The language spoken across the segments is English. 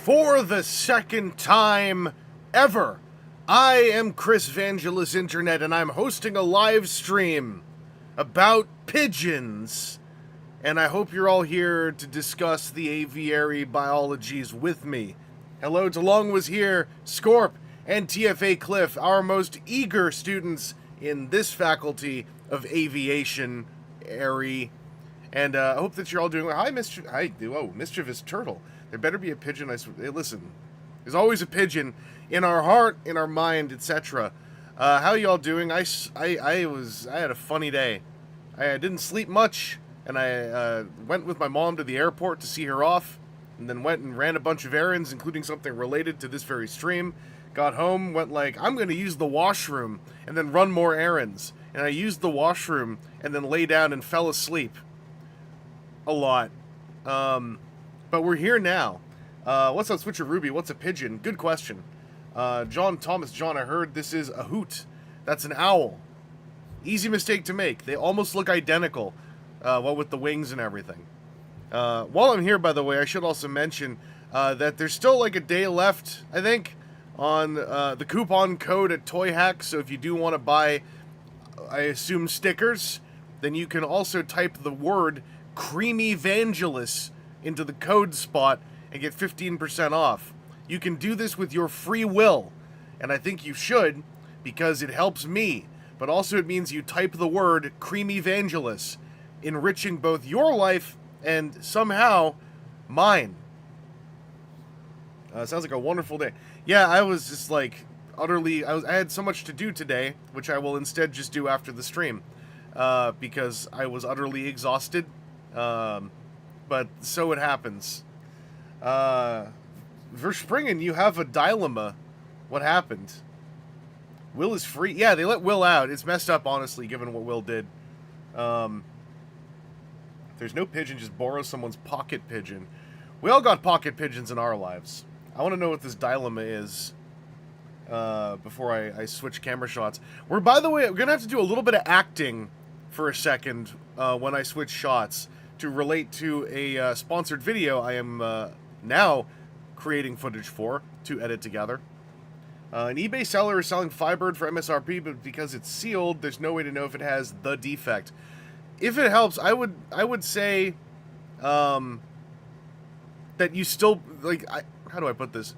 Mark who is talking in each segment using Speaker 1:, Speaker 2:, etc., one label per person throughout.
Speaker 1: For the second time ever, I am Chris Vangelus Internet, and I'm hosting a live stream about pigeons. And I hope you're all here to discuss the aviary biologies with me. Hello to Long was here, Scorp, and TFA Cliff, our most eager students in this faculty of aviation airy. And I hope that you're all doing well. Hi, Mischievous Turtle. There better be a pigeon. Hey, listen, there's always a pigeon in our heart, in our mind, etc. How y'all doing? I had a funny day. I didn't sleep much, and I went with my mom to the airport to see her off, and then went and ran a bunch of errands, including something related to this very stream. Got home, went like, I'm going to use the washroom, and then run more errands. And I used the washroom, and then lay down and fell asleep. A lot. But we're here now. What's up, Switcher Ruby? What's a pigeon? Good question. John, I heard this is a hoot. That's an owl. Easy mistake to make. They almost look identical, what with the wings and everything. While I'm here, by the way, I should also mention that there's still like a day left, I think, on the coupon code at Toy Hack. So if you do want to buy, I assume, stickers, then you can also type the word Creamy Vangelus into the code spot and get 15% off. You can do this with your free will, and I think you should, because it helps me but also it means you type the word Creamy Vangelus, enriching both your life and somehow mine. Sounds like a wonderful day. Yeah, I was just like utterly. I had so much to do today, which I will instead just do after the stream, because I was utterly exhausted. But so it happens. Verspringen, you have a dilemma. What happened? Will is free. Yeah, they let Will out. It's messed up, honestly, given what Will did. There's no pigeon, just borrow someone's pocket pigeon. We all got pocket pigeons in our lives. I want to know what this dilemma is before I switch camera shots. By the way, we're going to have to do a little bit of acting for a second when I switch shots to relate to a sponsored video I am now creating footage for to edit together. An eBay seller is selling Firebird for MSRP, but because it's sealed, there's no way to know if it has the defect. If it helps, I would say that you still, like, how do I put this?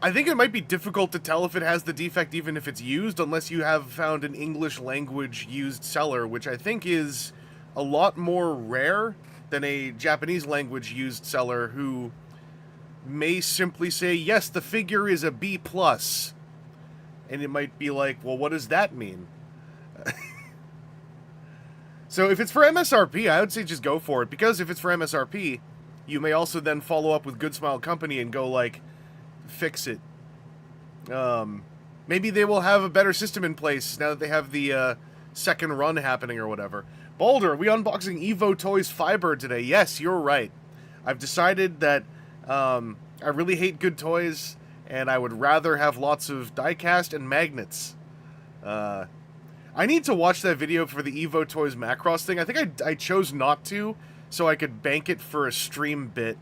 Speaker 1: I think it might be difficult to tell if it has the defect even if it's used, unless you have found an English language used seller, which I think is a lot more rare than a Japanese language used seller who may simply say, yes, the figure is a B+. And it might be like, well, what does that mean? So if it's for MSRP, I would say just go for it, because if it's for MSRP, you may also then follow up with Good Smile Company and go, like, fix it. Maybe they will have a better system in place now that they have the second run happening or whatever. Boulder, are we unboxing Evo Toys Firebird today? Yes, you're right. I've decided that I really hate good toys, and I would rather have lots of die-cast and magnets. I need to watch that video for the Evo Toys Macross thing. I think I chose not to, so I could bank it for a stream bit,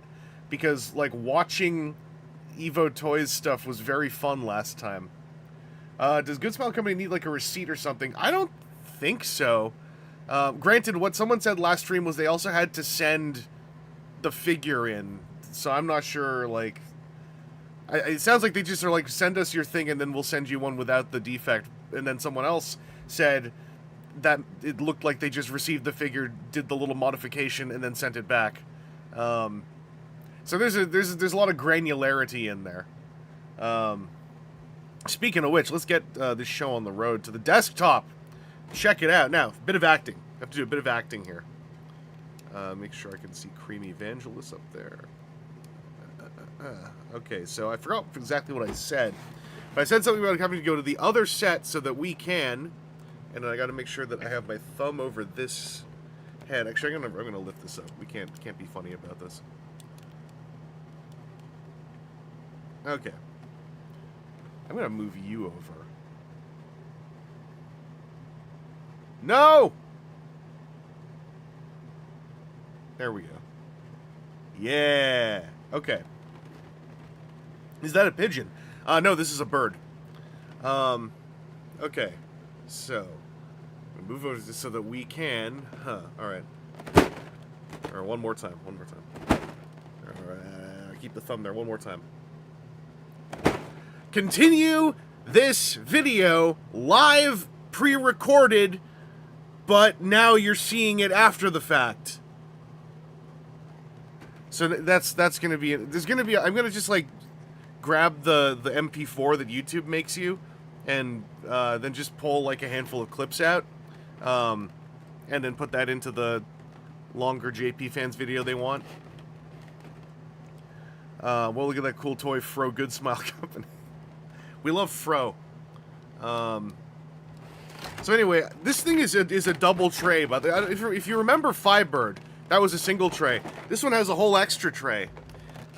Speaker 1: because, like, watching Evo Toys stuff was very fun last time. Does Good Smile Company need, like, a receipt or something? I don't think so. Granted, what someone said last stream was they also had to send the figure in, so I'm not sure, like... it sounds like they just are like, send us your thing and then we'll send you one without the defect. And then someone else said that it looked like they just received the figure, did the little modification, and then sent it back. So there's a lot of granularity in there. Speaking of which, let's get this show on the road to the desktop. Check it out. Now, a bit of acting. I have to do a bit of acting here. Make sure I can see Creamy Vangelus up there. Okay, so I forgot exactly what I said. But I said something about having to go to the other set so that we can, and I got to make sure that I have my thumb over this head. Actually, I'm gonna lift this up. We can't be funny about this. Okay. I'm gonna move you over. No! There we go. Yeah. Okay. Is that a pigeon? No, this is a bird. Okay. So, move over so that we can... alright. Alright, one more time. Alright, keep the thumb there. One more time. Continue this video live, pre-recorded, but now you're seeing it after the fact. So that's gonna be... There's gonna be... I'm gonna just, like... grab the MP4 that YouTube makes you, and then just pull like a handful of clips out, and then put that into the longer JP fans video they want. Well, look at that cool toy, Fro Good Smile Company. We love Fro. So anyway, this thing is a double tray, but if you remember Firebird, that was a single tray. This one has a whole extra tray.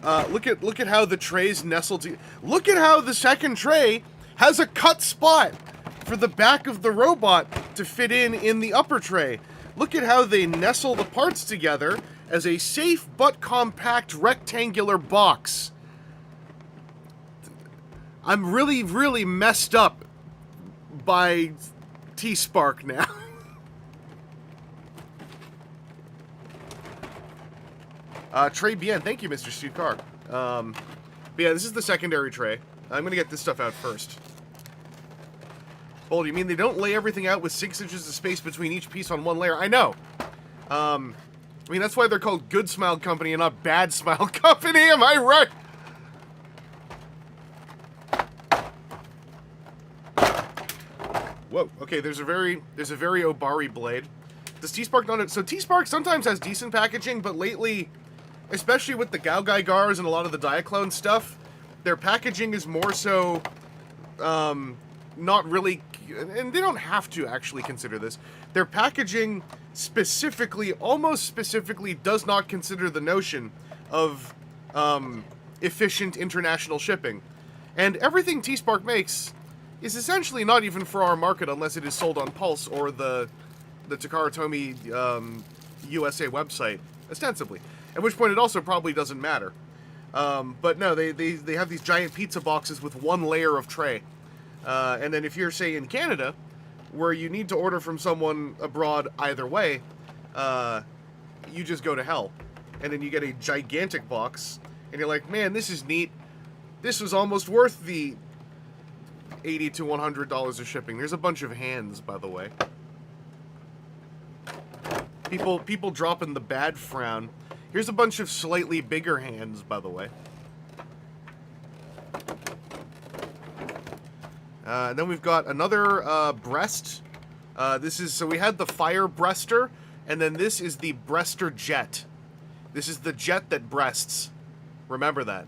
Speaker 1: Look at how the trays nestle together. Look at how the second tray has a cut spot for the back of the robot to fit in the upper tray. Look at how they nestle the parts together as a safe but compact rectangular box. I'm really, really messed up by T-Spark now. Tray Bien, thank you, Mr. Sukar. But yeah, this is the secondary tray. I'm gonna get this stuff out first. Well, you mean they don't lay everything out with 6 inches of space between each piece on one layer? I know. I mean, that's why they're called Good Smile Company and not Bad Smile Company, am I right? Whoa, okay, there's a very Obari blade. Does T-Spark not... So T-Spark sometimes has decent packaging, but lately, especially with the Gaogai Gars and a lot of the Diaclone stuff, their packaging is more so, not really... And they don't have to actually consider this. Their packaging specifically, almost specifically, does not consider the notion of efficient international shipping. And everything T-Spark makes is essentially not even for our market unless it is sold on Pulse or the Takara Tomy USA website, ostensibly. At which point it also probably doesn't matter. But no, they have these giant pizza boxes with one layer of tray. And then if you're, say, in Canada, where you need to order from someone abroad either way, you just go to hell. And then you get a gigantic box, and you're like, man, this is neat. This was almost worth the $80 to $100 of shipping. There's a bunch of hands, by the way. People dropping the bad frown. Here's a bunch of slightly bigger hands, by the way. Then we've got another breast. So we had the Fire Breaster, and then this is the Breaster Jet. This is the jet that breasts. Remember that.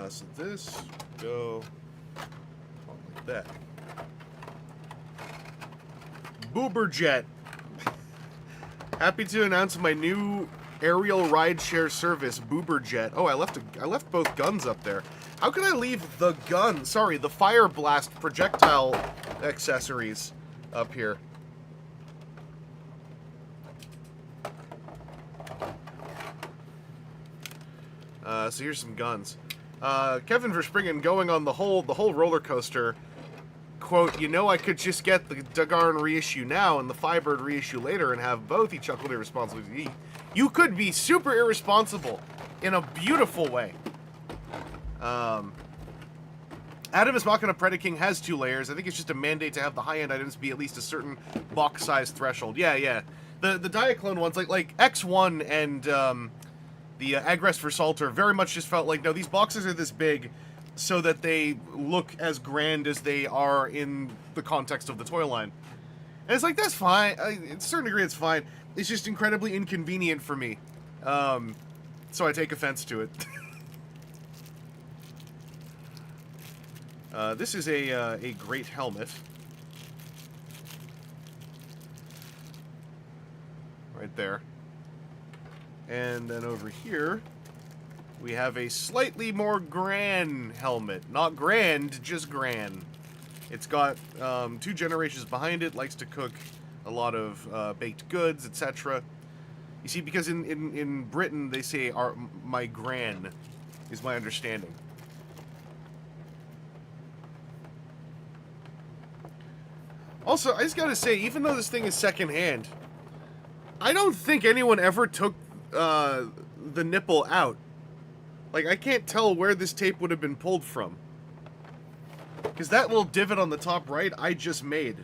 Speaker 1: So this go like that. Boober Jet. Happy to announce my new aerial rideshare service, Boober Jet. Oh, I left both guns up there. How could I leave the gun? Sorry, the Fire Blast projectile accessories up here. So here's some guns. Kevin Verspringen going on the whole roller coaster. Quote, you know, I could just get the Dagarn reissue now and the Firebird reissue later and have both, he chuckled irresponsibly. You could be super irresponsible in a beautiful way. Adamus Machina Predaking has 2 layers. I think it's just a mandate to have the high-end items be at least a certain box size threshold. Yeah. The Diaclone ones, like X1 and the Agrest Versalter very much just felt like, no, these boxes are this big so that they look as grand as they are in the context of the toy line. And it's like, that's fine. To a certain degree, it's fine. It's just incredibly inconvenient for me. So I take offense to it. This is a great helmet. Right there. And then over here, we have a slightly more grand helmet. Not grand, just grand. It's got 2 generations behind it, likes to cook a lot of baked goods, etc. You see, because in Britain, they say my gran, is my understanding. Also, I just gotta say, even though this thing is secondhand, I don't think anyone ever took the nipple out. Like, I can't tell where this tape would have been pulled from. Because that little divot on the top right, I just made.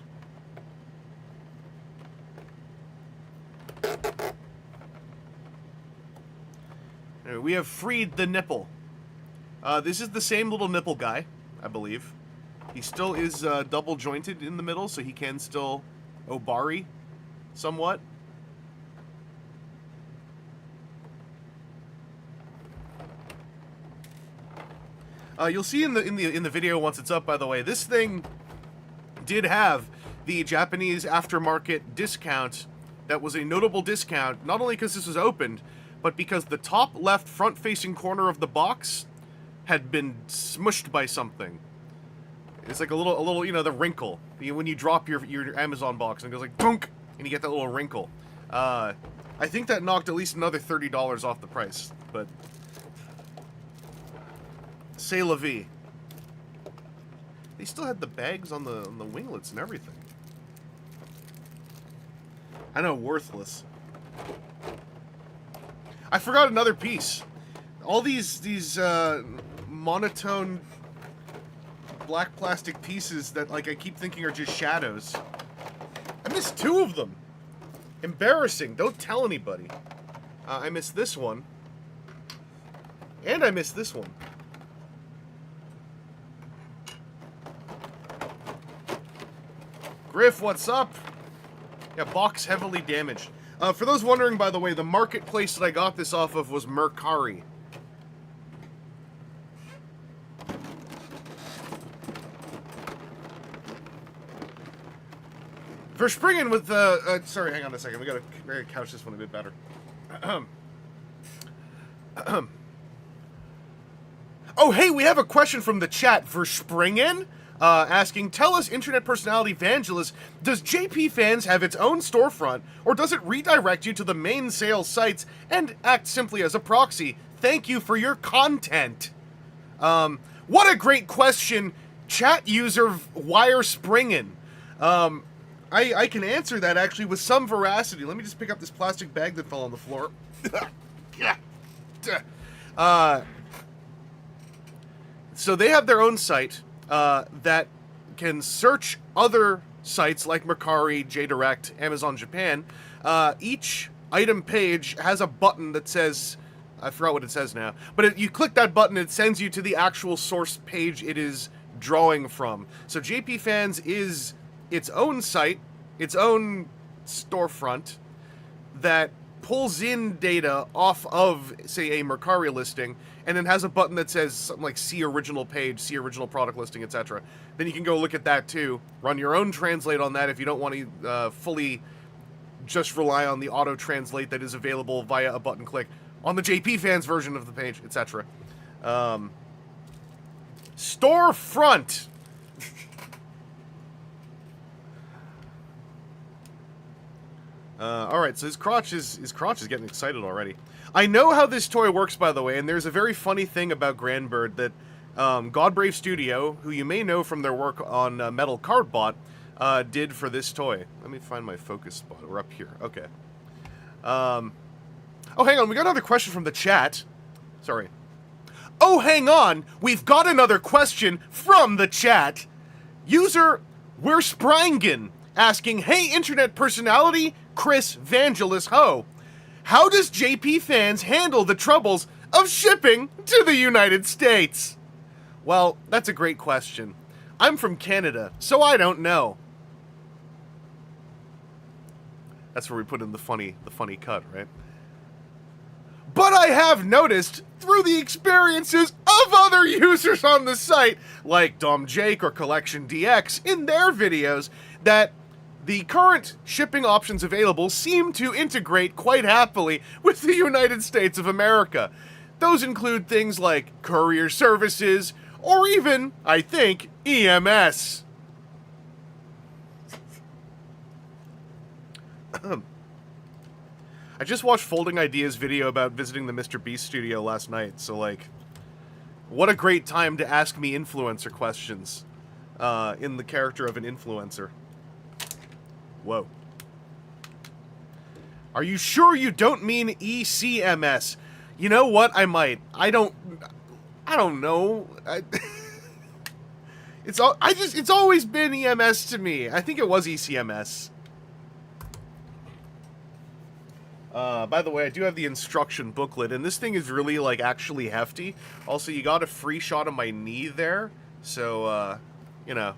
Speaker 1: Anyway, we have freed the nipple. This is the same little nipple guy, I believe. He still is double jointed in the middle, so he can still Obari somewhat. You'll see in the video once it's up, by the way, this thing did have the Japanese aftermarket discount that was a notable discount, not only because this was opened, but because the top left front-facing corner of the box had been smushed by something. It's like a little, you know, the wrinkle. When you drop your Amazon box and it goes like, dunk, and you get that little wrinkle. I think that knocked at least another $30 off the price, but... C'est la vie. They still had the bags on the winglets and everything. I know, worthless. I forgot another piece. All these monotone black plastic pieces that, like, I keep thinking are just shadows. I missed 2 of them. Embarrassing. Don't tell anybody. I missed this one. And I missed this one. Griff, what's up? Yeah, box heavily damaged. For those wondering, by the way, the marketplace that I got this off of was Mercari. For springing with the... sorry, hang on a second. We gotta couch this one a bit better. Oh, hey, we have a question from the chat. Verspringen, asking, tell us, internet personality Vangelus, does JP Fans have its own storefront, or does it redirect you to the main sales sites and act simply as a proxy? Thank you for your content. What a great question, chat user Wirespringen. I can answer that, actually, with some veracity. Let me just pick up this plastic bag that fell on the floor. So they have their own site that can search other sites like Mercari, JDirect, Amazon Japan. Each item page has a button that says... I forgot what it says now. But you click that button, it sends you to the actual source page it is drawing from. So JP Fans is its own site, its own storefront, that pulls in data off of, say, a Mercari listing, and then has a button that says something like see original page, see original product listing, etc. Then you can go look at that too, run your own translate on that if you don't want to fully just rely on the auto translate that is available via a button click on the JP Fans version of the page, etc. Storefront. Alright, so his crotch is getting excited already. I know how this toy works, by the way, and there's a very funny thing about Grandbird that Godbrave Studio, who you may know from their work on Metal Cardbot, did for this toy. Let me find my focus spot. We're up here. Okay. Oh, hang on. We got another question from the chat. Sorry. Oh, hang on. We've got another question from the chat. User Wirspringen asking, hey, internet personality, Chris Vangelus Ho. How does JP Fans handle the troubles of shipping to the United States? Well, that's a great question. I'm from Canada, so I don't know. That's where we put in the funny cut, right? But I have noticed, through the experiences of other users on the site, like Dom Jake or Collection DX, in their videos, that the current shipping options available seem to integrate quite happily with the United States of America. Those include things like courier services, or even, I think, EMS. I just watched Folding Ideas' video about visiting the Mr. Beast studio last night, so, like, what a great time to ask me influencer questions in the character of an influencer. Whoa. Are you sure you don't mean ECMS? You know what? I might. I don't know. It's always been EMS to me. I think it was ECMS. By the way, I do have the instruction booklet, and this thing is really, like, actually hefty. Also, you got a free shot of my knee there, so, you know,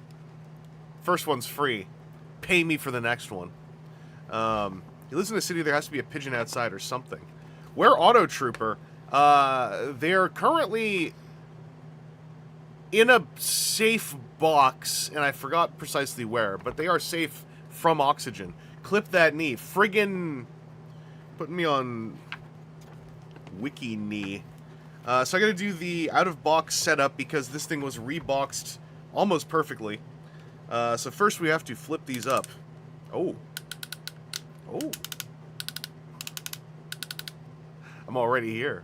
Speaker 1: first one's free. Pay me for the next one. He lives in a city, there has to be a pigeon outside or something. Where Auto Trooper? They're currently in a safe box, and I forgot precisely where, but they are safe from oxygen. Clip that knee. Friggin' putting me on wiki knee. So I gotta do the out-of-box setup because this thing was reboxed almost perfectly. So first we have to flip these up. Oh. Oh. I'm already here.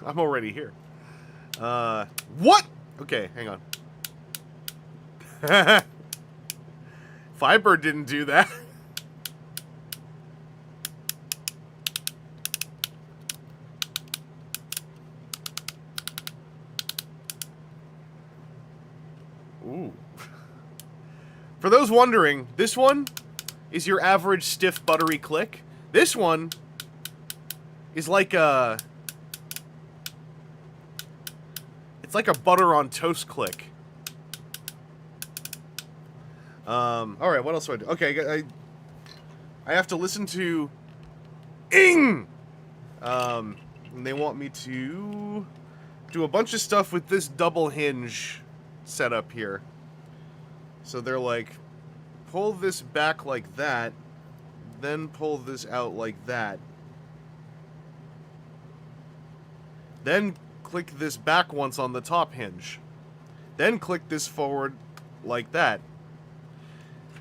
Speaker 1: I'm already here. What? Okay, hang on. Firebird didn't do that. For those wondering, this one is your average stiff, buttery click. This one is like a... It's like a butter on toast click. Alright, what else do I do? Okay, I have to listen to... Ing! And they want me to do a bunch of stuff with this double hinge setup here. So they're like, pull this back like that, then pull this out like that. Then click this back once on the top hinge. Then click this forward like that.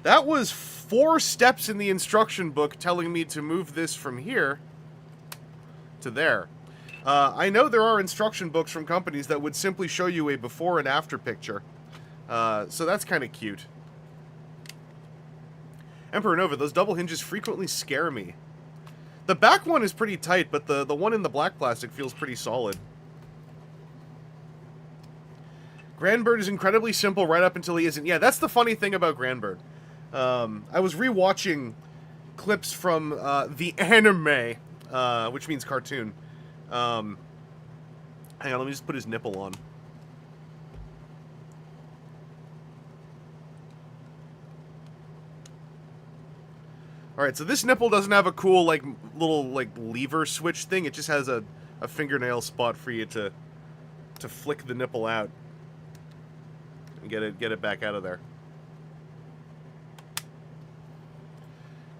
Speaker 1: That was 4 steps in the instruction book telling me to move this from here to there. I know there are instruction books from companies that would simply show you a before and after picture. So that's kind of cute. Emperor Nova, those double hinges frequently scare me. The back one is pretty tight, but the one in the black plastic feels pretty solid. Grandbird is incredibly simple right up until he isn't. Yeah, that's the funny thing about Grandbird. I was rewatching clips from the anime, which means cartoon. Hang on, let me just put his nipple on. Alright, so this nipple doesn't have a cool, like, little, like, lever switch thing. It just has a fingernail spot for you to flick the nipple out. And get it back out of there.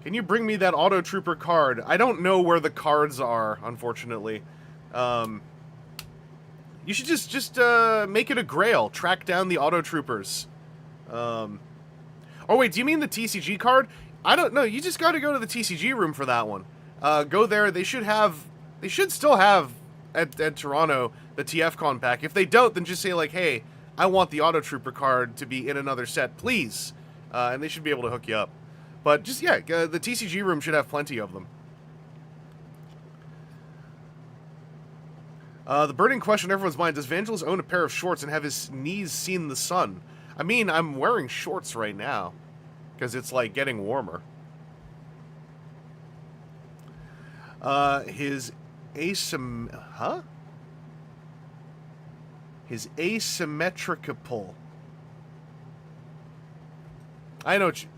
Speaker 1: Can you bring me that Auto Trooper card? I don't know where the cards are, unfortunately. You should just make it a grail. Track down the Auto Troopers. Oh wait, do you mean the TCG card? I don't know. You just got to go to the TCG room for that one. Go there. They should still have at Toronto the TFCon pack. If they don't, then just say like, hey, I want the Auto Trooper card to be in another set, please. And they should be able to hook you up. But just, yeah, the TCG room should have plenty of them. The burning question on everyone's mind, does Vangelus own a pair of shorts and have his knees seen the sun? I mean, I'm wearing shorts right now. Because it's, like, getting warmer. His asymmetrical pull. I know what you...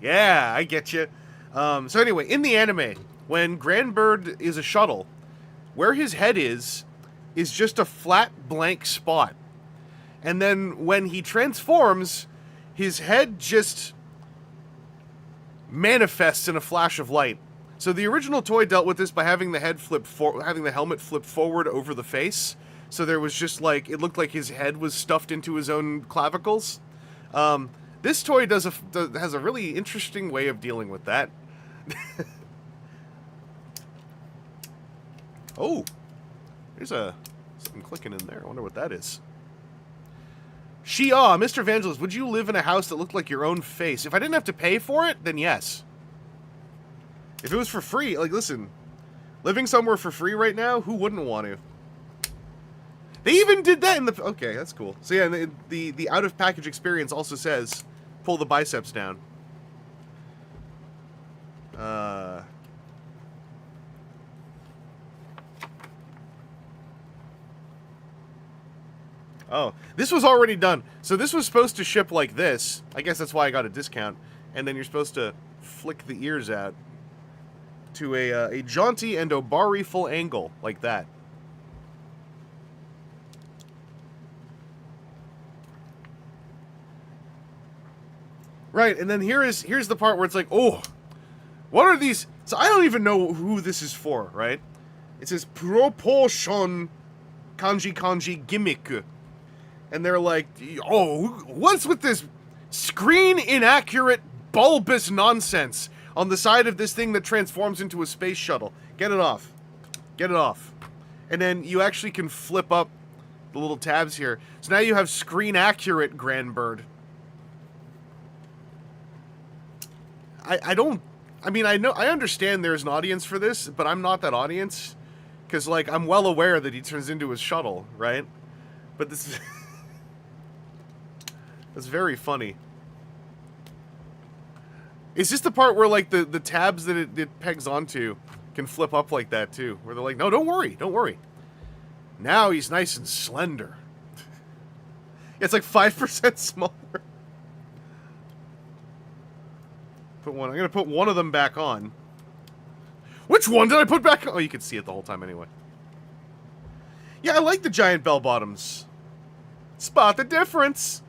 Speaker 1: Yeah, I get you. So anyway, in the anime, when Grandbird is a shuttle, where his head is just a flat, blank spot. And then when he transforms, his head just manifests in a flash of light. So the original toy dealt with this by having the helmet flip forward over the face. So there was just like, it looked like his head was stuffed into his own clavicles. This toy has a really interesting way of dealing with that. Oh, there's something clicking in there. I wonder what that is. Mr. Vangelus, would you live in a house that looked like your own face? If I didn't have to pay for it, then yes. If it was for free, like, listen, living somewhere for free right now, who wouldn't want to? They even did that in the... Okay, that's cool. So yeah, the out-of-package experience also says, pull the biceps down. Oh, this was already done. So this was supposed to ship like this. I guess that's why I got a discount. And then you're supposed to flick the ears out to a jaunty and Obari full angle, like that. Right, and then here's the part where it's like, oh, what are these? So I don't even know who this is for, right? It says proportion kanji gimmick. And they're like, oh, what's with this screen inaccurate bulbous nonsense on the side of this thing that transforms into a space shuttle? Get it off. Get it off. And then you actually can flip up the little tabs here. So now you have screen accurate Grandbird. I understand there's an audience for this, but I'm not that audience. Because, like, I'm well aware that he turns into a shuttle, right? But this is... That's very funny. Is this the part where, like, the tabs that it pegs onto can flip up like that, too? Where they're like, no, don't worry, don't worry. Now he's nice and slender. It's like 5% smaller. I'm gonna put one of them back on. Which one did I put back on? Oh, you can see it the whole time anyway. Yeah, I like the giant bell bottoms. Spot the difference.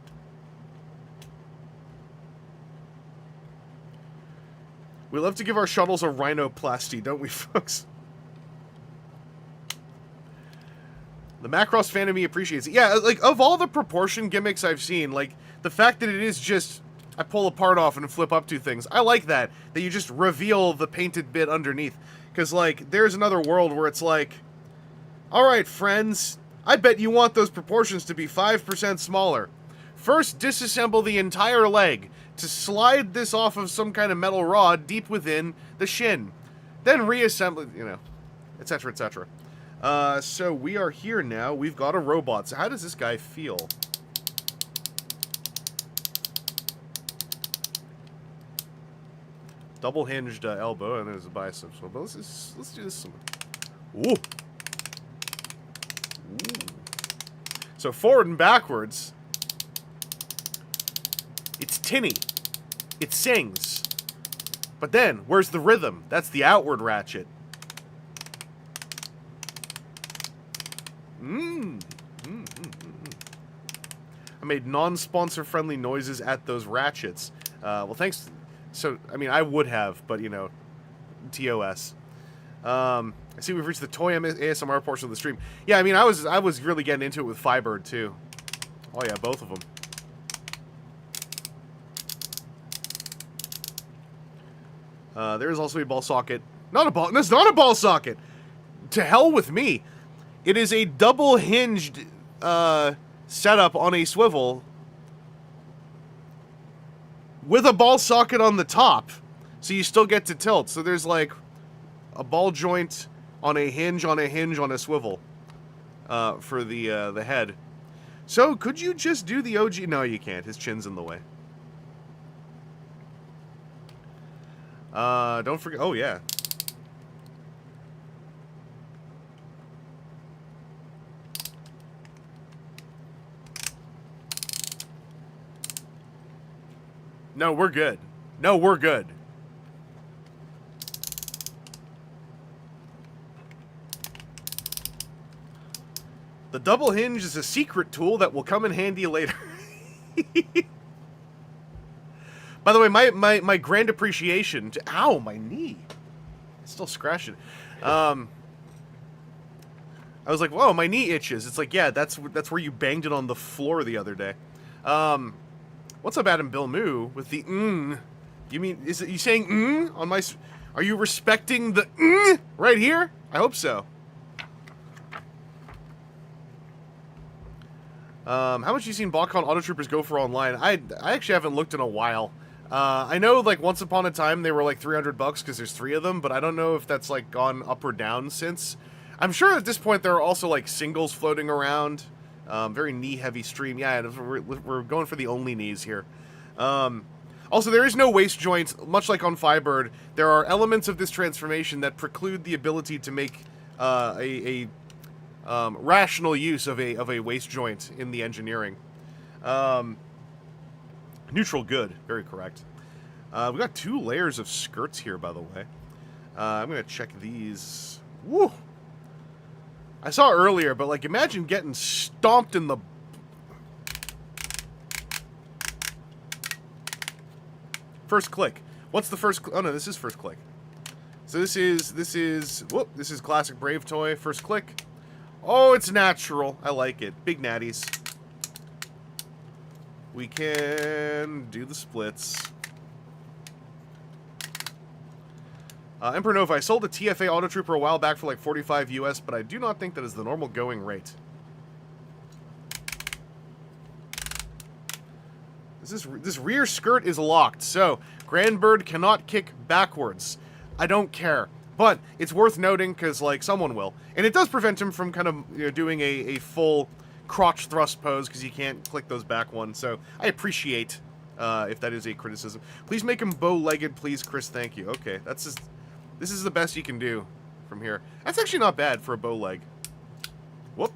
Speaker 1: We love to give our shuttles a rhinoplasty, don't we, folks? The Macross fan of me appreciates it. Yeah, like, of all the proportion gimmicks I've seen, like, the fact that it is just, I pull a part off and flip up two things. I like that you just reveal the painted bit underneath. Because, like, there's another world where it's like, alright, friends, I bet you want those proportions to be 5% smaller. First, disassemble the entire leg to slide this off of some kind of metal rod deep within the shin. Then reassemble it, you know, etc., etc. So we are here now. We've got a robot. So how does this guy feel? Double hinged elbow, and there's a bicep. So let's do this some. Ooh. Ooh. So forward and backwards. It's tinny. It sings. But then, where's the rhythm? That's the outward ratchet. I made non-sponsor friendly noises at those ratchets. Well, thanks. So, I mean, I would have, but, you know, TOS. I see we've reached the toy ASMR portion of the stream. Yeah, I mean, I was really getting into it with Firebird, too. Oh, yeah, both of them. There's also a ball socket. That's not a ball socket! To hell with me. It is a double-hinged setup on a swivel with a ball socket on the top, so you still get to tilt. So there's like a ball joint on a hinge on a swivel for the head. So could you just do the OG? No, you can't. His chin's in the way. Don't forget. Oh yeah. No, we're good. No, we're good. The double hinge is a secret tool that will come in handy later. By the way, my grand appreciation to... Ow, my knee. It's still scratching. I was like, whoa, my knee itches. It's like, yeah, that's where you banged it on the floor the other day. What's up, Adam Bill Moo, with the You mean, is it you saying on my... Are you respecting the right here? I hope so. How much have you seen BotCon Auto Troopers go for online? I actually haven't looked in a while. I know, like, once upon a time they were like $300 because there's 3 of them, but I don't know if that's, like, gone up or down since. I'm sure at this point there are also, like, singles floating around. Very knee-heavy stream. Yeah, we're going for the only knees here. Also, there is no waist joint. Much like on Firebird, there are elements of this transformation that preclude the ability to make a rational use of a waist joint in the engineering. Neutral good. Very correct. We got 2 layers of skirts here, by the way. I'm going to check these. Woo! I saw earlier, but, like, imagine getting stomped in the... First click. What's the first... Oh, no, this is first click. So this is... Whoop, this is classic Brave Toy. First click. Oh, it's natural. I like it. Big natties. We can do the splits. Emperor Nova, I sold a TFA Auto Trooper a while back for like 45 US, but I do not think that is the normal going rate. This rear skirt is locked, so Grandbird cannot kick backwards. I don't care. But it's worth noting, because, like, someone will. And it does prevent him from kind of, you know, doing a full crotch thrust pose, because he can't click those back ones. So I appreciate if that is a criticism. Please make him bow-legged, please, Chris. Thank you. Okay, that's just, this is the best you can do from here. That's actually not bad for a bow leg. Whoop.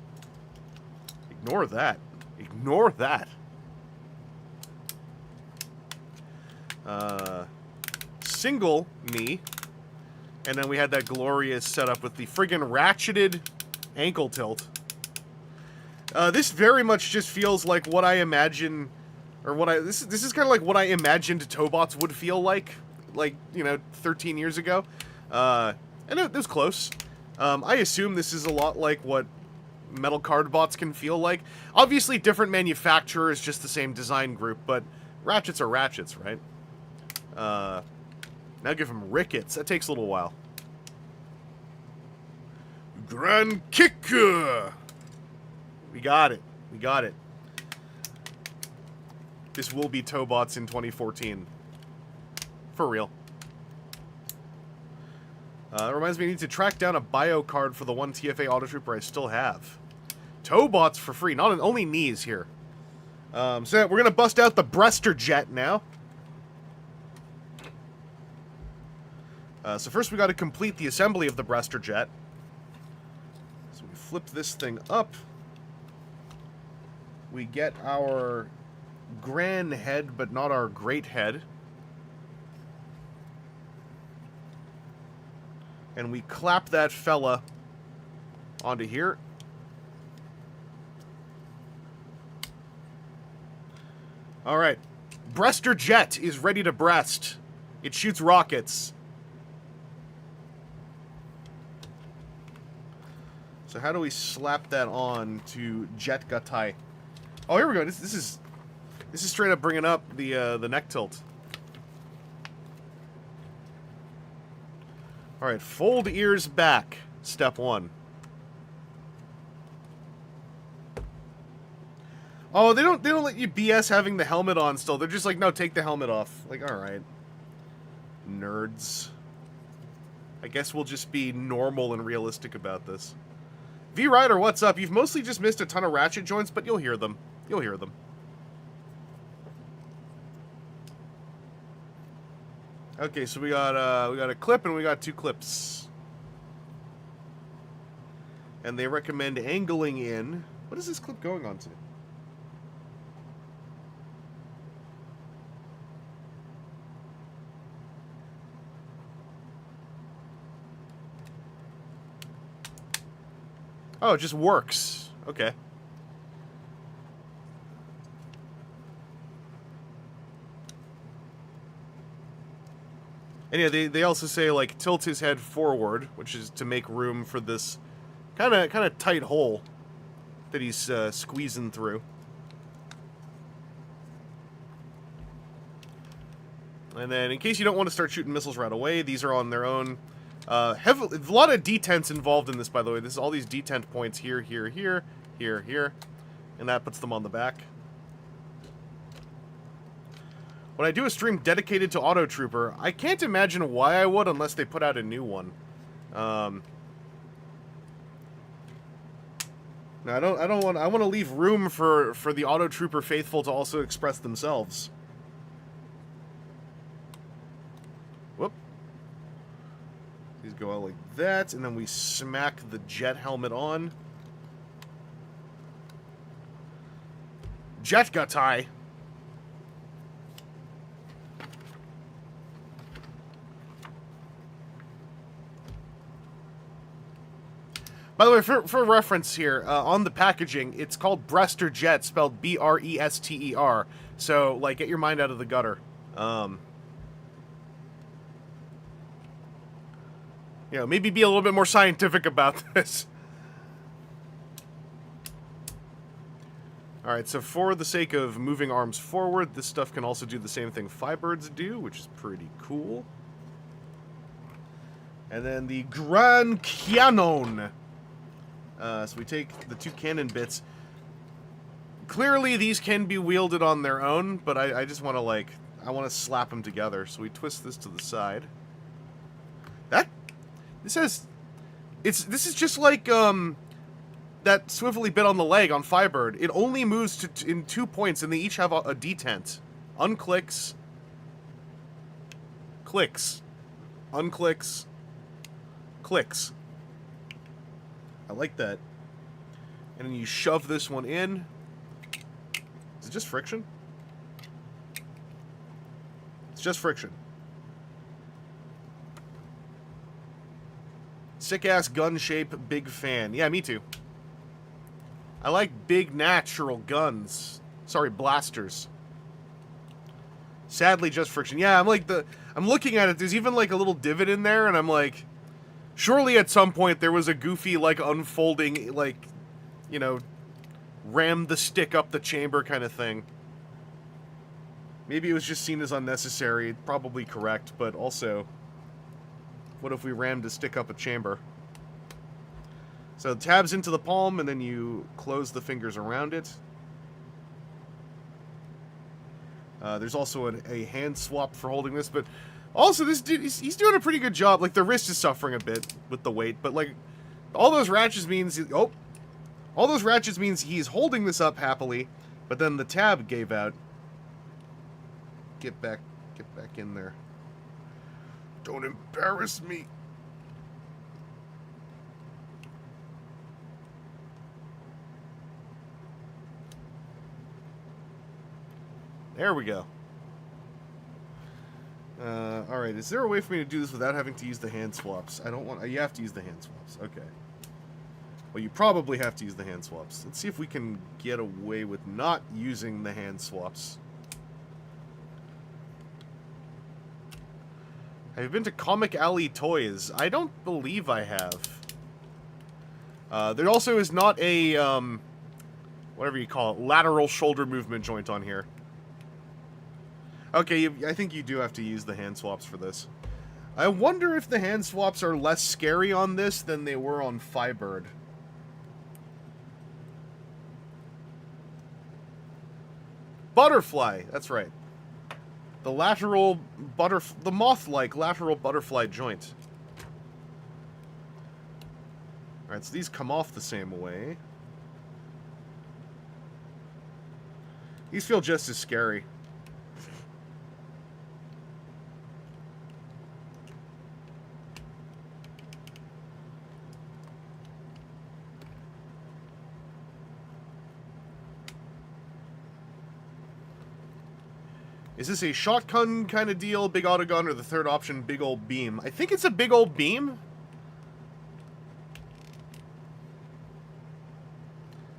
Speaker 1: Ignore that. Ignore that. Single knee. And then we had that glorious setup with the friggin' ratcheted ankle tilt. This very much just feels like what I imagine, or what I, this is kind of like what I imagined Tobots would feel like, you know, 13 years ago. And it was close. I assume this is a lot like what metal card bots can feel like. Obviously different manufacturers, just the same design group, but ratchets are ratchets, right? Now give him rickets. That takes a little while. Grand kick! We got it. We got it. This will be Tobots in 2014. For real. It reminds me I need to track down a bio card for the one TFA Autotrooper I still have. Tobots for free. Not only knees here. So we're going to bust out the Breaster Jet now. So first we got to complete the assembly of the Breaster Jet. So we flip this thing up. We get our grand head, but not our great head. And we clap that fella onto here. Alright. Breaster Jet is ready to breast. It shoots rockets. So how do we slap that on to Jet Gatai? Oh, here we go. This is straight up bringing up the neck tilt. All right, fold ears back. Step 1. Oh, they don't let you BS having the helmet on still. They're just like, no, take the helmet off. Like, all right, nerds. I guess we'll just be normal and realistic about this. V-Rider, what's up? You've mostly just missed a ton of ratchet joints, but you'll hear them. You'll hear them. Okay, so we got a clip and we got 2 clips. And they recommend angling in. What is this clip going on to? Oh, it just works. Okay. And yeah, they also say, like, tilt his head forward, which is to make room for this kind of tight hole that he's squeezing through. And then, in case you don't want to start shooting missiles right away, these are on their own. A lot of detents involved in this, by the way. This is all these detent points here, here, here, here, here, and that puts them on the back. When I do a stream dedicated to Autotrooper, I can't imagine why I would unless they put out a new one. No, I want to leave room for the Autotrooper faithful to also express themselves. Whoop. These go out like that, and then we smack the jet helmet on. Jet Gatai. By the way, for reference here, on the packaging, it's called Breaster Jet, spelled B-R-E-S-T-E-R. So, like, get your mind out of the gutter. You know, maybe be a little bit more scientific about this. Alright, so for the sake of moving arms forward, this stuff can also do the same thing Firebirds do, which is pretty cool. And then the Grand Cannon. So we take the 2 cannon bits. Clearly these can be wielded on their own, but I just want to, like, I want to slap them together. So we twist this to the side. This is just like, that swivelly bit on the leg on Firebird. It only moves in 2 points, and they each have a detent. Unclicks. Clicks. Unclicks. Clicks. I like that. And then you shove this one in. Is it just friction? It's just friction. Sick-ass gun shape, big fan. Yeah, me too. I like big natural guns. Sorry, blasters. Sadly, just friction. Yeah, I'm looking at it, there's even like a little divot in there, and I'm like, surely at some point there was a goofy, like, unfolding, like, you know, ram the stick up the chamber kind of thing. Maybe it was just seen as unnecessary, probably correct, but also, what if we rammed a stick up a chamber? So tabs into the palm, and then you close the fingers around it. There's also a hand swap for holding this, but also this dude, he's doing a pretty good job. Like, the wrist is suffering a bit with the weight, but like, all those ratchets means, all those ratchets means he's holding this up happily, but then the tab gave out. Get back in there. Don't embarrass me. There we go. Alright, is there a way for me to do this without having to use the hand swaps? I don't want... You have to use the hand swaps. Okay. Well, you probably have to use the hand swaps. Let's see if we can get away with not using the hand swaps. Have you been to Comic Alley Toys? I don't believe I have. There also is not a, whatever you call it, lateral shoulder movement joint on here. Okay, I think you do have to use the hand swaps for this. I wonder if the hand swaps are less scary on this than they were on Firebird. Butterfly, that's right. The lateral the moth-like lateral butterfly joint. Alright, so these come off the same way. These feel just as scary. Is this a shotgun kind of deal, big autogun, or the third option, big old beam? I think it's a big old beam.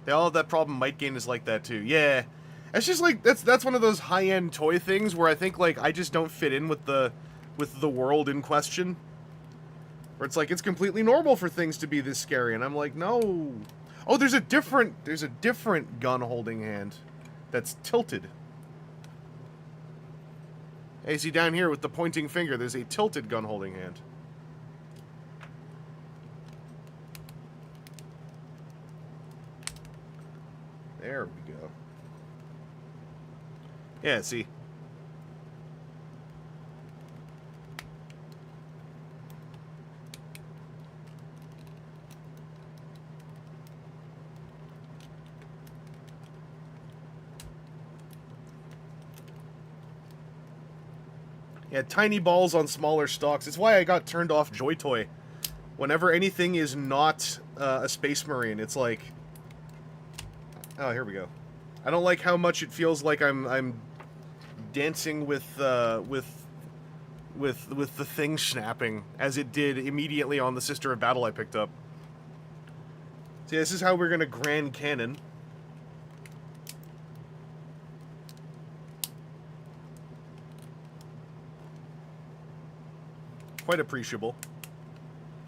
Speaker 1: They all have that problem. Might Gain is like that too. Yeah, it's just like that's one of those high-end toy things where I think like I just don't fit in with the world in question. Where it's like it's completely normal for things to be this scary, and I'm like, no. Oh, there's a different gun holding hand that's tilted. Hey, see down here with the pointing finger, there's a tilted gun holding hand. There we go. Yeah, see. Yeah, tiny balls on smaller stalks. It's why I got turned off Joy Toy. Whenever anything is not a Space Marine, it's like... Oh, here we go. I don't like how much it feels like I'm dancing with the thing snapping, as it did immediately on the Sister of Battle I picked up. See, this is how we're gonna Grand Cannon. Quite appreciable.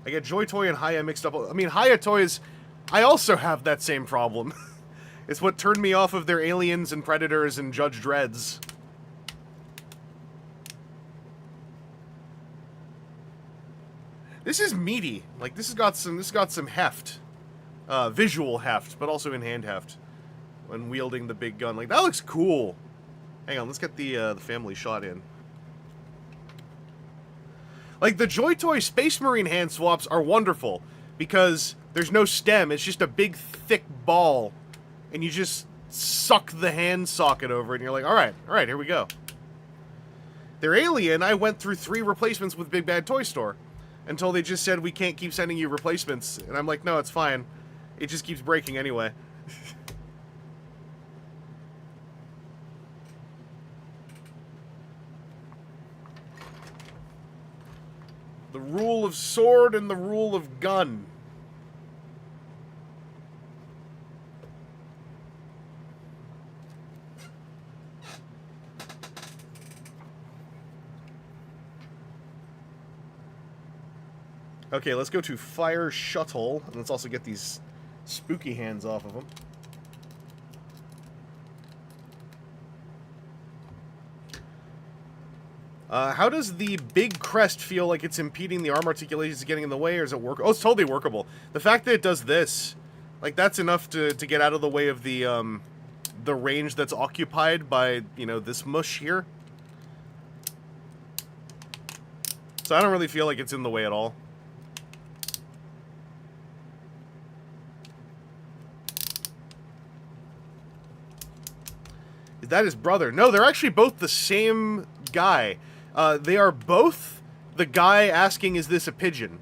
Speaker 1: I get Joy Toy and Haya mixed up. I mean, Haya Toys, I also have that same problem. It's what turned me off of their Aliens and Predators and Judge Dredd's. This is meaty. Like, this has got some heft. Visual heft, but also in-hand heft. When wielding the big gun. Like, that looks cool. Hang on, let's get the family shot in. Like, the Joy Toy Space Marine hand swaps are wonderful, because there's no stem, it's just a big, thick ball, and you just suck the hand socket over, and you're like, all right, here we go. They're alien. I went through 3 replacements with Big Bad Toy Store until they just said we can't keep sending you replacements, and I'm like, no, it's fine. It just keeps breaking anyway. The rule of sword and the rule of gun. Okay, let's go to Fire Shuttle, and let's also get these spooky hands off of them. How does the big crest feel like it's impeding the arm articulations getting in the way, or is it work? Oh, it's totally workable. The fact that it does this, like, that's enough to get out of the way of the range that's occupied by, you know, this mush here. So I don't really feel like it's in the way at all. Is that his brother? No, they're actually both the same guy. They are both the guy asking, is this a pigeon?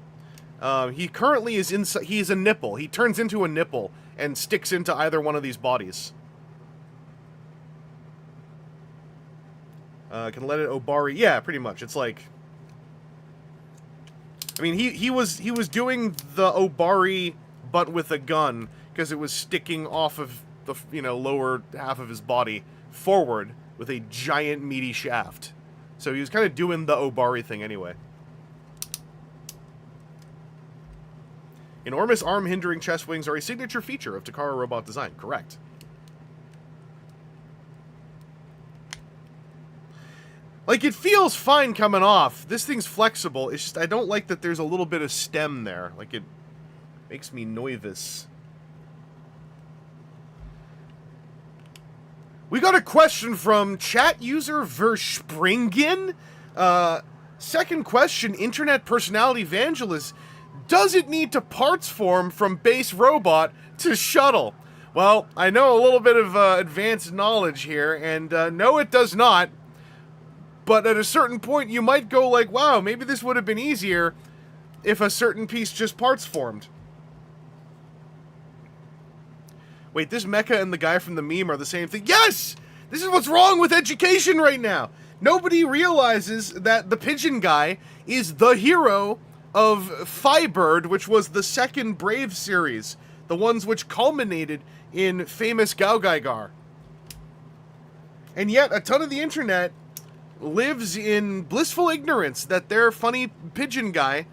Speaker 1: He currently is inside. He's a nipple. He turns into a nipple and sticks into either one of these bodies. Can let it Obari. Yeah, pretty much. It's like, I mean, he was doing the Obari, but with a gun, because it was sticking off of the, you know, lower half of his body forward with a giant meaty shaft. So he was kind of doing the Obari thing anyway. Enormous arm-hindering chest wings are a signature feature of Takara robot design. Correct. Like, it feels fine coming off. This thing's flexible. It's just, I don't like that there's a little bit of stem there. Like, it makes me nervous. We got a question from chat user Verspringen. Second question, internet personality Vangelus. Does it need to parts form from base robot to shuttle? Well, I know a little bit of advanced knowledge here, and no, it does not. But at a certain point, you might go like, wow, maybe this would have been easier if a certain piece just parts formed. Wait, this mecha and the guy from the meme are the same thing. Yes! This is what's wrong with education right now. Nobody realizes that the Pigeon guy is the hero of Firebird, which was the second Brave series. The ones which culminated in famous Gaugaigar. And yet, a ton of the internet lives in blissful ignorance that their funny Pigeon guy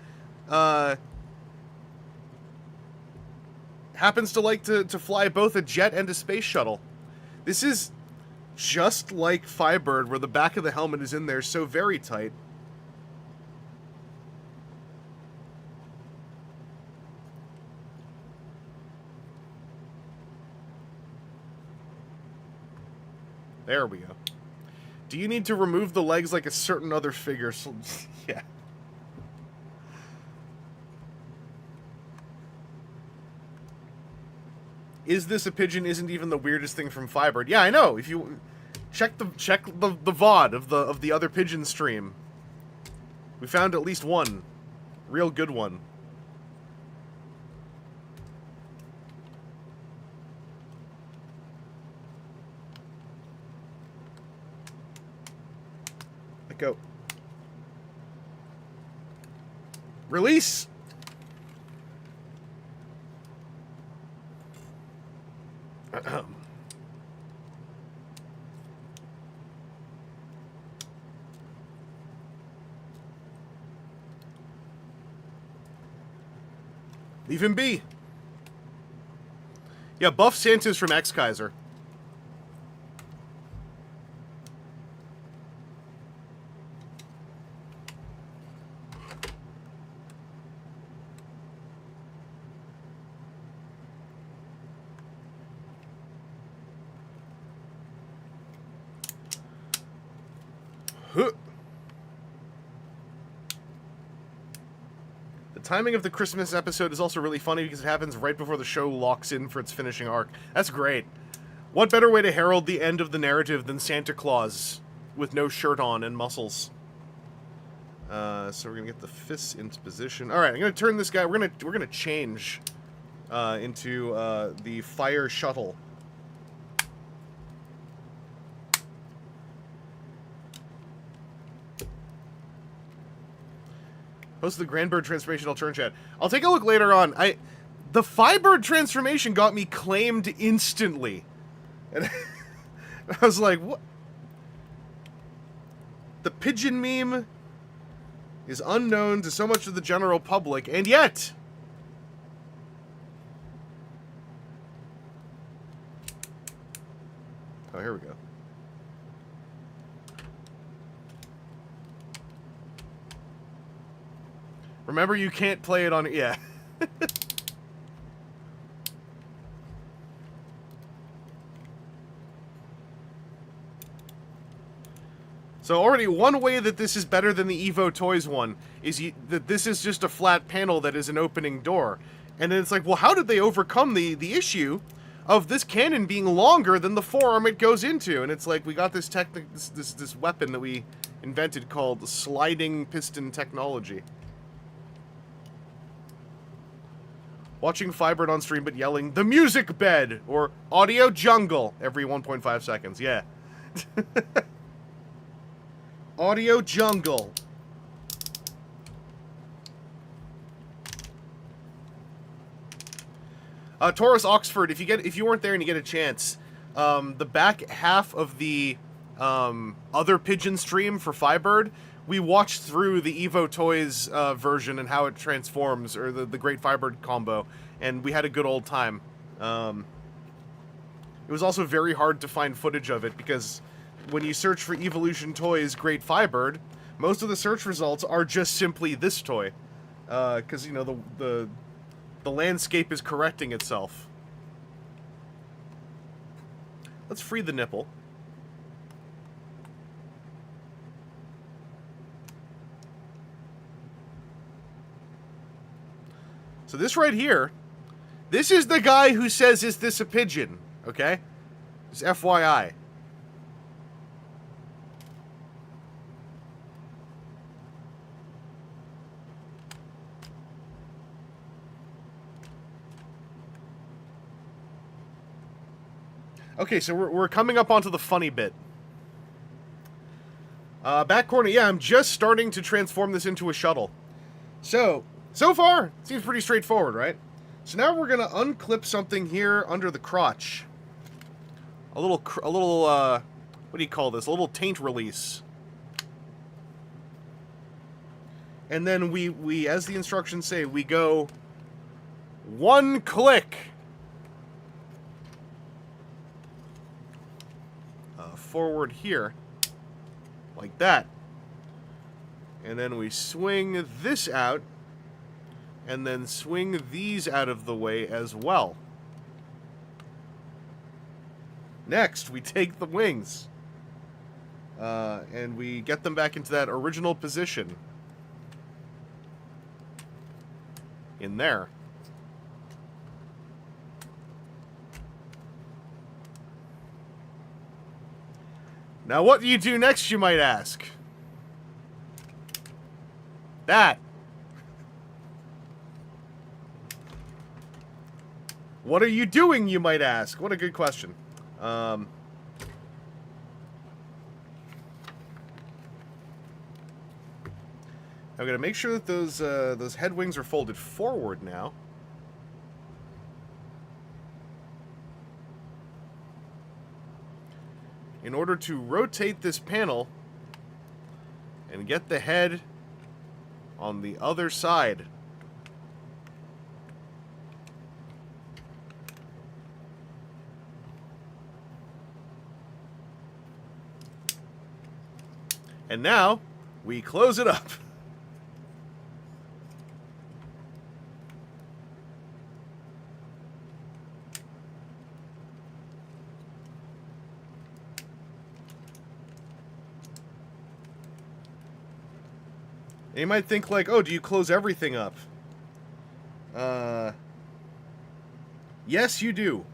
Speaker 1: happens to like to fly both a jet and a space shuttle. This is just like Firebird, where the back of the helmet is in there so very tight. There we go. Do you need to remove the legs like a certain other figure? So, yeah. Is this a pigeon? Isn't even the weirdest thing from Firebird. Yeah, I know. If you check the VOD of the other pigeon stream, we found at least one real good one. Let go. Release. Leave him be. Yeah, buff Santa's from X-Kaiser. The timing of the Christmas episode is also really funny because it happens right before the show locks in for its finishing arc. That's great. What better way to herald the end of the narrative than Santa Claus with no shirt on and muscles? So we're gonna get the fists into position. All right, I'm gonna turn this guy. We're gonna change into the fire shuttle. Post the Grandbird transformation. I'll turn chat. I'll take a look later on. The Firebird transformation got me claimed instantly, and I was like, what? The Pigeon meme is unknown to so much of the general public, and yet... Oh, here we go. Remember, you can't play it on... Yeah. So already, one way that this is better than the Evo Toys one is that this is just a flat panel that is an opening door. And then it's like, well, how did they overcome the issue of this cannon being longer than the forearm it goes into? And it's like, we got this this weapon that we invented called sliding piston technology. Watching Firebird on stream but yelling, "The music bed!" or "Audio jungle" every 1.5 seconds. Yeah. Audio jungle. Taurus Oxford, if you weren't there and you get a chance, the back half of the other Pigeon stream for Firebird, we watched through the Evo Toys version and how it transforms, or the Great Firebird combo, and we had a good old time. It was also very hard to find footage of it, because when you search for Evolution Toys Great Firebird, most of the search results are just simply this toy. Because, you know, the landscape is correcting itself. Let's free the nipple. So this right here, this is the guy who says, "Is this a pigeon?" Okay? Just FYI. Okay, so we're coming up onto the funny bit. Back corner, yeah, I'm just starting to transform this into a shuttle. So far, it seems pretty straightforward, right? So now we're gonna unclip something here under the crotch. A little, what do you call this? A little taint release. And then we, as the instructions say, we go one click. Forward here, like that, and then we swing this out, and then swing these out of the way as well. Next, we take the wings, and we get them back into that original position in there. Now, what do you do next, you might ask? That. What are you doing, you might ask? What a good question. I'm going to make sure that those head wings are folded forward now. In order to rotate this panel and get the head on the other side. And now, we close it up. And you might think like, oh, do you close everything up? Yes, you do.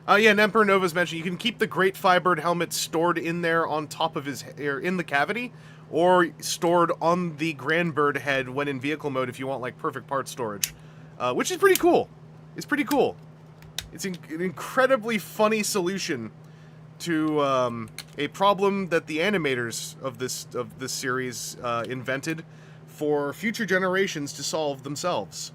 Speaker 1: Yeah, and Emperor Nova's mentioned you can keep the Great Firebird helmet stored in there on top of his, or in the cavity, or stored on the Grandbird head when in vehicle mode if you want like perfect part storage, which is pretty cool. It's pretty cool. It's an incredibly funny solution to a problem that the animators of this series invented for future generations to solve themselves.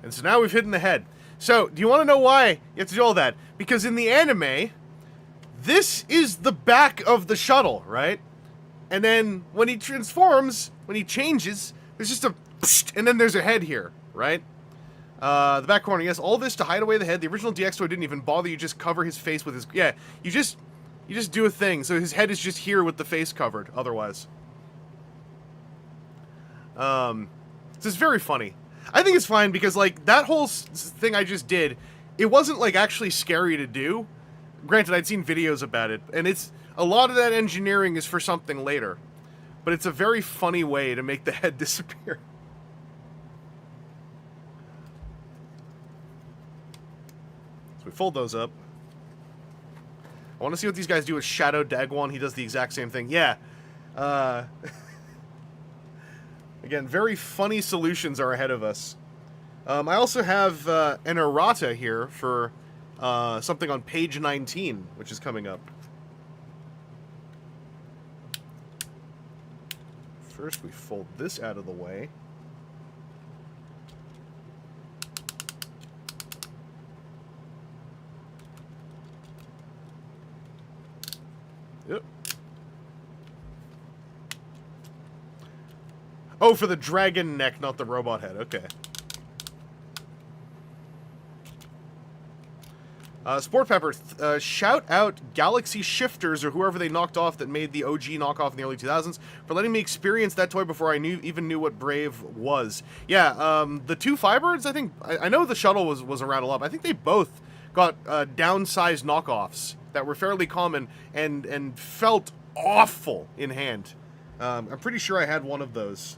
Speaker 1: And so now we've hidden the head. So, do you want to know why you have to do all that? Because in the anime, this is the back of the shuttle, right? And then when he transforms, when he changes, there's just a psh, and then there's a head here, right? The back corner, yes, all this to hide away the head. The original DX toy didn't even bother. You just cover his face with his... Yeah, you just do a thing. So his head is just here with the face covered, otherwise. So it's very funny. I think it's fine because, like, that whole thing I just did, it wasn't, like, actually scary to do. Granted, I'd seen videos about it, and it's... A lot of that engineering is for something later. But it's a very funny way to make the head disappear. So we fold those up. I want to see what these guys do with Shadow Dagwon. He does the exact same thing. Yeah. Again, very funny solutions are ahead of us. I also have an errata here for something on page 19, which is coming up. First, we fold this out of the way. Yep. Oh, for the dragon neck, not the robot head. Okay. Sport Pepper, shout out Galaxy Shifters or whoever they knocked off that made the OG knockoff in the early 2000s for letting me experience that toy before I even knew what Brave was. Yeah, the two Firebirds, I think, I know the Shuttle was around a lot, but I think they both got downsized knockoffs that were fairly common and felt awful in hand. I'm pretty sure I had one of those.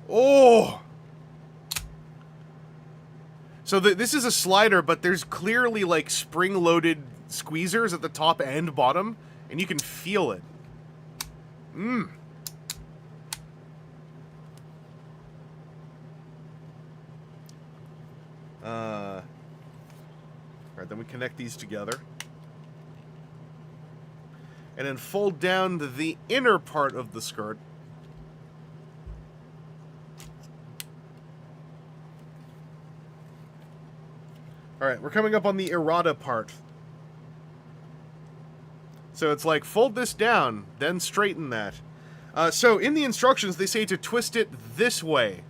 Speaker 1: Oh! So this is a slider, but there's clearly like spring-loaded squeezers at the top and bottom, and you can feel it. Mmm. Alright, then we connect these together. And then fold down the inner part of the skirt. Alright, we're coming up on the errata part. So it's like, fold this down, then straighten that. So in the instructions, they say to twist it this way.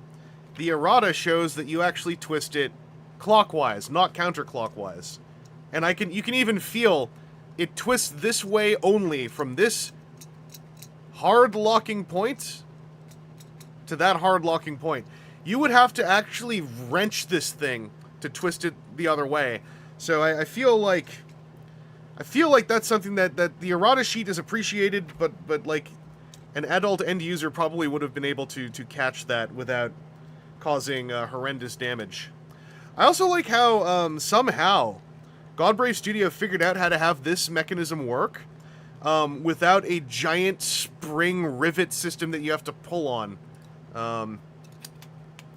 Speaker 1: The errata shows that you actually twist it clockwise, not counterclockwise. And you can even feel it twists this way only, from this hard locking point to that hard locking point. You would have to actually wrench this thing to twist it the other way. So I feel like that's something that the errata sheet is appreciated, but like an adult end user probably would have been able to catch that without causing horrendous damage. I also like how somehow Godbrave Studio figured out how to have this mechanism work without a giant spring rivet system that you have to pull on.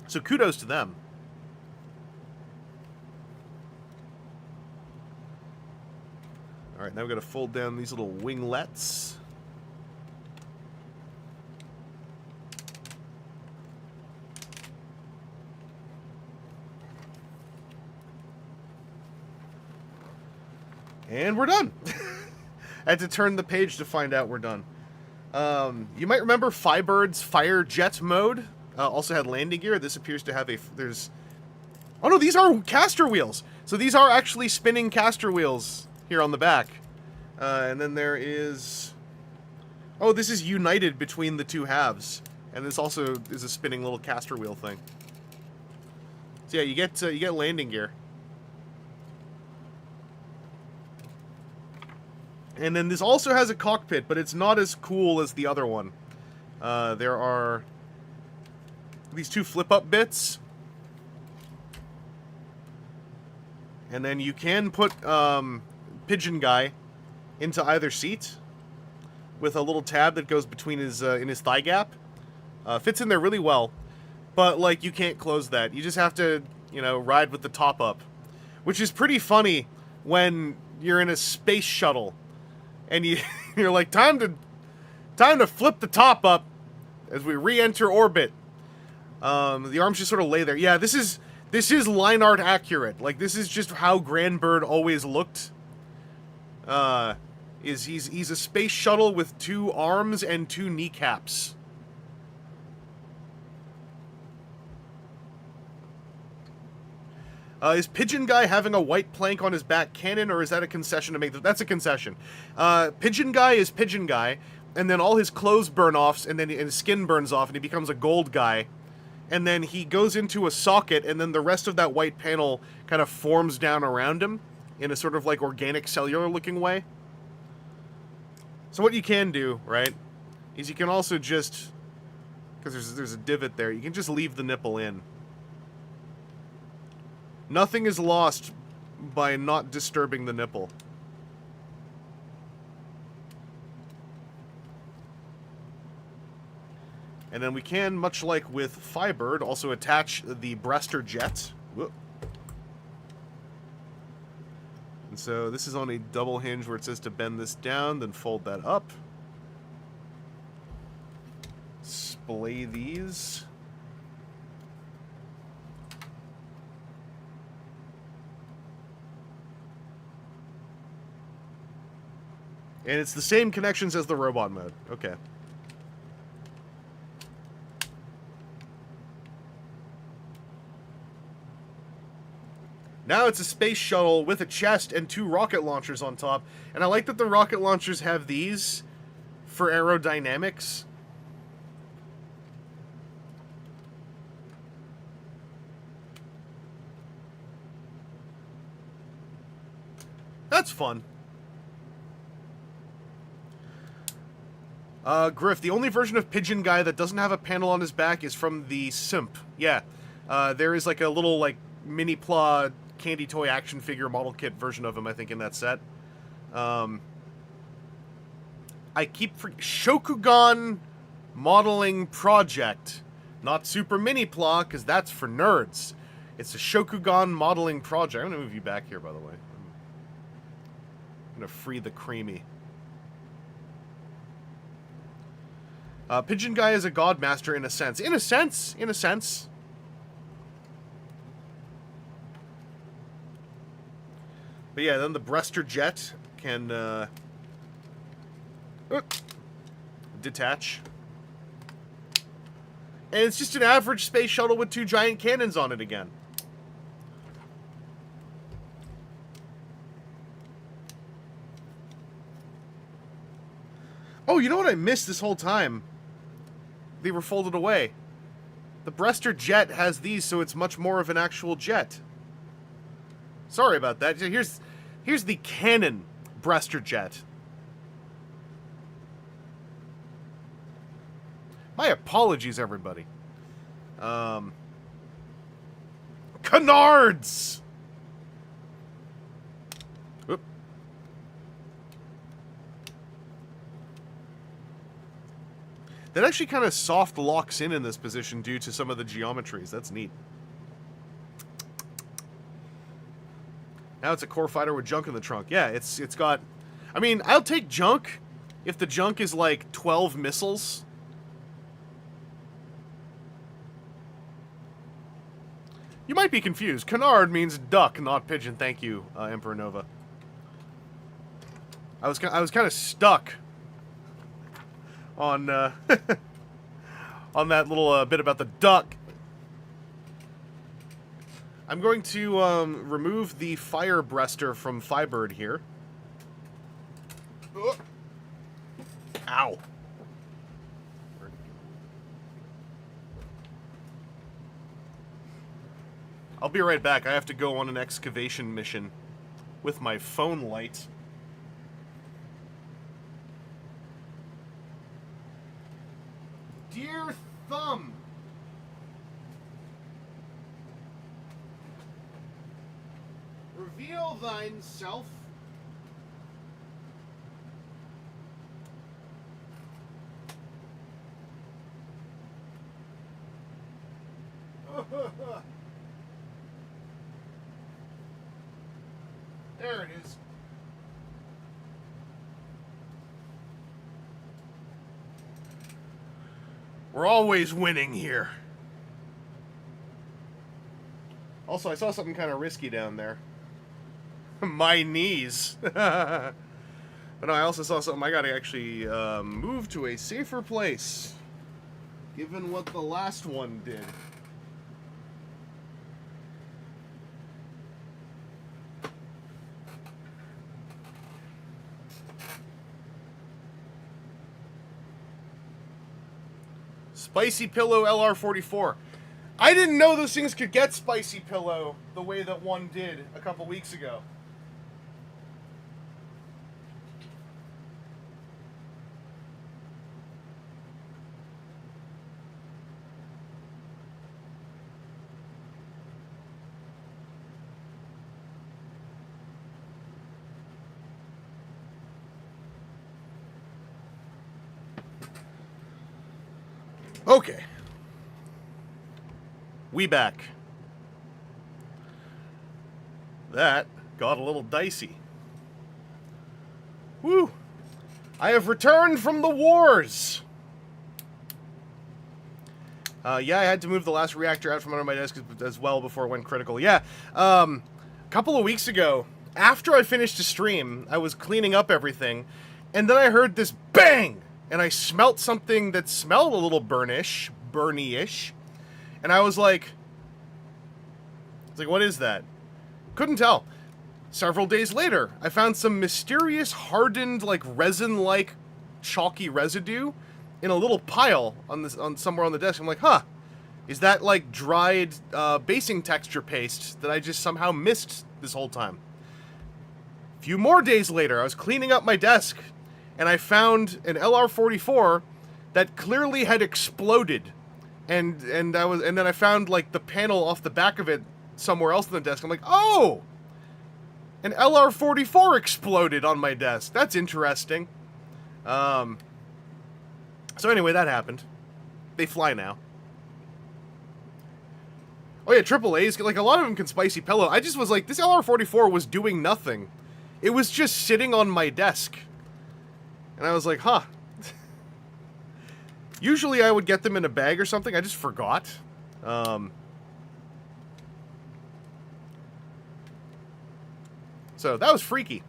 Speaker 1: So kudos to them. Alright, now we're going to fold down these little winglets. And we're done. I had to turn the page to find out we're done. You might remember Firebird's Fire Jet mode. Also had landing gear. This appears to have there's... Oh no, these are caster wheels! So these are actually spinning caster wheels here on the back. And then there is... Oh, this is united between the two halves. And this also is a spinning little caster wheel thing. So yeah, you get landing gear. And then this also has a cockpit, but it's not as cool as the other one. There are these two flip-up bits. And then you can put Pigeon Guy into either seat with a little tab that goes between his in his thigh gap. Fits in there really well, but like you can't close that. You just have to, you know, ride with the top up, which is pretty funny when you're in a space shuttle and you're like, time to flip the top up as we re-enter orbit. The arms just sort of lay there. Yeah, this is line art accurate. Like, this is just how Grandbird always looked. He's a space shuttle with 2 arms and 2 kneecaps. Is Pigeon Guy having a white plank on his back canon, or is that a concession to make? That's a concession. Pigeon Guy is Pigeon Guy, and then all his clothes burn off, and then his skin burns off, and he becomes a gold guy. And then he goes into a socket, and then the rest of that white panel kind of forms down around him in a sort of like organic cellular looking way. So what you can do, right, is you can also just, because there's a divot there, you can just leave the nipple in. Nothing is lost by not disturbing the nipple. And then we can, much like with Firebird, also attach the breaster jet. Whoop. And so this is on a double hinge where it says to bend this down, then fold that up. Splay these. And it's the same connections as the robot mode. Okay. Now it's a space shuttle with a chest and 2 rocket launchers on top. And I like that the rocket launchers have these for aerodynamics. That's fun. Griff, the only version of Pigeon Guy that doesn't have a panel on his back is from the Simp. Yeah. There is like a little like mini Pla candy toy action figure model kit version of him, I think, in that set. I keep Shokugan Modeling Project. Not Super Mini Pla, because that's for nerds. It's a Shokugan Modeling Project. I'm going to move you back here, by the way. I'm going to free the creamy. Pigeon Guy is a godmaster in a sense. In a sense. In a sense. But yeah, then the breaster jet can detach. And it's just an average space shuttle with 2 giant cannons on it again. Oh, you know what I missed this whole time? They were folded away. The breaster jet has these, so it's much more of an actual jet. Sorry about that. Here's the cannon breaster jet. My apologies, everybody. Canards! Oop. That actually kind of soft locks in this position due to some of the geometries. That's neat. Now it's a core fighter with junk in the trunk. Yeah, it's got... I mean, I'll take junk if the junk is like 12 missiles. You might be confused. Canard means duck, not pigeon. Thank you, Emperor Nova. I was kind of stuck on on that little bit about the duck. I'm going to remove the fire breaster from Firebird here. Ow. I'll be right back. I have to go on an excavation mission with my phone light. reveal thyself. There it is. We're always winning here. Also, I saw something kind of risky down there. My knees. But no, I also saw something. I gotta actually move to a safer place, given what the last one did. Spicy Pillow LR44. I didn't know those things could get Spicy Pillow the way that one did a couple weeks ago. Okay. We back. That got a little dicey. Woo! I have returned from the wars! Yeah, I had to move the last reactor out from under my desk as well before it went critical. Yeah, a couple of weeks ago, after I finished the stream, I was cleaning up everything, and then I heard this bang! And I smelt something that smelled a little burny-ish. And I was like, what is that? Couldn't tell. Several days later, I found some mysterious hardened, like resin-like chalky residue in a little pile on somewhere on the desk. I'm like, huh, is that like dried basing texture paste that I just somehow missed this whole time? A few more days later, I was cleaning up my desk, and I found an LR44 that clearly had exploded, and then I found like the panel off the back of it somewhere else on the desk. I'm like, oh, an LR44 exploded on my desk. That's interesting. So anyway, that happened. They fly now. Oh yeah, AAA's, like a lot of them can Spicy Pillow. I just was like, this LR44 was doing nothing. It was just sitting on my desk. And I was like, huh. Usually I would get them in a bag or something. I just forgot. So that was freaky.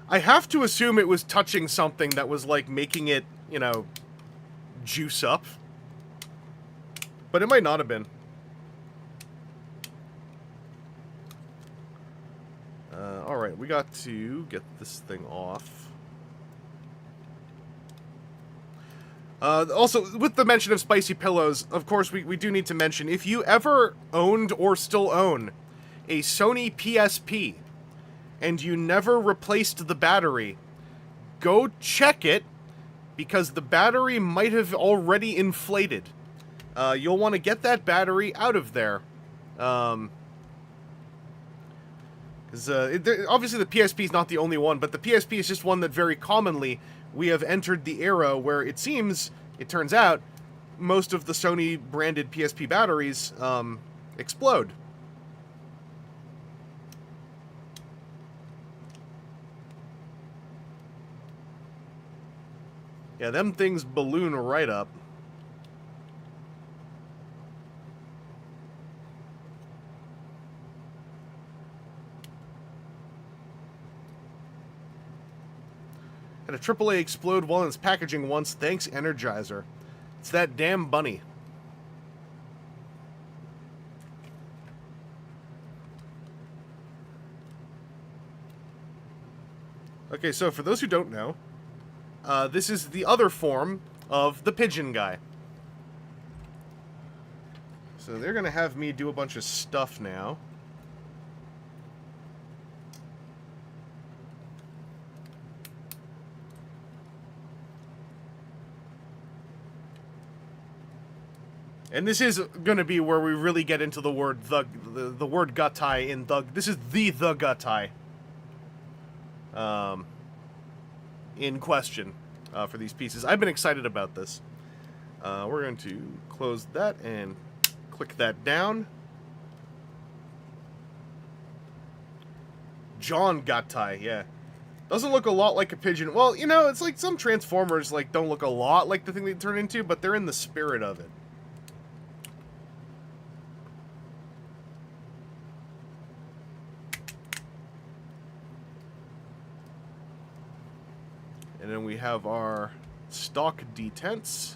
Speaker 1: I have to assume it was touching something that was like making it, you know, juice up. But it might not have been. Alright, we got to get this thing off. Also, with the mention of Spicy Pillows, of course, we do need to mention, if you ever owned or still own a Sony PSP, and you never replaced the battery, go check it, because the battery might have already inflated. You'll want to get that battery out of there. Because obviously the PSP is not the only one, but the PSP is just one that very commonly we have entered the era where it seems, it turns out, most of the Sony branded PSP batteries explode. Yeah, them things balloon right up. Had a AAA explode while in its packaging once. Thanks, Energizer. It's that damn bunny. Okay, so for those who don't know, this is the other form of the Pigeon guy. So they're gonna have me do a bunch of stuff now. And this is going to be where we really get into the word the word Gatai in the. This is the Gatai. In question for these pieces. I've been excited about this. We're going to close that and click that down. John Gatai, yeah. Doesn't look a lot like a pigeon. Well, you know, it's like some Transformers like don't look a lot like the thing they turn into, but they're in the spirit of it. And then we have our stock detents.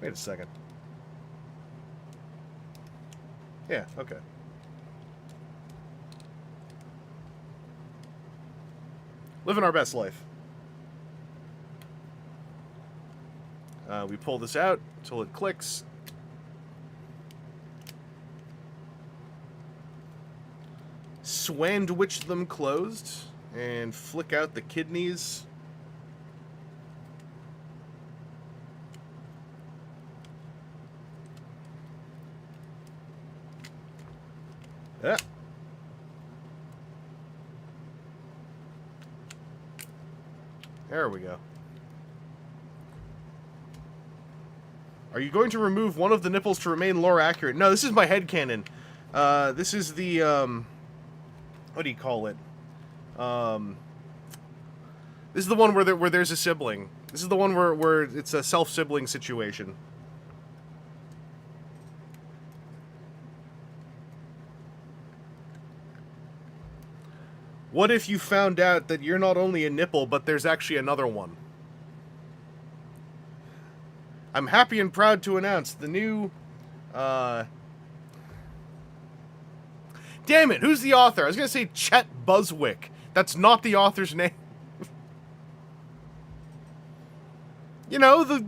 Speaker 1: Wait a second. Yeah, okay. Living our best life. We pull this out until it clicks. Sandwich them closed and flick out the kidneys. Yeah. There we go. Are you going to remove one of the nipples to remain lore accurate? No, this is my headcanon. This is the, what do you call it? This is the one where there's a sibling. This is the one where it's a self-sibling situation. What if you found out that you're not only a nipple, but there's actually another one? I'm happy and proud to announce the new, Damn it, who's the author? I was gonna say Chet Buswick. That's not the author's name. You know, the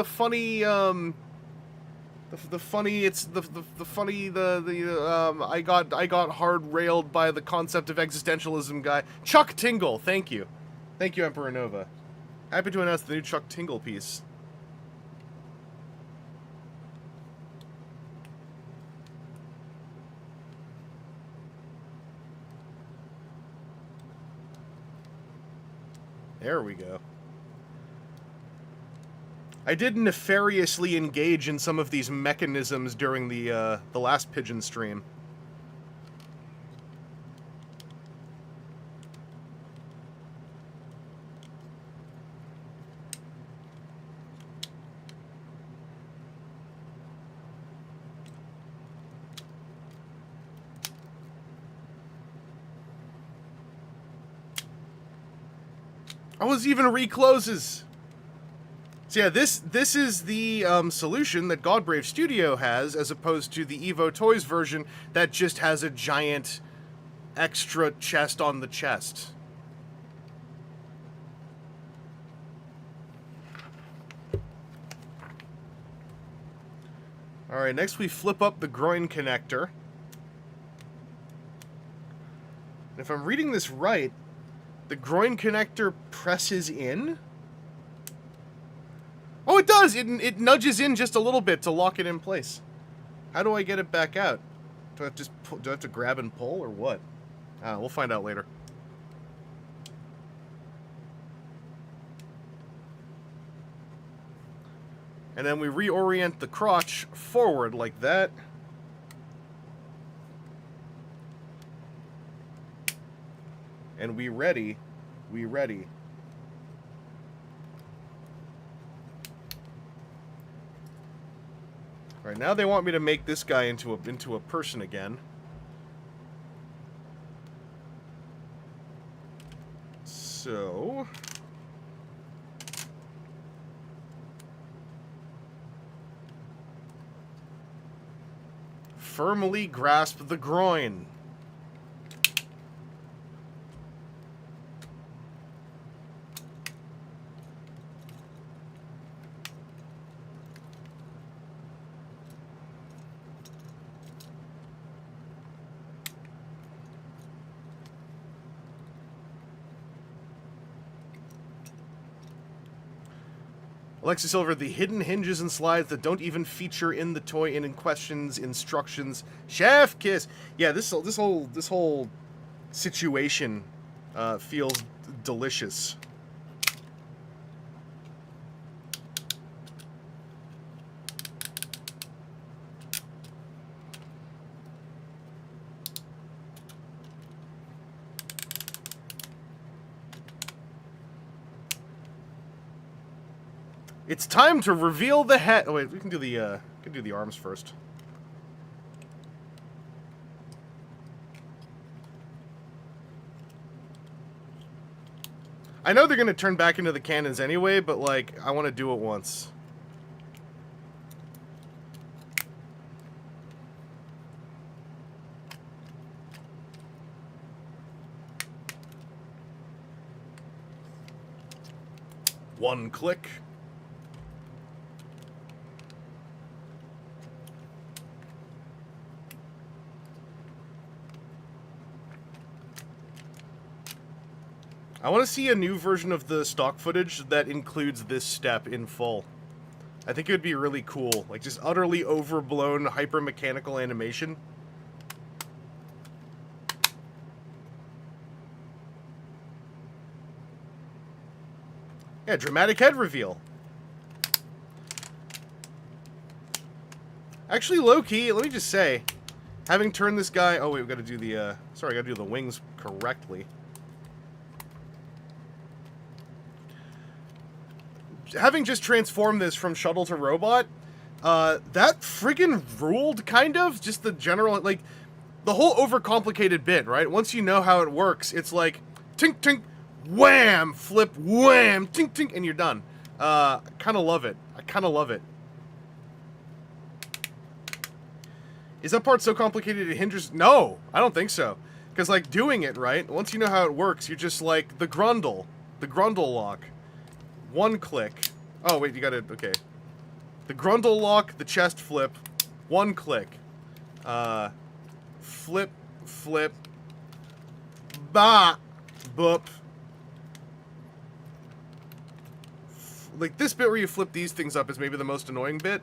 Speaker 1: funny, the funny, it's the funny, I got hard railed by the concept of existentialism guy. Chuck Tingle, thank you. Thank you, Emperor Nova. Happy to announce the new Chuck Tingle piece. There we go. I did nefariously engage in some of these mechanisms during the last Pigeon stream. I was even recloses. So yeah, this is the solution that Godbrave Studio has, as opposed to the Evo Toys version that just has a giant extra chest on the chest. Alright, next we flip up the groin connector. If I'm reading this right, the groin connector presses in? Oh, it does! It nudges in just a little bit to lock it in place. How do I get it back out? Do I have to grab and pull, or what? We'll find out later. And then we reorient the crotch forward like that. And we ready. All right, now they want me to make this guy into a person again. So firmly grasp the groin. Alexis Silver, the hidden hinges and slides that don't even feature in the toy and in questions, instructions. Chef kiss. Yeah, this whole situation feels delicious. It's time to reveal the head. Oh wait, we can do the arms first. I know they're gonna turn back into the cannons anyway, but like I want to do it once. One click. I want to see a new version of the stock footage that includes this step in full. I think it would be really cool. Like, just utterly overblown, hyper-mechanical animation. Yeah, dramatic head reveal. Actually, low-key, let me just say, having turned this guy... Oh, wait, we gotta do the, sorry, I gotta do the wings correctly. Having just transformed this from shuttle to robot, that friggin' ruled, kind of. Just the general, like, the whole overcomplicated bit, right? Once you know how it works, it's like, tink, tink, wham, flip, wham, tink, tink, and you're done. I kind of love it. I kind of love it. Is that part so complicated it hinders? No, I don't think so. Because, like, doing it, right? Once you know how it works, you're just like, the Grundle lock. One click. Oh, wait, you gotta... Okay. The Grundle lock, the chest flip. One click. Flip, flip. Bah! Boop. Like, this bit where you flip these things up is maybe the most annoying bit.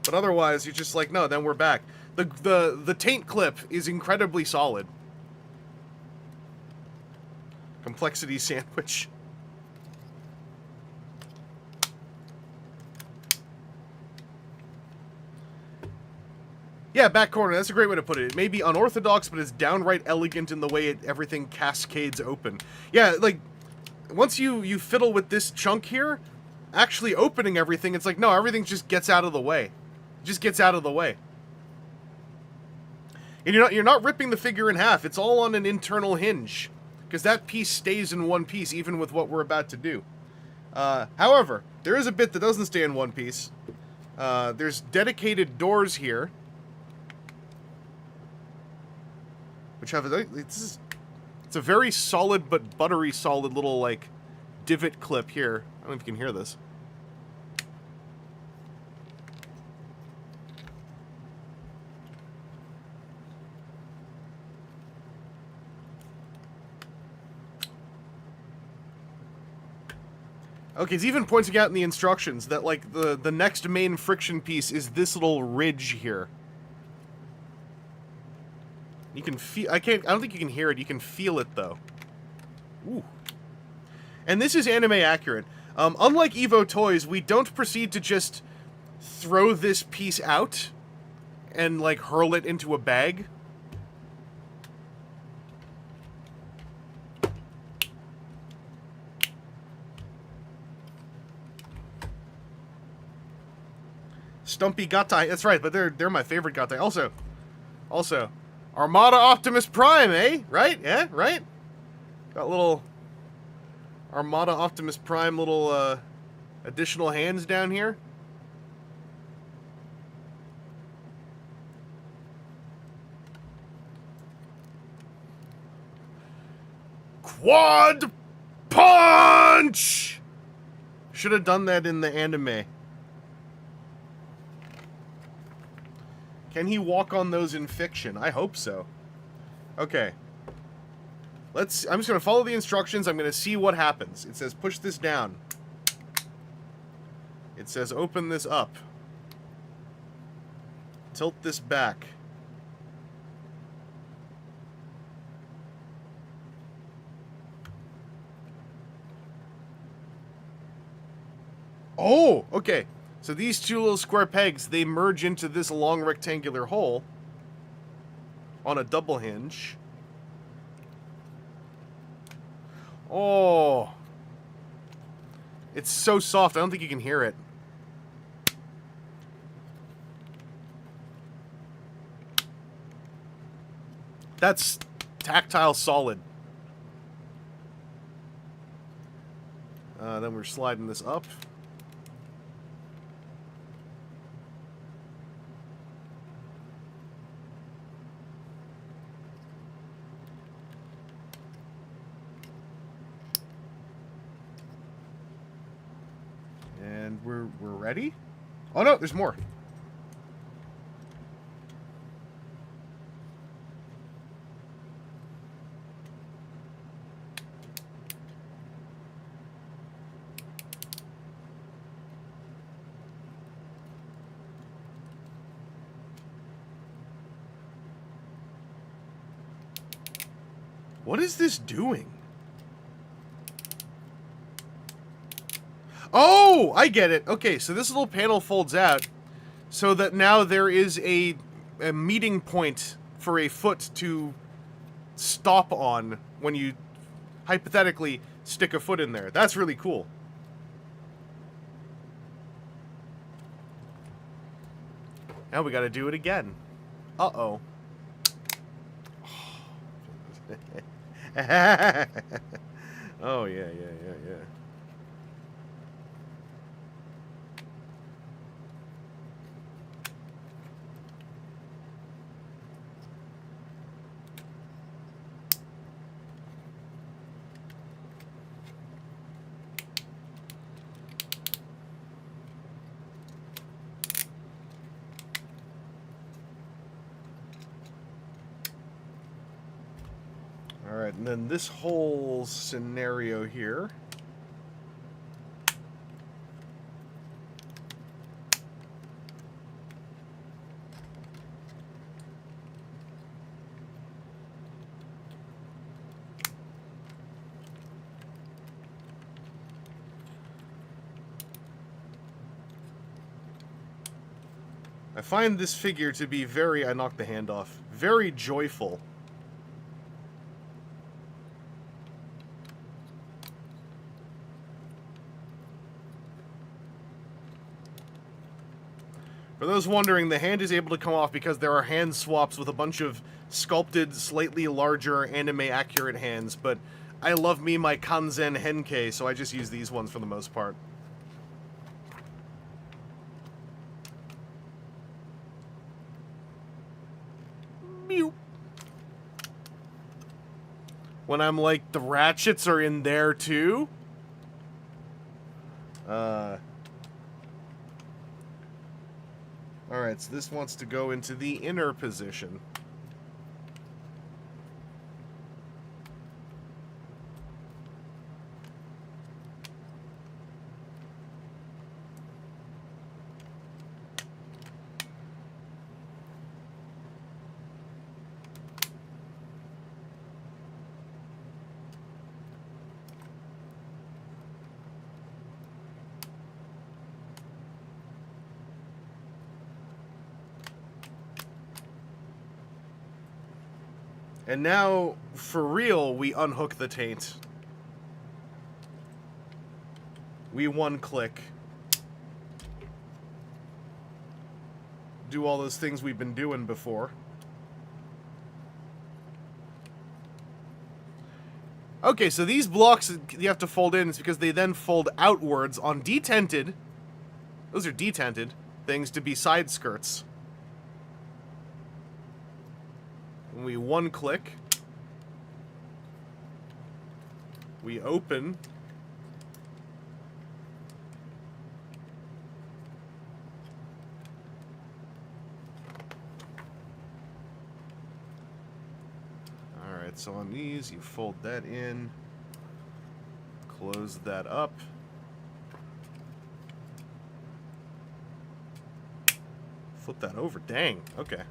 Speaker 1: But otherwise, you're just like, no, then we're back. The taint clip is incredibly solid. Complexity sandwich. Yeah, back corner. That's a great way to put it. It may be unorthodox, but it's downright elegant in the way everything cascades open. Yeah, like, once you fiddle with this chunk here, actually opening everything, it's like, no, everything just gets out of the way. Just gets out of the way. And you're not ripping the figure in half. It's all on an internal hinge. Because that piece stays in one piece, even with what we're about to do. However, there is a bit that doesn't stay in one piece. There's dedicated doors here. Which have it's a very solid but buttery solid little like divot clip here. I don't know if you can hear this. Okay, it's even pointing out in the instructions that like the next main friction piece is this little ridge here. You can feel... I don't think you can hear it. You can feel it, though. Ooh. And this is anime accurate. Unlike Evo Toys, we don't proceed to just throw this piece out and, like, hurl it into a bag. Stumpy Gatai. That's right, but they're my favorite Gatai. Also... Armada Optimus Prime, eh? Right? Yeah, right? Got little Armada Optimus Prime little additional hands down here. Quad Punch! Should have done that in the anime. Can he walk on those in fiction? I hope so. Okay. I'm just going to follow the instructions. I'm going to see what happens. It says push this down. It says open this up. Tilt this back. Oh, okay. So these two little square pegs, they merge into this long rectangular hole on a double hinge. Oh. It's so soft, I don't think you can hear it. That's tactile solid. Then we're sliding this up. And we're ready? Oh no, there's more. What is this doing? Oh, I get it. Okay, so this little panel folds out so that now there is a meeting point for a foot to stop on when you hypothetically stick a foot in there. That's really cool. Now we gotta do it again. Uh-oh. Oh, yeah. Alright, and then this whole scenario here. I find this figure to be very, I knocked the hand off, very joyful. For those wondering, the hand is able to come off because there are hand swaps with a bunch of sculpted, slightly larger, anime-accurate hands, but I love me my Kanzen Henkei, so I just use these ones for the most part. When I'm like, the ratchets are in there too? Alright, so this wants to go into the inner position. And now, for real, we unhook the taint. We one-click. Do all those things we've been doing before. Okay, so these blocks you have to fold in is because they then fold outwards on detented. Those are detented things to be side skirts. When we one-click, we open. Alright, so on these, you fold that in, close that up. Flip that over. Dang. Okay.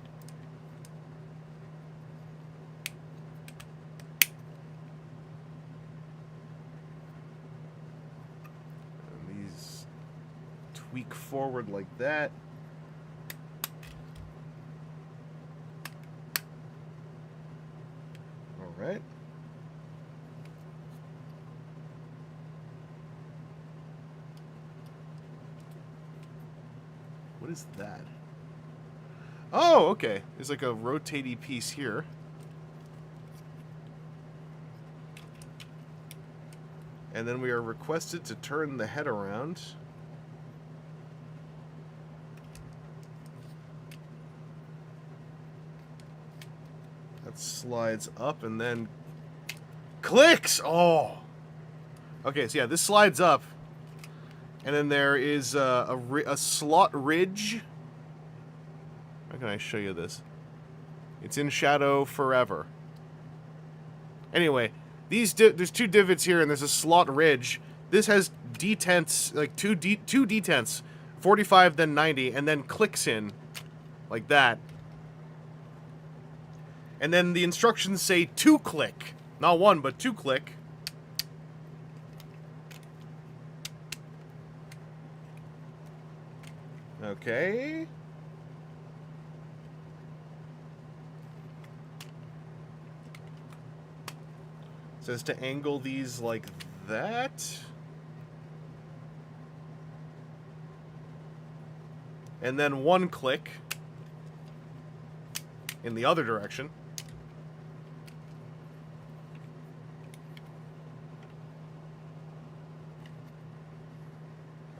Speaker 1: And these tweak forward like that. All right. What is that? Oh, okay. There's like a rotating piece here. And then we are requested to turn the head around. That slides up and then clicks! Oh! Okay, so yeah, this slides up. And then there is a slot ridge. How can I show you this? It's in shadow forever. Anyway, there's two divots here, and there's a slot ridge. This has detents, like two detents, 45 then 90, and then clicks in like that. And then the instructions say 2 click, not 1 but 2 click. Okay. It says to angle these like that. And then 1 click in the other direction.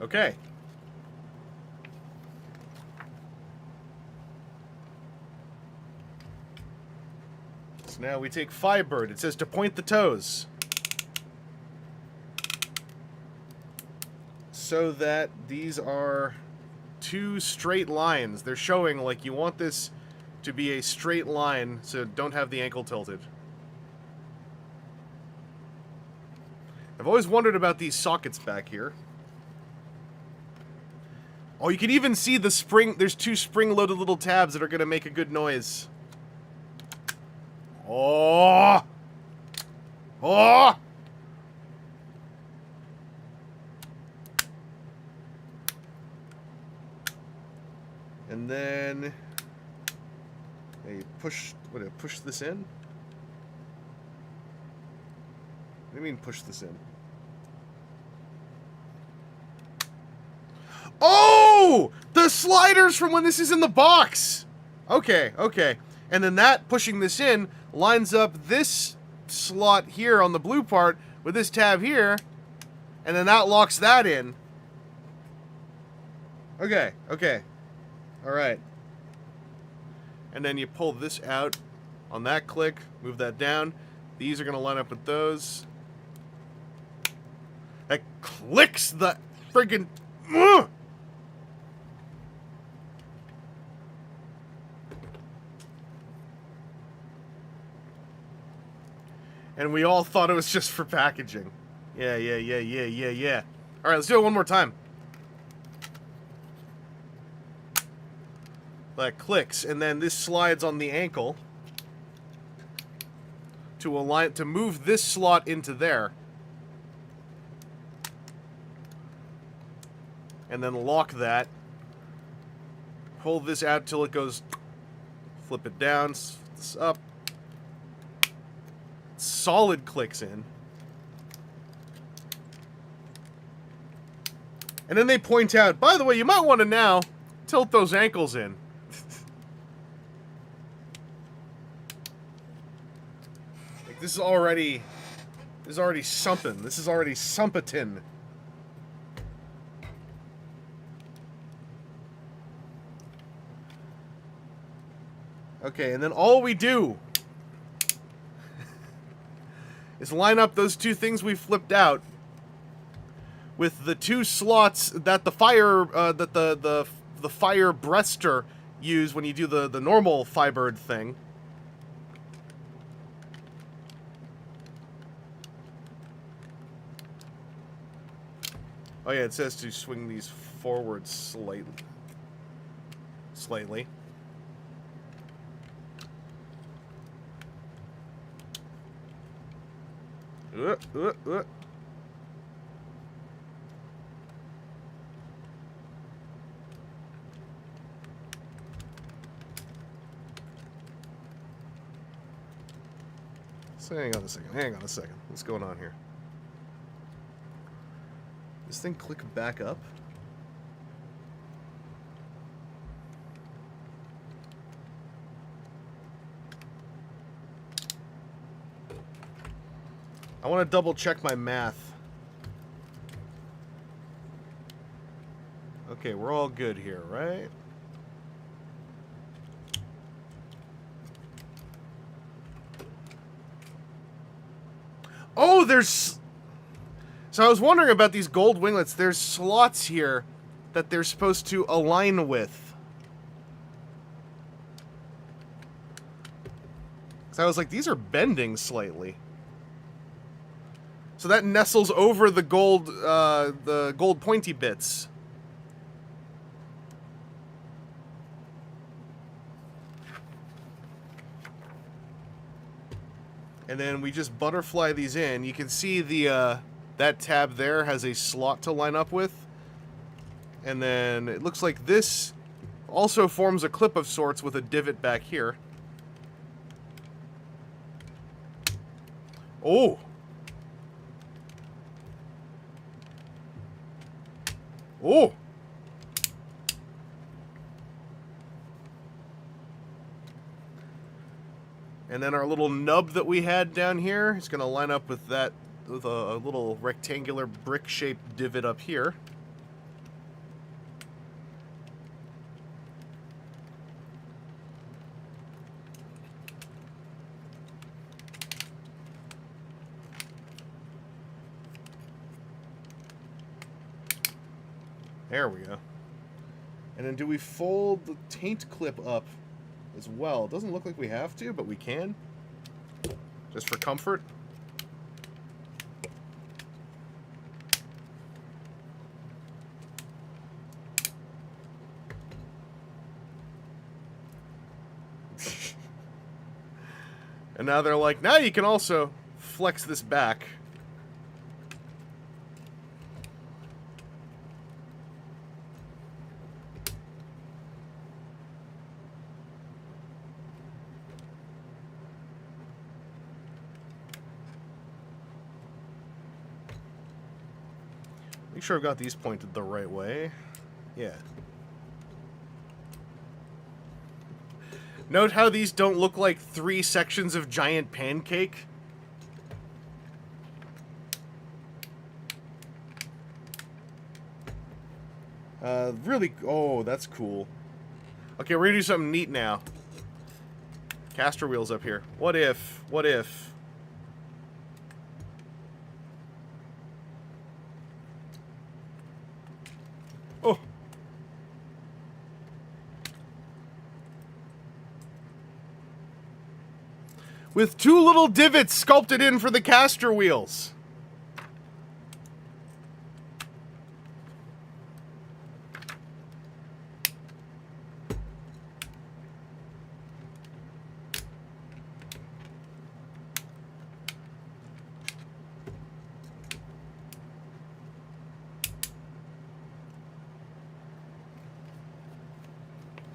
Speaker 1: Okay. So now we take Firebird. It says to point the toes. So that these are 2 straight lines. They're showing like you want this to be a straight line, so don't have the ankle tilted. I've always wondered about these sockets back here. Oh, you can even see the spring. There's 2 spring-loaded little tabs that are going to make a good noise. Oh! Oh! And then push this in? What do you mean push this in? Oh! The sliders from when this is in the box! Okay, okay. And then that, pushing this in, lines up this slot here on the blue part with this tab here, and then that locks that in. Okay, okay. Alright. And then you pull this out on that click, move that down. These are going to line up with those. That clicks the friggin'... And we all thought it was just for packaging. Yeah. Alright, let's do it one more time. That clicks, and then this slides on the ankle to align, to move this slot into there. And then lock that. Pull this out till it goes, flip it down, this up. Solid clicks in. And then they point out, by the way, you might want to now tilt those ankles in. Like, this is already something. This is already something. Okay, and then all we do is line up those 2 things we flipped out with the 2 slots that the fire the fire breaster use when you do the normal Firebird thing. Oh yeah, it says to swing these forward slightly. slightly. So hang on a second. What's going on here? This thing click back up? I want to double check my math. Okay, we're all good here, right? Oh, there's... So I was wondering about these gold winglets. There's slots here that they're supposed to align with. So I was like, these are bending slightly. So that nestles over the gold pointy bits. And then we just butterfly these in. You can see the that tab there has a slot to line up with. And then it looks like this also forms a clip of sorts with a divot back here. Oh! Oh! And then our little nub that we had down here is going to line up with that, with a little rectangular brick-shaped divot up here. There we go. And then do we fold the taint clip up as well? It doesn't look like we have to, but we can. Just for comfort. And now they're like, now you can also flex this back. Make sure I've got these pointed the right way. Yeah. Note how these don't look like 3 sections of giant pancake. Really, oh, that's cool. Okay, we're gonna do something neat now. Caster wheels up here. What if? Oh. With 2 little divots sculpted in for the caster wheels.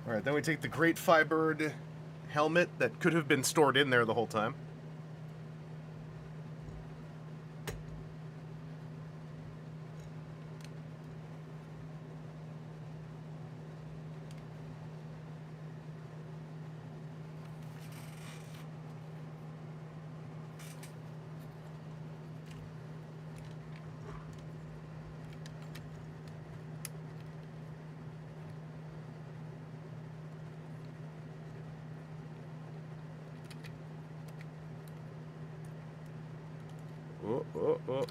Speaker 1: Alright, then we take the great Firebird helmet that could have been stored in there the whole time. Oh.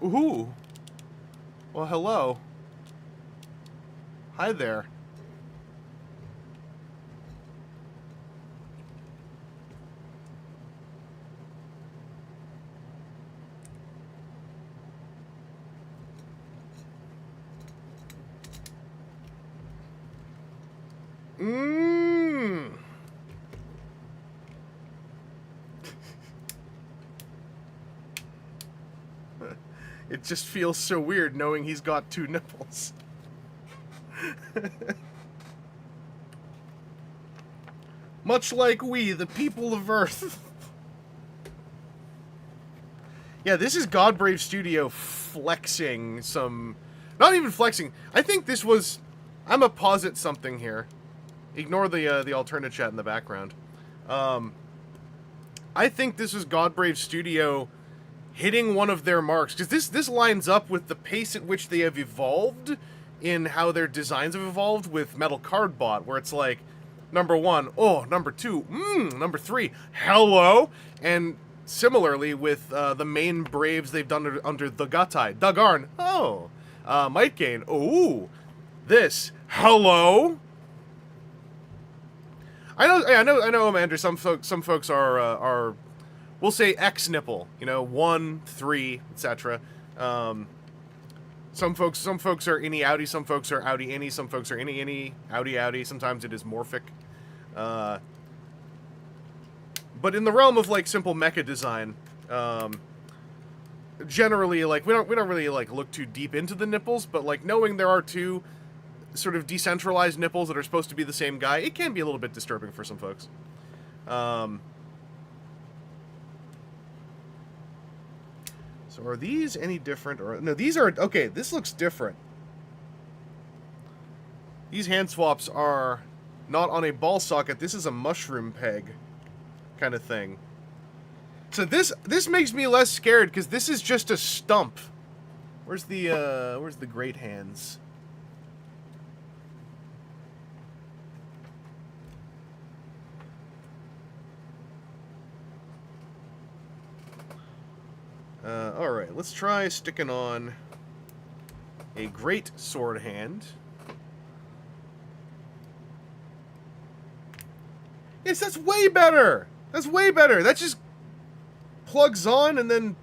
Speaker 1: Ooh. Well, hello. Hi there. Mmm. It just feels so weird knowing he's got 2 nipples. Much like we, the people of Earth. Yeah, this is Godbrave Studio flexing some... Not even flexing. I think this was... I'm a posit something here. Ignore the alternate chat in the background. I think this was Godbrave Studio hitting one of their marks, because this lines up with the pace at which they have evolved in how their designs have evolved with Metal Cardbot, where it's like, number 1, oh, number 2, number 3, hello, and similarly with the main Braves they've done under the Gatai, Dagarn, oh, Might Gain, ooh, this, hello. I know, Amanda. Some folks are, we'll say X nipple. You know, 1, 3, etc. Some folks are innie outie. Some folks are outie innie. Some folks are innie innie, outie outie. Sometimes it is morphic. But in the realm of like simple mecha design, generally like we don't really like look too deep into the nipples. But like knowing there are 2 sort of decentralized nipples that are supposed to be the same guy, it can be a little bit disturbing for some folks. So are these any different? Or no, these are... Okay, this looks different. These hand swaps are not on a ball socket. This is a mushroom peg kind of thing. So this makes me less scared, because this is just a stump. Where's the great hands? Alright, let's try sticking on a great sword hand. Yes, that's way better! That's way better! That just plugs on and then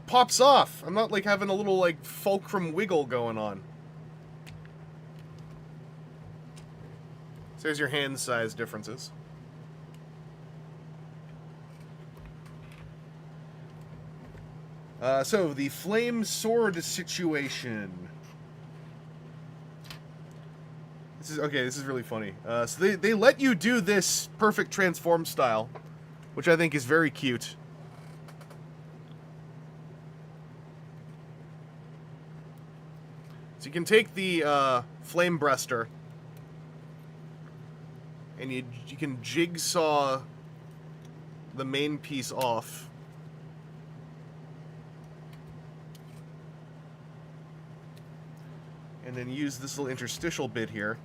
Speaker 1: pops off. I'm not like having a little like fulcrum wiggle going on. So there's your hand size differences. So, the flame sword situation. This is really funny. So they let you do this perfect transform style, which I think is very cute. So you can take the flame breaster, and you can jigsaw the main piece off. And then use this little interstitial bit here.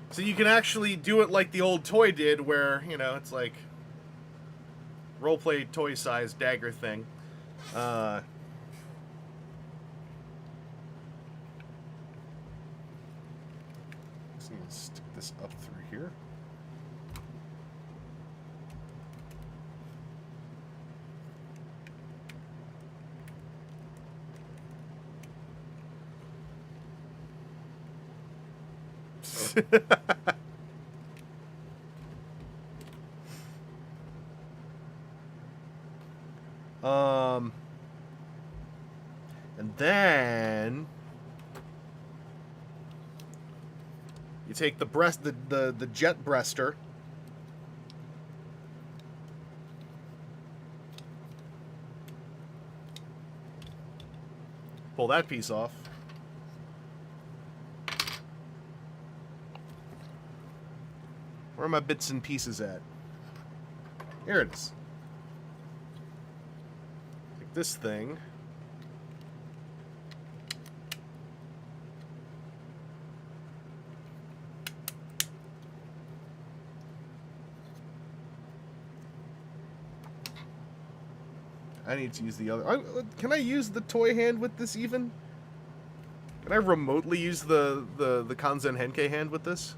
Speaker 1: So you can actually do it like the old toy did, where, you know, it's like roleplay toy size dagger thing. Stick this up through here. And then you take the the jet breaster, pull that piece off. Where are my bits and pieces at? Here it is. Take this thing. I need to use the other... Can I use the toy hand with this even? Can I remotely use the Kanzen Henkei hand with this?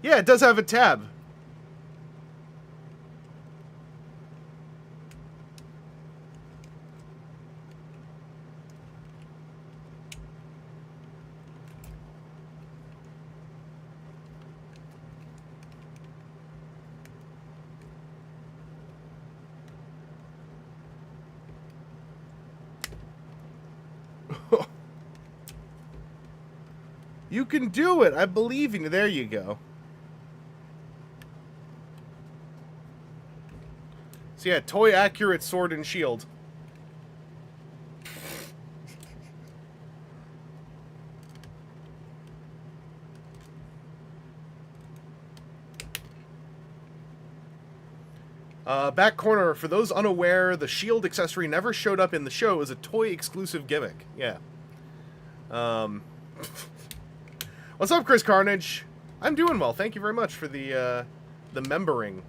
Speaker 1: Yeah, it does have a tab. You can do it. I believe in you. There you go. So yeah, toy accurate sword and shield. Back corner, for those unaware, the shield accessory never showed up in the show. It was a toy exclusive gimmick. Yeah. What's up, Chris Carnage? I'm doing well. Thank you very much for the membering.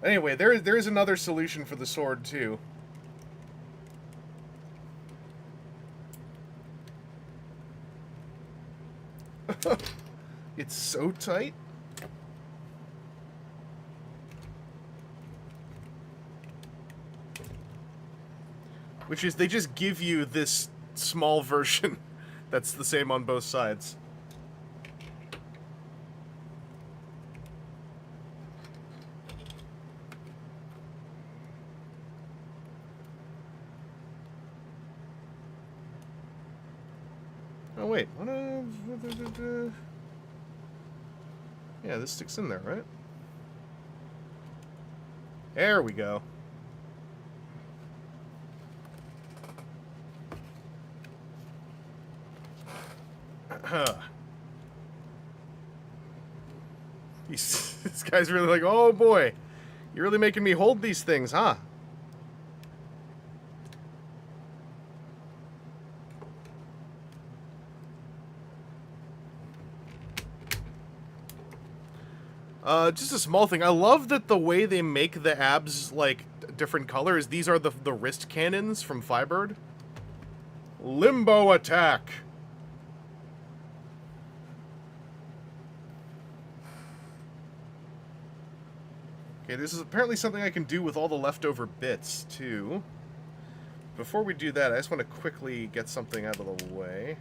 Speaker 1: Anyway, there is another solution for the sword too. It's so tight. Which is, they just give you this small version that's the same on both sides. Oh wait, what yeah, this sticks in there, right? There we go. This guy's really like, oh boy, you're really making me hold these things, huh? Just a small thing. I love that the way they make the abs, like, different colors. These are the wrist cannons from Firebird. Limbo attack. Okay, this is apparently something I can do with all the leftover bits, too. Before we do that, I just want to quickly get something out of the way.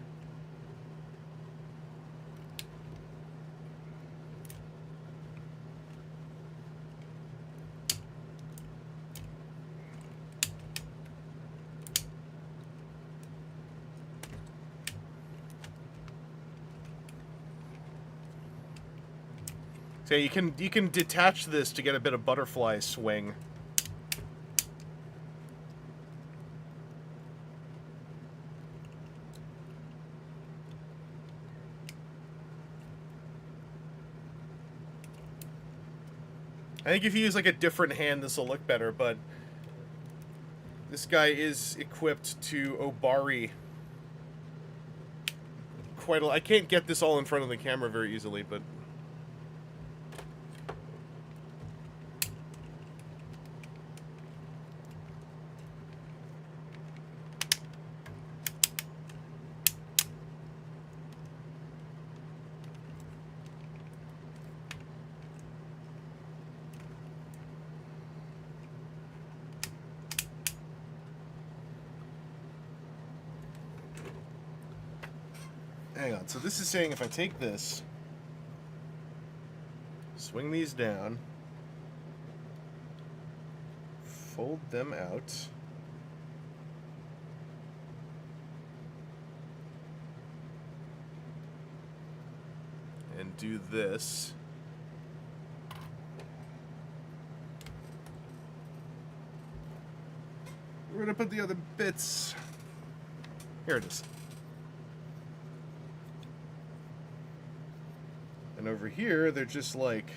Speaker 1: So you can detach this to get a bit of butterfly swing. I think if you use like a different hand, this will look better, but this guy is equipped to Obari quite a lot. I can't get this all in front of the camera very easily, but hang on, so this is saying if I take this, swing these down, fold them out, and do this. We're gonna put the other bits. Here it is. And over here, they're just like,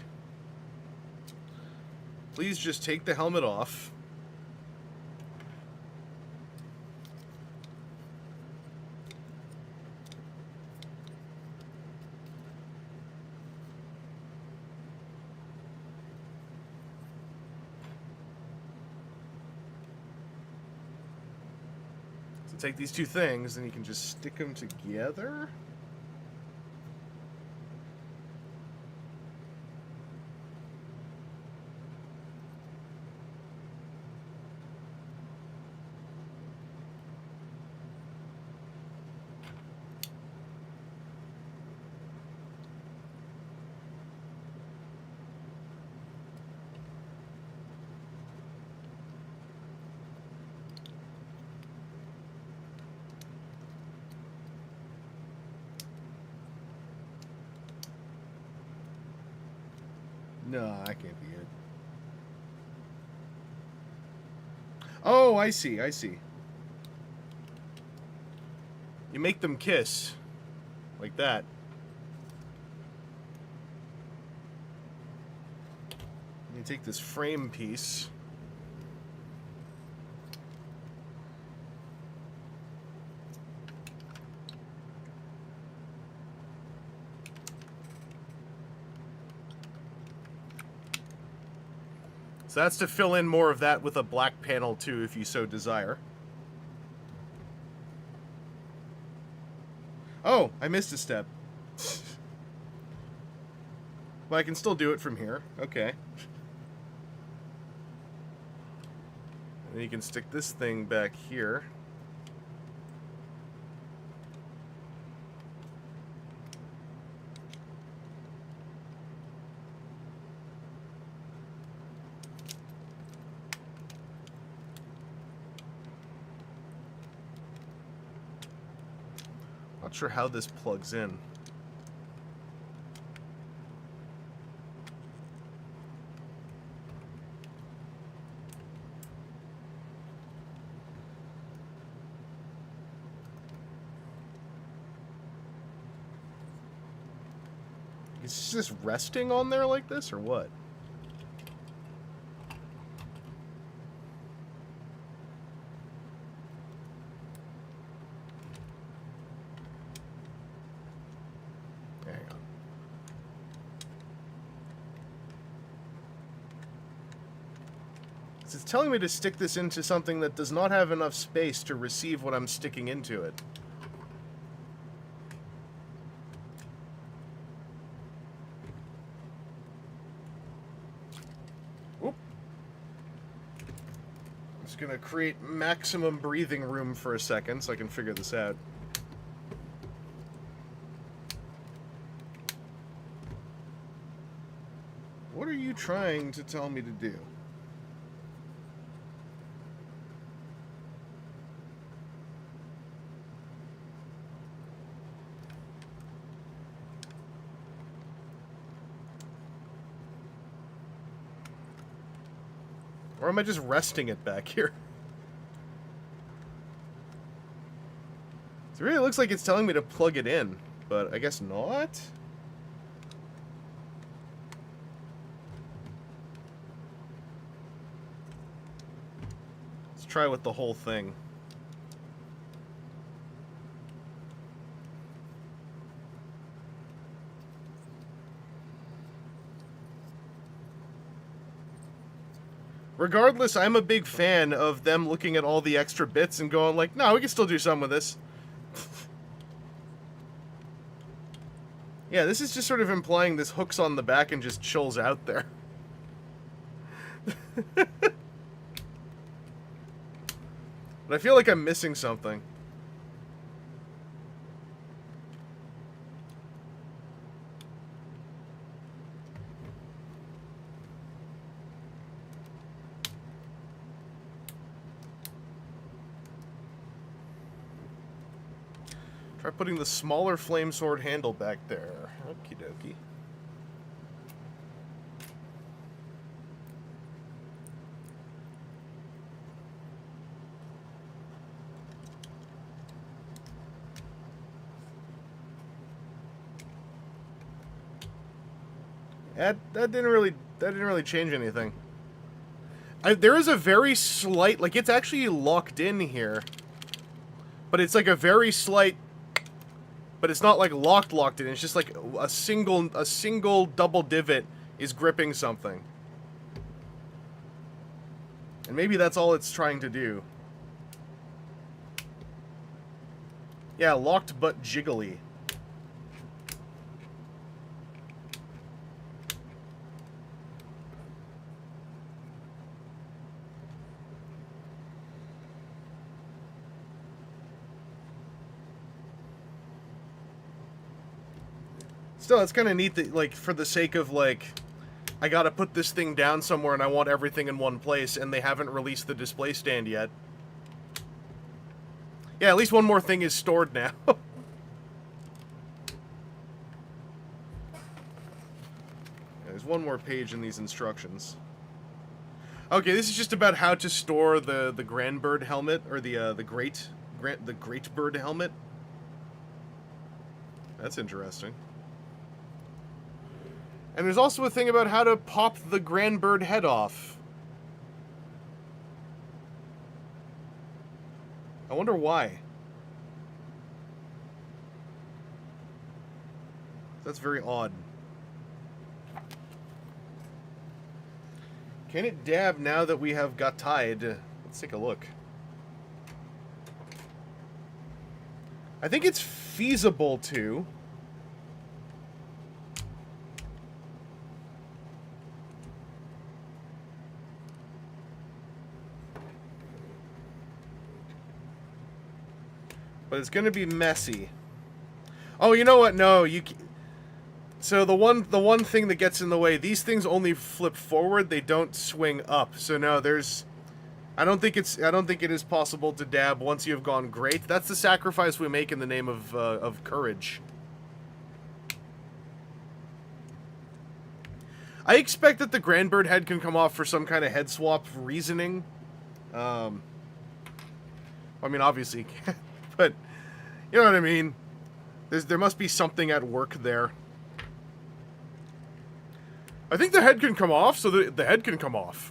Speaker 1: please just take the helmet off. Take these two things, and you can just stick them together. No, that can't be it. Oh, I see, I see. You make them kiss. Like that. You take this frame piece. So that's to fill in more of that with a black panel too, if you so desire. Oh, I missed a step. Well, I can still do it from here. Okay. And then you can stick this thing back here. Not sure how this plugs in. Is this resting on there like this, or what? Hang on. It's telling me to stick this into something that does not have enough space to receive what I'm sticking into it. Gonna create maximum breathing room for a second so I can figure this out. What are you trying to tell me to do? Or am I just resting it back here? It really looks like it's telling me to plug it in, but I guess not. Let's try with the whole thing. Regardless, I'm a big fan of them looking at all the extra bits and going like, no, we can still do something with this. Yeah, this is just sort of implying this hooks on the back and just chills out there. But I feel like I'm missing something. Try putting the smaller flame sword handle back there. Okie dokie. That didn't really change anything. There is a very slight, like, it's actually locked in here, but it's like a very slight. But it's not like locked in. It's just like a single double divot is gripping something. And maybe that's all it's trying to do. Yeah, locked but jiggly. Still, it's kind of neat that, like, for the sake of, like, I gotta put this thing down somewhere and I want everything in one place, and they haven't released the display stand yet. Yeah, at least one more thing is stored now. There's one more page in these instructions. Okay, this is just about how to store the Grandbird helmet, or the Great Bird helmet. That's interesting. And there's also a thing about how to pop the Grandbird head off. I wonder why. That's very odd. Can it dab now that we have Gatai? Let's take a look. I think it's feasible to. But it's going to be messy. Oh, you know what? No, you. So the one thing that gets in the way, these things only flip forward. They don't swing up. So no, there's. I don't think it is possible to dab once you have gone great. That's the sacrifice we make in the name of courage. I expect that the Grandbird head can come off for some kind of head swap reasoning. I mean, obviously, but you know what I mean. There must be something at work there. I think the head can come off, so the head can come off.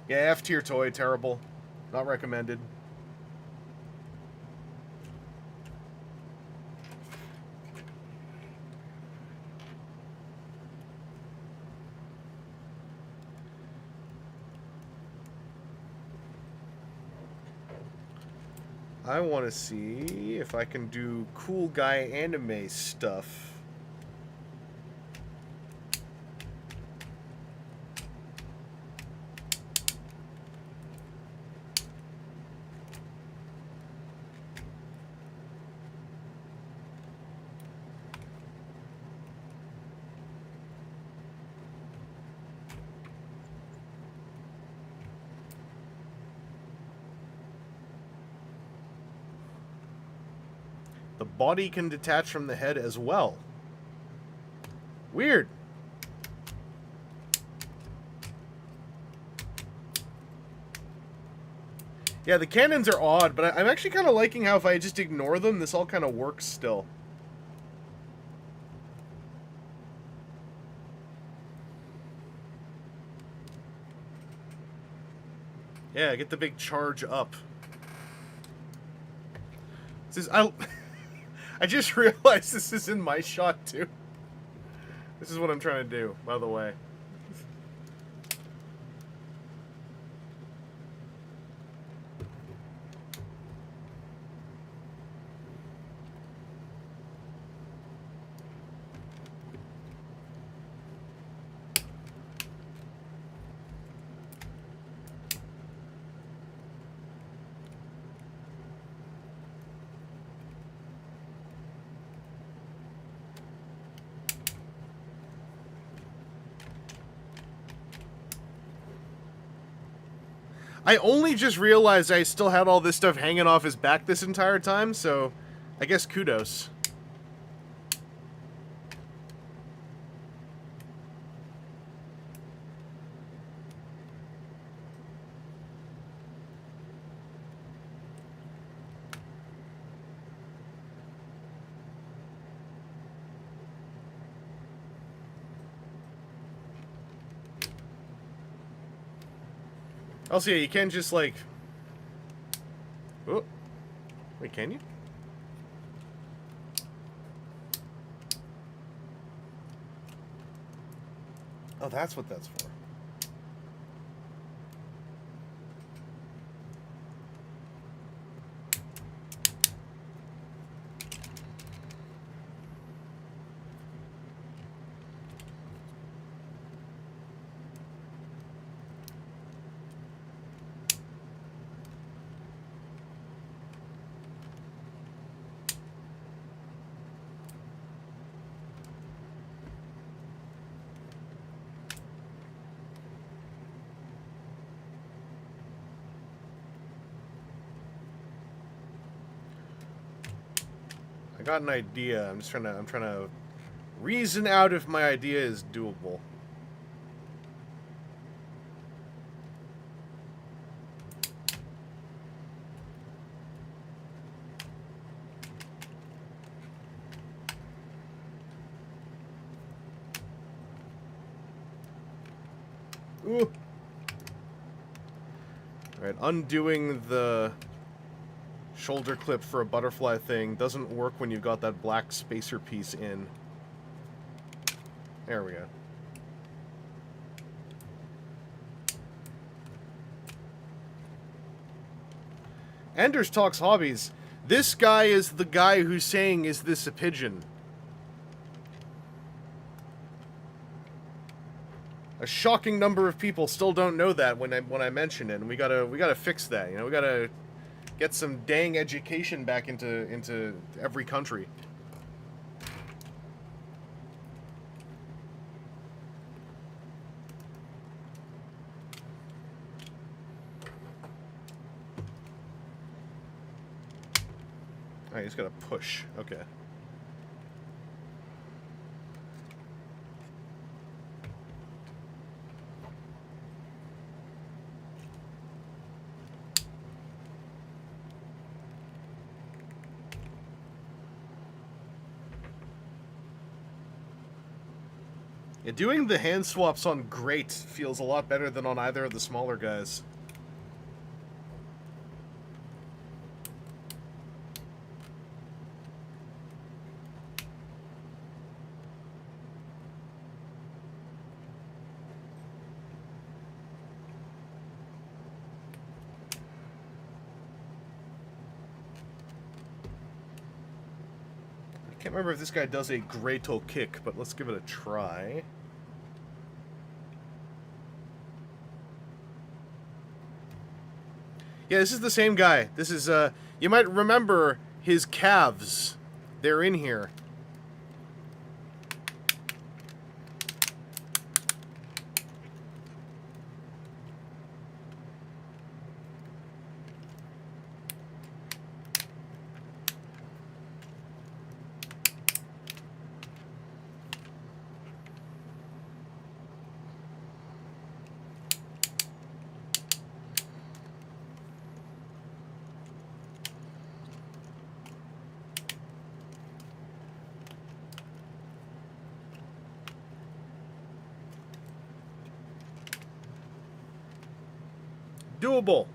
Speaker 1: Yeah, F-tier toy, terrible. Not recommended. I want to see if I can do cool guy anime stuff. The body can detach from the head as well. Weird. Yeah, the cannons are odd, but I'm actually kind of liking how if I just ignore them, this all kind of works still. Yeah, get the big charge up. This is, I just realized this is in my shot, too. This is what I'm trying to do, by the way. I only just realized I still had all this stuff hanging off his back this entire time, so I guess kudos. Also, yeah, you can't just, like... Oh. Wait, can you? Oh, that's what that's for. I got an idea. I'm trying to reason out if my idea is doable. Ooh. Alright, undoing the shoulder clip for a butterfly thing doesn't work when you've got that black spacer piece in. There we go. Anders Talks Hobbies. This guy is the guy who's saying, "Is this a pigeon?" A shocking number of people still don't know that when I mention it, and we gotta fix that. You know, we gotta get some dang education back into every country. All right, he's gotta push. Okay. Yeah, doing the hand swaps on Great feels a lot better than on either of the smaller guys. I can't remember if this guy does a Greatle kick, but let's give it a try. Yeah, this is the same guy. This is, you might remember his calves. They're in here. Doable.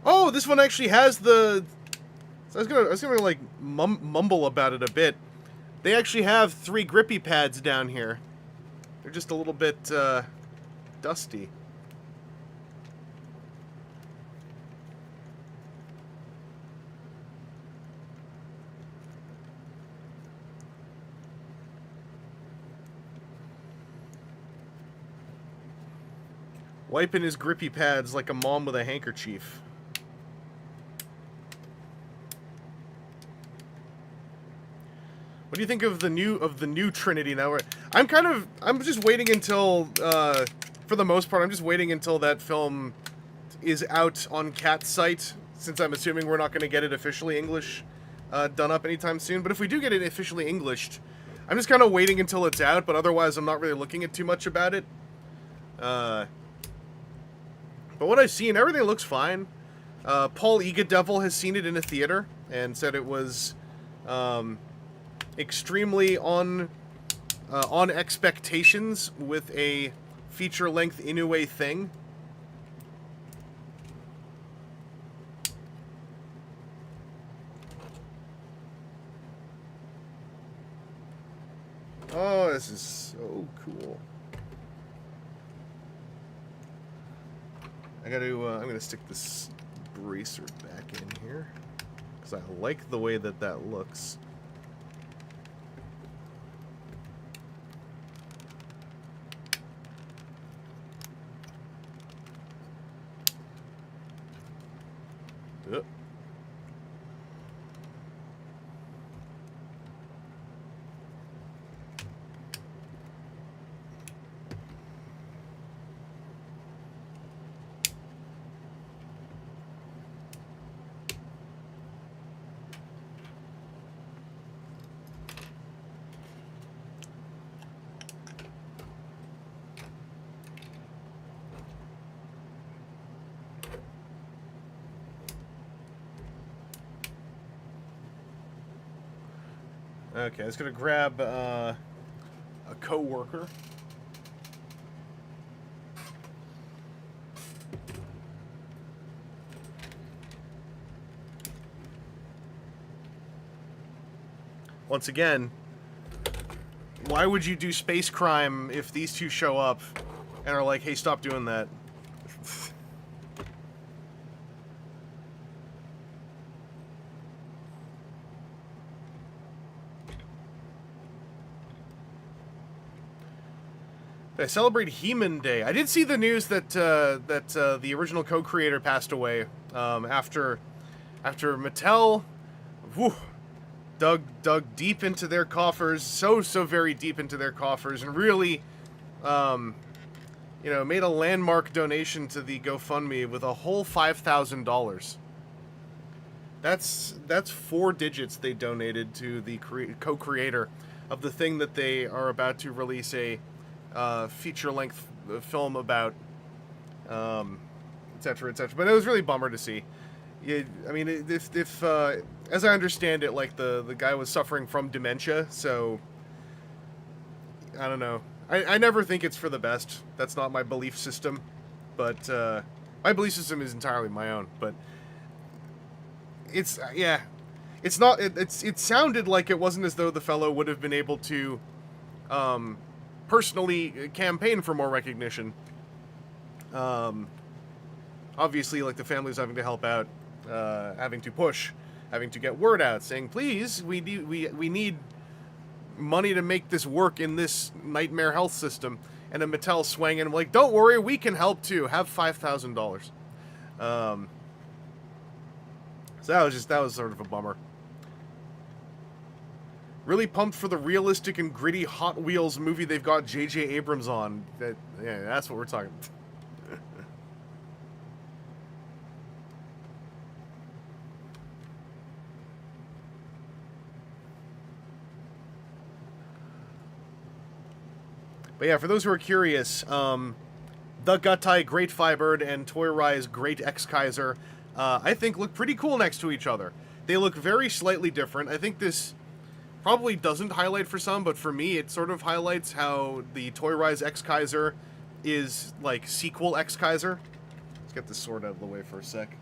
Speaker 1: Oh, this one actually has the... I was gonna like mumble about it a bit. They actually have 3 grippy pads down here. They're just a little bit dusty. Wiping his grippy pads like a mom with a handkerchief. What do you think of the new Trinity now? I'm just waiting until for the most part I'm just waiting until that film is out on Cat's site, since I'm assuming we're not going to get it officially English done up anytime soon. But if we do get it officially Englished, I'm just kind of waiting until it's out, but otherwise I'm not really looking at too much about it. But what I've seen, everything looks fine. Paul Egadevil has seen it in a theater and said it was extremely on expectations with a feature-length Inoue thing. Oh, this is so cool. I'm gonna stick this bracer back in here, because I like the way that that looks. Yep. Okay, I was gonna grab a co-worker. Once again, why would you do space crime if these two show up and are like, hey, stop doing that? They celebrate He-Man Day. I did see the news that the original co-creator passed away after Mattel dug deep into their coffers, so very deep into their coffers, and really made a landmark donation to the GoFundMe with a whole $5,000. That's 4 digits they donated to the co-creator of the thing that they are about to release a feature-length film about, etc., etc. But it was really a bummer to see. I mean, if as I understand it, like the guy was suffering from dementia, so I don't know. I never think it's for the best. That's not my belief system, but my belief system is entirely my own. But it's it's not. It sounded like it wasn't as though the fellow would have been able to personally campaign for more recognition. Obviously, like, the family's having to help out, having to push, having to get word out, saying, please, we need money to make this work in this nightmare health system. And then Mattel swang in, like, don't worry, we can help too. Have $5,000. So that was sort of a bummer. Really pumped for the realistic and gritty Hot Wheels movie they've got J.J. Abrams on. That's what we're talking about. But yeah, for those who are curious, the Gatai Great Firebird and Toy Rise Great X-Kaiser, I think look pretty cool next to each other. They look very slightly different. I think this probably doesn't highlight for some, but for me, it sort of highlights how the Toy Rise X-Kaiser is like sequel X-Kaiser. Let's get this sword out of the way for a sec.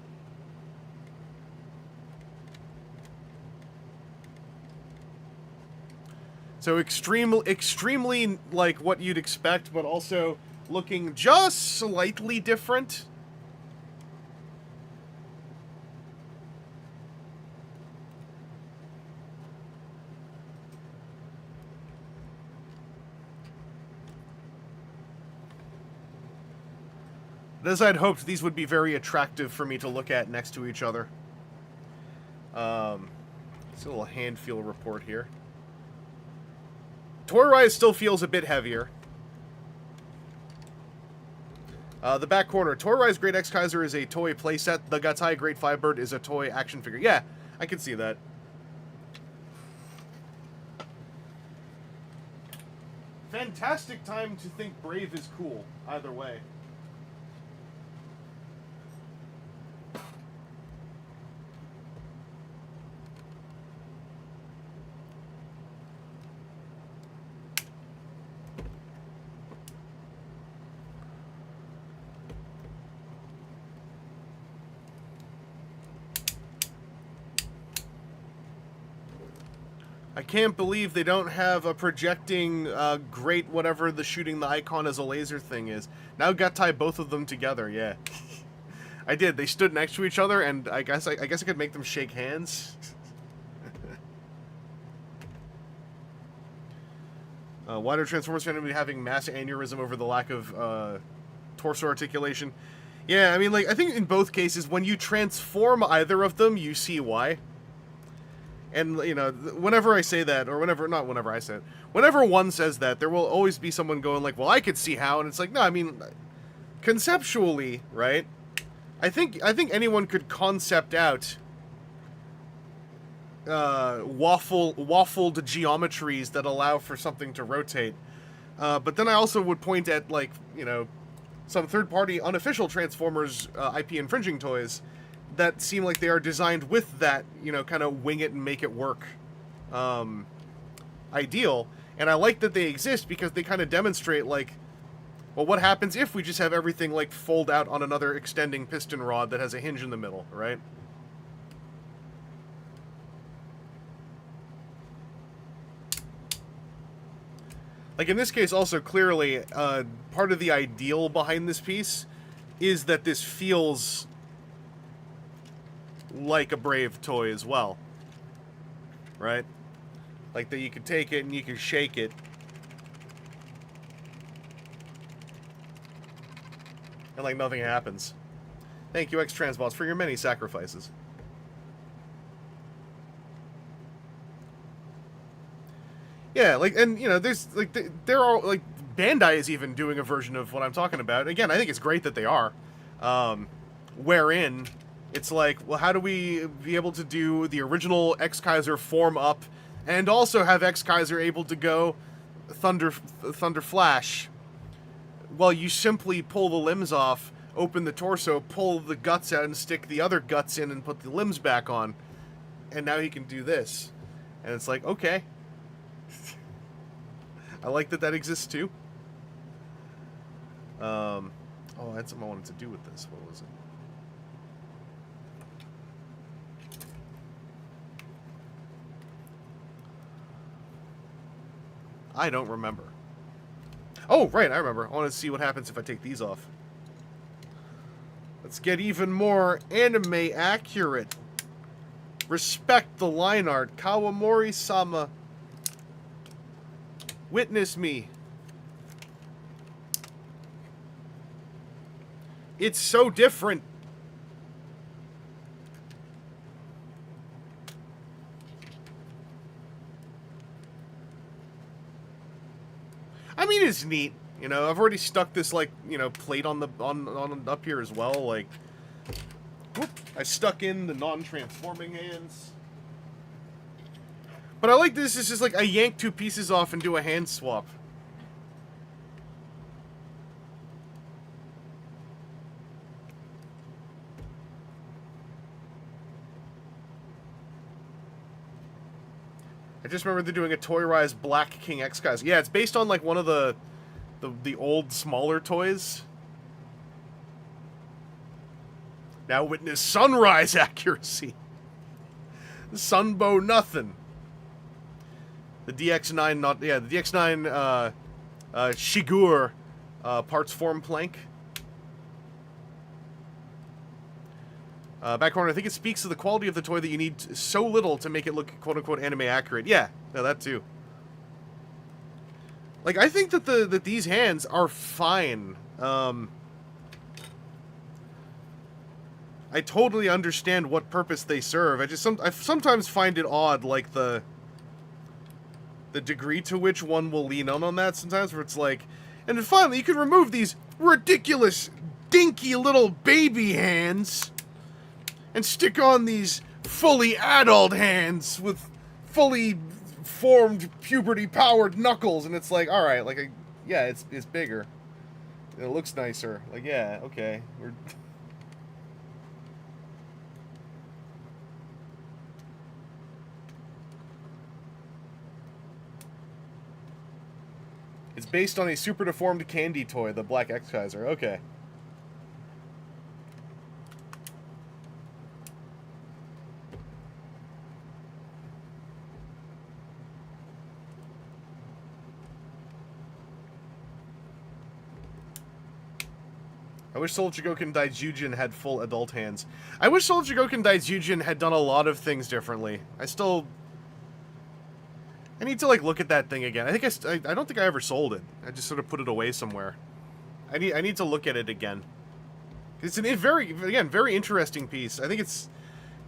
Speaker 1: So extremely like what you'd expect, but also looking just slightly different. As I'd hoped, these would be very attractive for me to look at next to each other. It's a little hand feel report here. Toy Rise still feels a bit heavier. The back corner. Toy Rise Great X-Kaiser is a toy playset. The Gatai Great Firebird is a toy action figure. Yeah, I can see that. Fantastic time to think Brave is cool, either way. I can't believe they don't have a projecting great whatever the shooting the icon as a laser thing is. Now Gatai both of them together, yeah. I did. They stood next to each other, and I guess I could make them shake hands. Why do Transformers fans be having mass aneurysm over the lack of torso articulation? Yeah, I mean, like, I think in both cases, when you transform either of them, you see why. And, you know, whenever I say that, or not whenever I say it, whenever one says that, there will always be someone going like, well, I could see how, and it's like, no, I mean, conceptually, right? I think anyone could concept out waffled geometries that allow for something to rotate. But then I also would point at, like, you know, some third-party unofficial Transformers IP infringing toys that seem like they are designed with that, you know, kind of wing it and make it work ideal. And I like that they exist because they kind of demonstrate, like, well, what happens if we just have everything, like, fold out on another extending piston rod that has a hinge in the middle, right? Like, in this case, also, clearly, part of the ideal behind this piece is that this feels like a Brave toy as well. Right? Like, that you could take it and you could shake it. And, like, nothing happens. Thank you, X-Transbots, for your many sacrifices. Yeah, like, and, you know, there's, like, there are, like, Bandai is even doing a version of what I'm talking about. Again, I think it's great that they are. Wherein, it's like, well, how do we be able to do the original X-Kaiser form up and also have X-Kaiser able to go Thunder Flash? Well, you simply pull the limbs off, open the torso, pull the guts out, and stick the other guts in and put the limbs back on. And now he can do this. And it's like, okay. I like that exists too. Oh, I had something I wanted to do with this. What was it? I don't remember. Oh, right, I remember. I want to see what happens if I take these off. Let's get even more anime accurate. Respect the line art. Kawamori-sama. Witness me. It's so different. I mean, it's neat. You know, I've already stuck this, like, you know, plate on the on up here as well. Like, whoop, I stuck in the non-transforming hands. But I like this. It's just like I yank two pieces off and do a hand swap. I just remember they're doing a Toy Rise Black King X guys. Yeah, it's based on like one of the old smaller toys. Now witness sunrise accuracy. Sunbow nothing. The DX9 not the DX9 Shigur parts form plank. Back corner, I think it speaks to the quality of the toy that you need so little to make it look quote-unquote anime accurate. Yeah, no, that too. Like, I think that that these hands are fine. I totally understand what purpose they serve. I sometimes find it odd, like the degree to which one will lean on that sometimes, where it's like, and then finally you can remove these ridiculous, dinky little baby hands and stick on these fully adult hands with fully formed puberty-powered knuckles, and it's like, all right, like, yeah, it's bigger, it looks nicer. Like, yeah, okay, It's based on a super deformed candy toy, the Black X-Kaiser. Okay. I wish Soul Jigoken Daijujin had full adult hands. I wish Soul Jigoken Daijujin had done a lot of things differently. I need to, like, look at that thing again. I don't think I ever sold it. I just sort of put it away somewhere. I need to look at it again. It's a very interesting piece. I think it's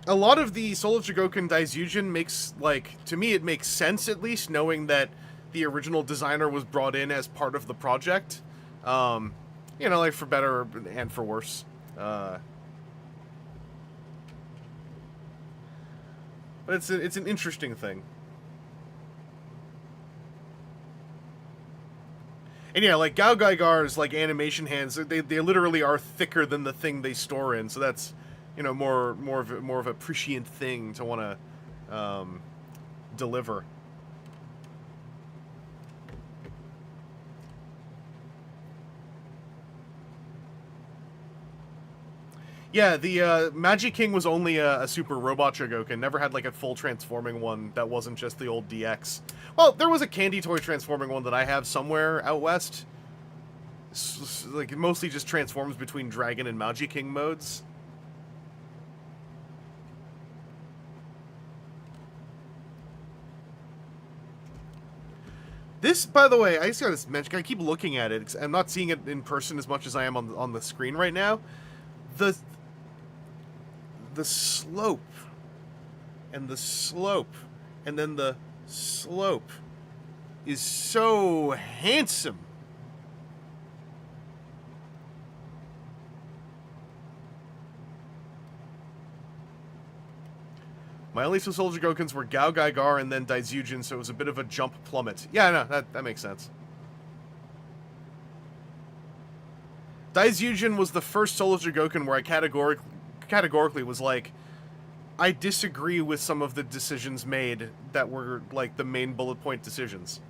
Speaker 1: a lot of the Soul of Jigoken Daijujin makes, like, to me it makes sense, at least, knowing that the original designer was brought in as part of the project. You know, like, for better and for worse. But it's an interesting thing. And yeah, like, Gao Gaigar's, like, animation hands, they literally are thicker than the thing they store in, so that's, you know, more of a prescient thing to want to deliver. Yeah, the Magi King was only a super robot Chogokin. Never had like a full transforming one that wasn't just the old DX. Well, there was a candy toy transforming one that I have somewhere out west. Like, it mostly just transforms between Dragon and Magi King modes. This, by the way, I just gotta mention, I keep looking at it. I'm not seeing it in person as much as I am on the screen right now. The slope, and the slope, and then the slope is so handsome. My only two Soldier Gokens were Gao Gaigar and then Daizujin, so it was a bit of a jump plummet. Yeah, no, that makes sense. Daizujin was the first Soldier Goken where I categorically was like, I disagree with some of the decisions made that were, like, the main bullet point decisions.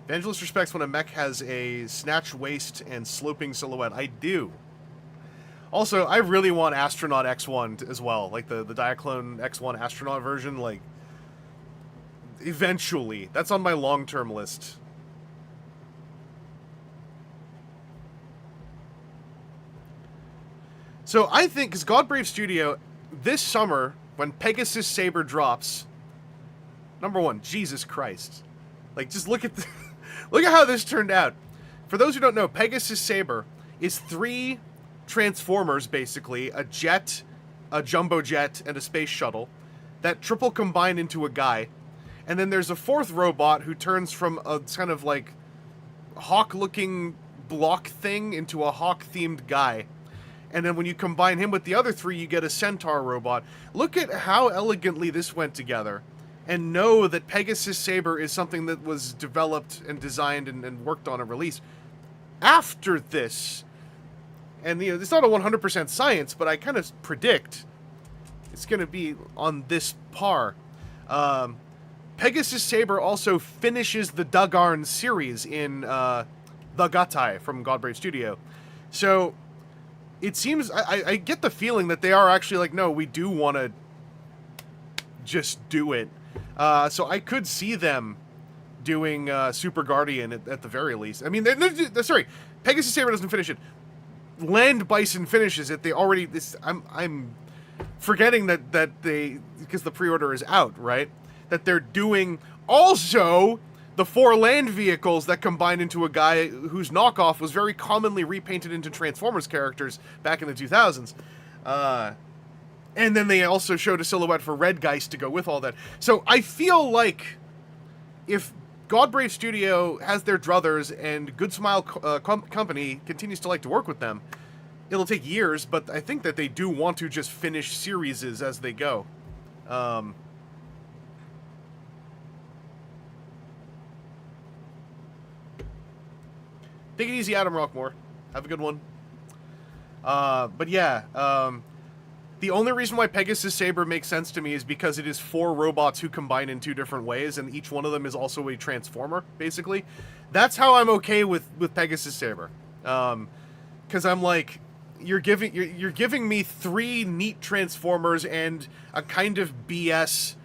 Speaker 1: Vangelus respects when a mech has a snatch waist and sloping silhouette. I do. Also, I really want Astronaut X1 as well, like the Diaclone X1 Astronaut version, like, eventually. That's on my long-term list. So I think, because Godbrave Studio, this summer, when Pegasus Saber drops, number one, Jesus Christ. Like, just look at look at how this turned out. For those who don't know, Pegasus Saber is 3 Transformers, basically, a jet, a jumbo jet, and a space shuttle, that triple combine into a guy. And then there's a 4th robot who turns from a kind of, like, hawk-looking block thing into a hawk-themed guy. And then when you combine him with the other 3, you get a centaur robot. Look at how elegantly this went together. And know that Pegasus Saber is something that was developed and designed and worked on and released after this. And, you know, it's not a 100% science, but I kind of predict it's going to be on this par. Pegasus Saber also finishes the Dugarn series in the Gatai from Godbrave Studio. So, it seems, I get the feeling that they are actually like, no, we do want to just do it. So I could see them doing Super Guardian at the very least. I mean, sorry, Pegasus Saber doesn't finish it. Land Bison finishes it. They already. I'm forgetting that they, because the pre-order is out, right? That they're doing also the 4 land vehicles that combine into a guy whose knockoff was very commonly repainted into Transformers characters back in the 2000s. And then they also showed a silhouette for Red Geist to go with all that. So I feel like if Godbrave Studio has their druthers and Good Smile Company continues to like to work with them, it'll take years, but I think that they do want to just finish series as they go. Take it easy, Adam Rockmore. Have a good one. But yeah, the only reason why Pegasus Saber makes sense to me is because it is 4 robots who combine in 2 different ways, and each one of them is also a transformer, basically. That's how I'm okay with Pegasus Saber. Because I'm like, you're giving me 3 neat transformers and a kind of BS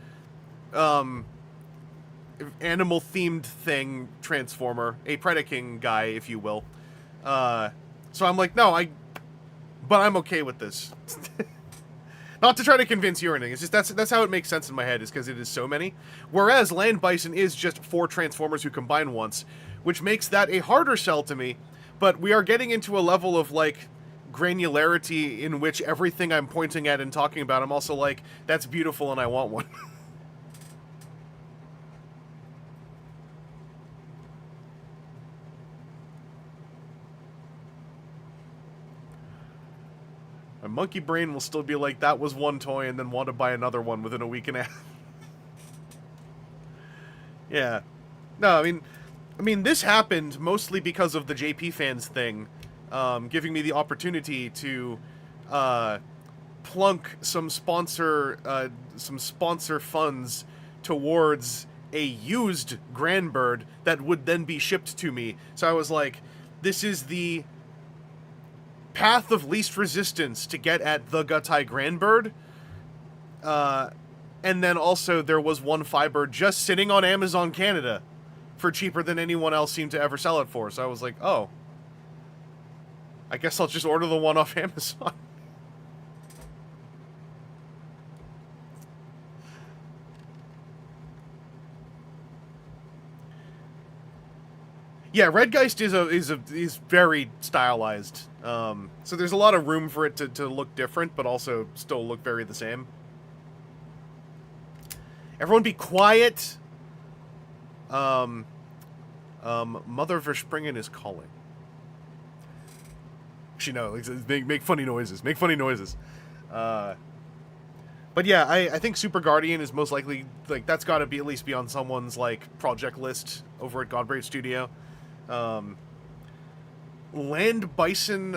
Speaker 1: animal-themed thing transformer, a Predaking guy, if you will. So I'm like, no, but I'm okay with this. Not to try to convince you or anything. It's just that's how it makes sense in my head, is because it is so many. Whereas Land Bison is just 4 Transformers who combine once, which makes that a harder sell to me. But we are getting into a level of, like, granularity in which everything I'm pointing at and talking about, I'm also like, that's beautiful and I want one. My monkey brain will still be like, that was one toy, and then want to buy another one within a week and a half. Yeah. No, I mean, this happened mostly because of the JP fans thing, giving me the opportunity to plunk some sponsor funds towards a used Grandbird that would then be shipped to me. So I was like, this is the path of least resistance to get at the Gatai Grandbird. And then also there was one Firebird just sitting on Amazon Canada for cheaper than anyone else seemed to ever sell it for. So I was like, oh, I guess I'll just order the one off Amazon. Yeah, Redgeist is very stylized. So there's a lot of room for it to look different, but also still look very the same. Everyone be quiet. Mother Verspringen is calling. Actually, no, make funny noises. Make funny noises. But yeah, I think Super Guardian is most likely, like, that's got to be at least be on someone's, like, project list over at Godbrave Studio. Land Bison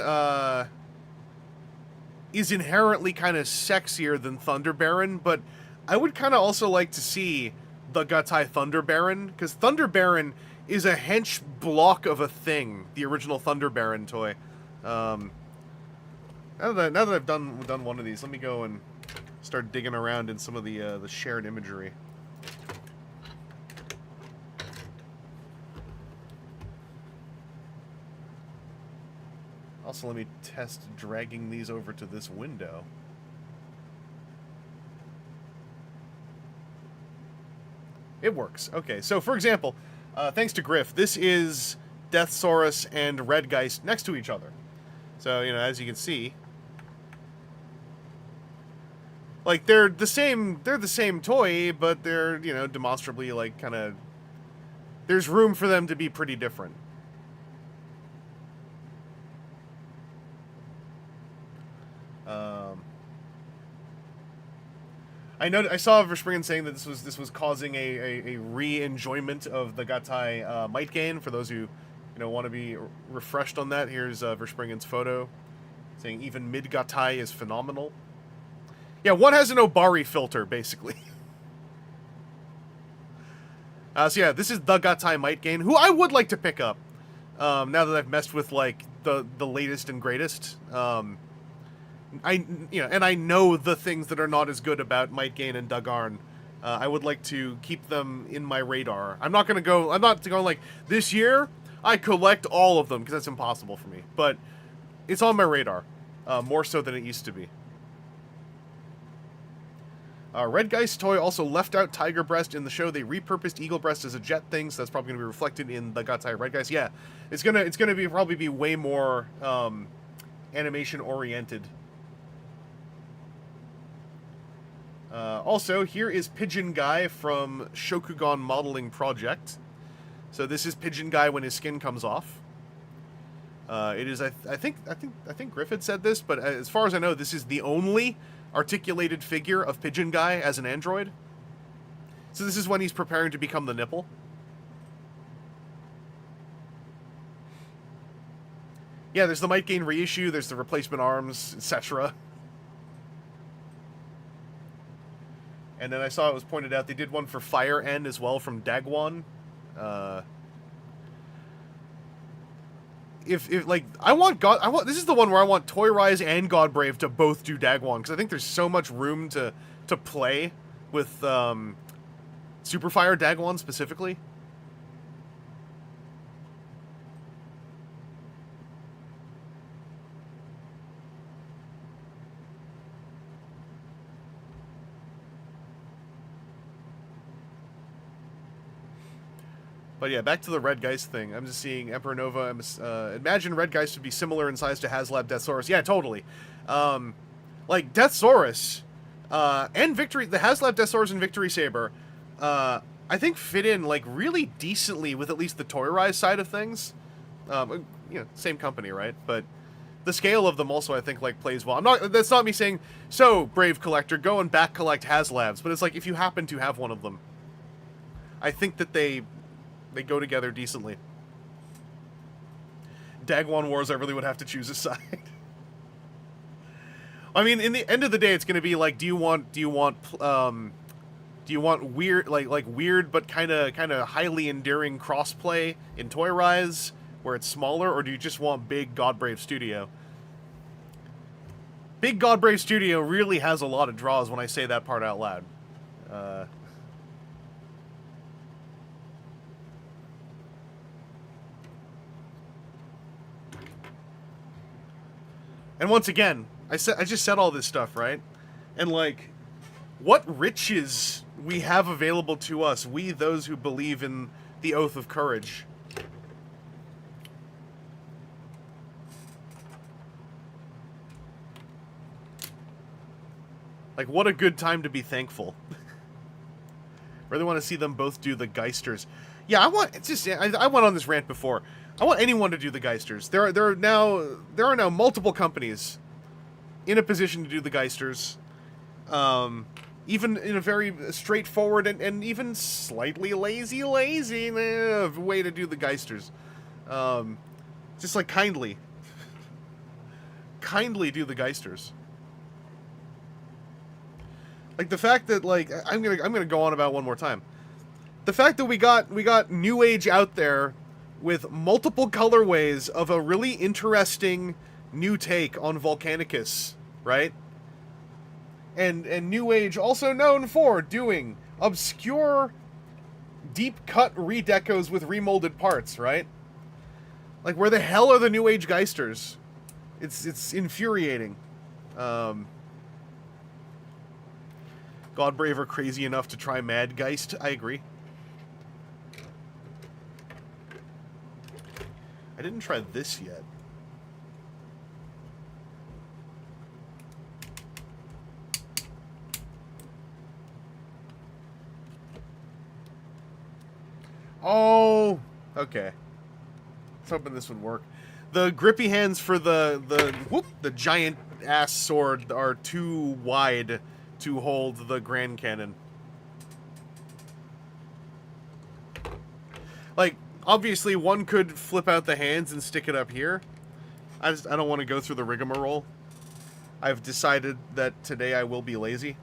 Speaker 1: is inherently kind of sexier than Thunder Baron, but I would kind of also like to see the Gatai Thunder Baron, because Thunder Baron is a hench block of a thing, the original Thunder Baron toy. Now that I've done one of these, let me go and start digging around in some of the shared imagery. Also, let me test dragging these over to this window. It works. Okay, so for example, thanks to Griff, this is Deathsaurus and Redgeist next to each other. So, you know, as you can see, like, they're the same toy, but they're, you know, demonstrably, like, kind of, there's room for them to be pretty different. I saw Verspringen saying that this was causing a re-enjoyment of the Gatai might gain. For those who, you know, want to be refreshed on that, here's Verspringen's photo saying even mid Gatai is phenomenal. Yeah, one has an Obari filter basically. So yeah, this is the Gatai might gain, who I would like to pick up now that I've messed with, like, the latest and greatest. I know the things that are not as good about Might Gain and Dugarn. I would like to keep them in my radar. I'm not going like, this year, I collect all of them, because that's impossible for me. But it's on my radar, more so than it used to be. Redgeist toy also left out Tiger Breast in the show. They repurposed Eagle Breast as a jet thing, so that's probably going to be reflected in the Gatai Redgeist. Yeah, it's gonna probably be way more animation oriented. Also, here is Pigeon Guy from Shokugan Modeling Project. So this is Pigeon Guy when his skin comes off. It is, I think Griffith said this, but as far as I know, this is the only articulated figure of Pigeon Guy as an android. So this is when he's preparing to become the nipple. Yeah, there's the Might Gain reissue, there's the replacement arms, etc. And then I saw it was pointed out they did one for Fire End as well from Dagwon. If like this is the one where I want Toy Rise and Godbrave to both do Dagwon, because I think there's so much room to play with Superfire Dagwon specifically. But yeah, back to the Redgeist thing. I'm just seeing Emperor Nova. Imagine Redgeist would be similar in size to HasLab Deathsaurus. Yeah, totally. Like, Deathsaurus and Victory... The HasLab Deathsaurus and Victory Saber, I think fit in, like, really decently with at least the Toy Rise side of things. You know, same company, right? But the scale of them also, I think, like, plays well. That's not me saying, so, Brave Collector, go and back collect HasLabs. But it's like, if you happen to have one of them, I think that they go together decently. Dagwon Wars, I really would have to choose a side. I mean, in the end of the day, it's going to be like, do you want Do you want weird, like weird but kind of highly endearing crossplay in Toy Rise where it's smaller, or do you just want big Godbrave Studio? Big Godbrave Studio really has a lot of draws when I say that part out loud. And once again, I just said all this stuff, right? And like, what riches we have available to us, we those who believe in the Oath of Courage. Like, what a good time to be thankful. Really want to see them both do the Geisters. Yeah, I went on this rant before. I want anyone to do the Geisters. There are now multiple companies in a position to do the Geisters. Even in a very straightforward and even slightly lazy way to do the Geisters. Just like kindly do the Geisters. Like the fact that, like, I'm gonna go on about one more time. The fact that we got New Age out there with multiple colorways of a really interesting new take on Volcanicus, right? And New Age also known for doing obscure, deep-cut redecos with remolded parts, right? Like, where the hell are the New Age Geisters? It's infuriating. Godbrave are crazy enough to try Mad Geist. I agree. I didn't try this yet. Oh, okay. I was hoping this would work. The grippy hands for the giant ass sword are too wide to hold the Grand Cannon. Like, obviously one could flip out the hands and stick it up here. I don't want to go through the rigmarole. I've decided that today I will be lazy.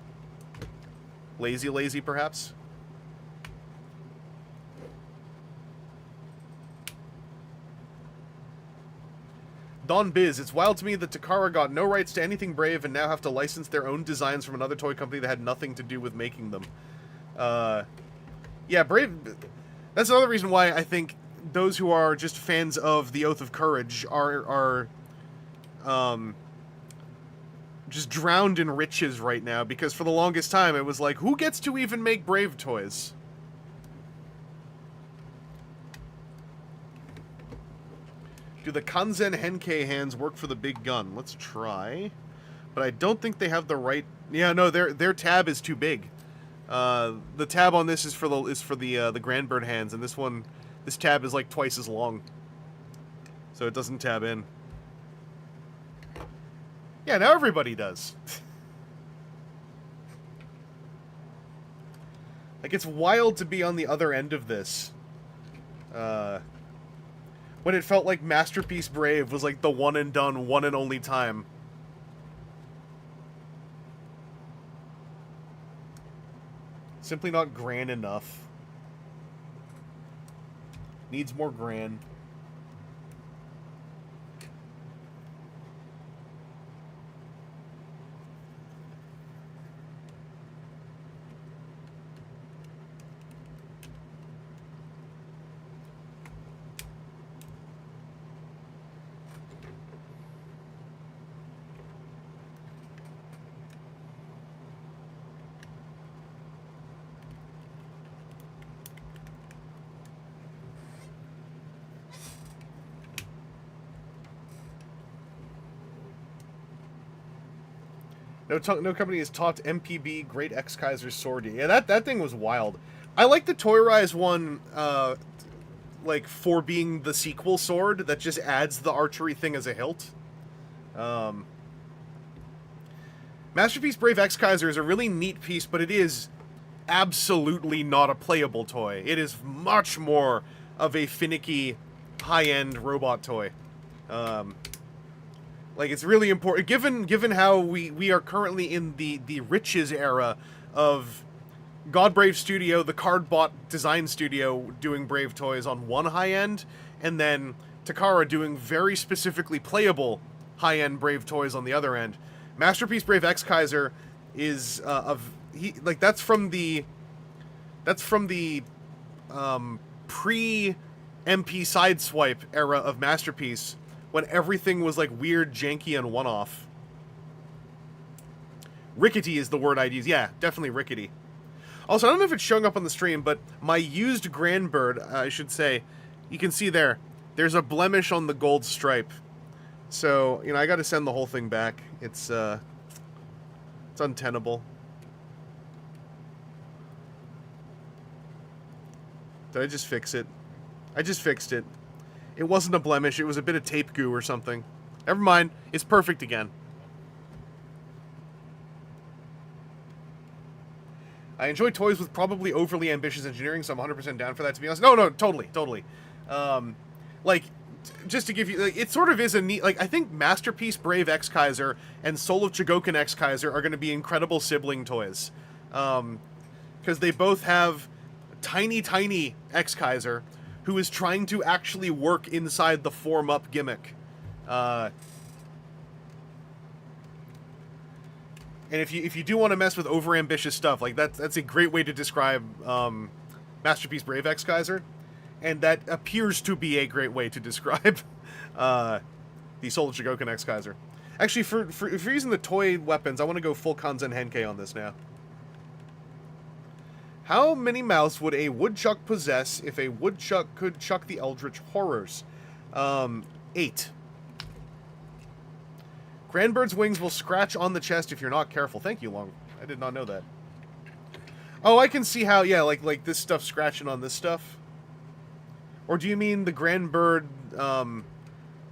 Speaker 1: Lazy, perhaps. Don Biz, it's wild to me that Takara got no rights to anything Brave and now have to license their own designs from another toy company that had nothing to do with making them. Yeah, Brave... That's another reason why I think those who are just fans of the Oath of Courage are just drowned in riches right now, because for the longest time it was like, who gets to even make Brave toys? Do the Kanzen Henkei hands work for the big gun? Let's try. But I don't think they have the right... Yeah, no, their tab is too big. The tab on this is for the Grandbird hands, and this tab is like twice as long. So it doesn't tab in. Yeah, now everybody does. Like, it's wild to be on the other end of this. When it felt like Masterpiece Brave was like the one and done, one and only time. Simply not grand enough. Needs more grand. No company has taught MPB Great X Kaiser's sword. Yeah, that thing was wild. I like the Toy Rise one, like, for being the sequel sword that just adds the archery thing as a hilt. Masterpiece Brave X Kaiser is a really neat piece, but it is absolutely not a playable toy. It is much more of a finicky, high-end robot toy. Like, it's really important, given how we are currently in the riches era of Godbrave Studio, the Cardbot design studio, doing Brave toys on one high end, and then Takara doing very specifically playable high end Brave toys on the other end. Masterpiece Brave X Kaiser is that's from the pre MP Sideswipe era of Masterpiece, when everything was like weird, janky, and one off. Rickety is the word I'd use. Yeah, definitely rickety. Also, I don't know if it's showing up on the stream, but my used Grandbird, I should say, you can see there's a blemish on the gold stripe. So, you know, I got to send the whole thing back. It's untenable. Did I just fix it? I just fixed it. It wasn't a blemish, it was a bit of tape goo or something. Never mind, it's perfect again. I enjoy toys with probably overly ambitious engineering, so I'm 100% down for that, to be honest. No, totally. Like, just to give you, like, it sort of is a neat, like, I think Masterpiece Brave X Kaiser and Soul of Chogokin X Kaiser are going to be incredible sibling toys. Because they both have tiny X Kaiser who is trying to actually work inside the form-up gimmick. And if you do want to mess with overambitious stuff, like that's a great way to describe Masterpiece Brave X Kaiser, and that appears to be a great way to describe the Soul of Chogokin X Kaiser. Actually, for using the toy weapons, I want to go full Kanzen Henkei on this now. How many mouths would a woodchuck possess if a woodchuck could chuck the Eldritch Horrors? 8. Grandbird's wings will scratch on the chest if you're not careful. Thank you, Long. I did not know that. Oh, I can see how, yeah, like this stuff scratching on this stuff. Or do you mean the Grandbird,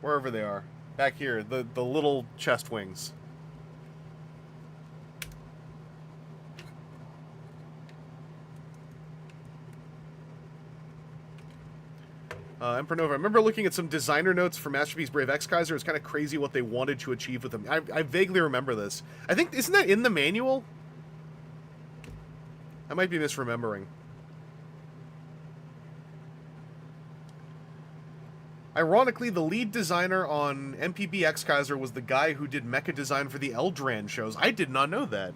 Speaker 1: wherever they are? Back here, the little chest wings. Emperor Nova. I remember looking at some designer notes for Masterpiece Brave X Kaiser. It's kind of crazy what they wanted to achieve with them. I vaguely remember this. I think, isn't that in the manual? I might be misremembering. Ironically, the lead designer on MPB X Kaiser was the guy who did mecha design for the Eldran shows. I did not know that.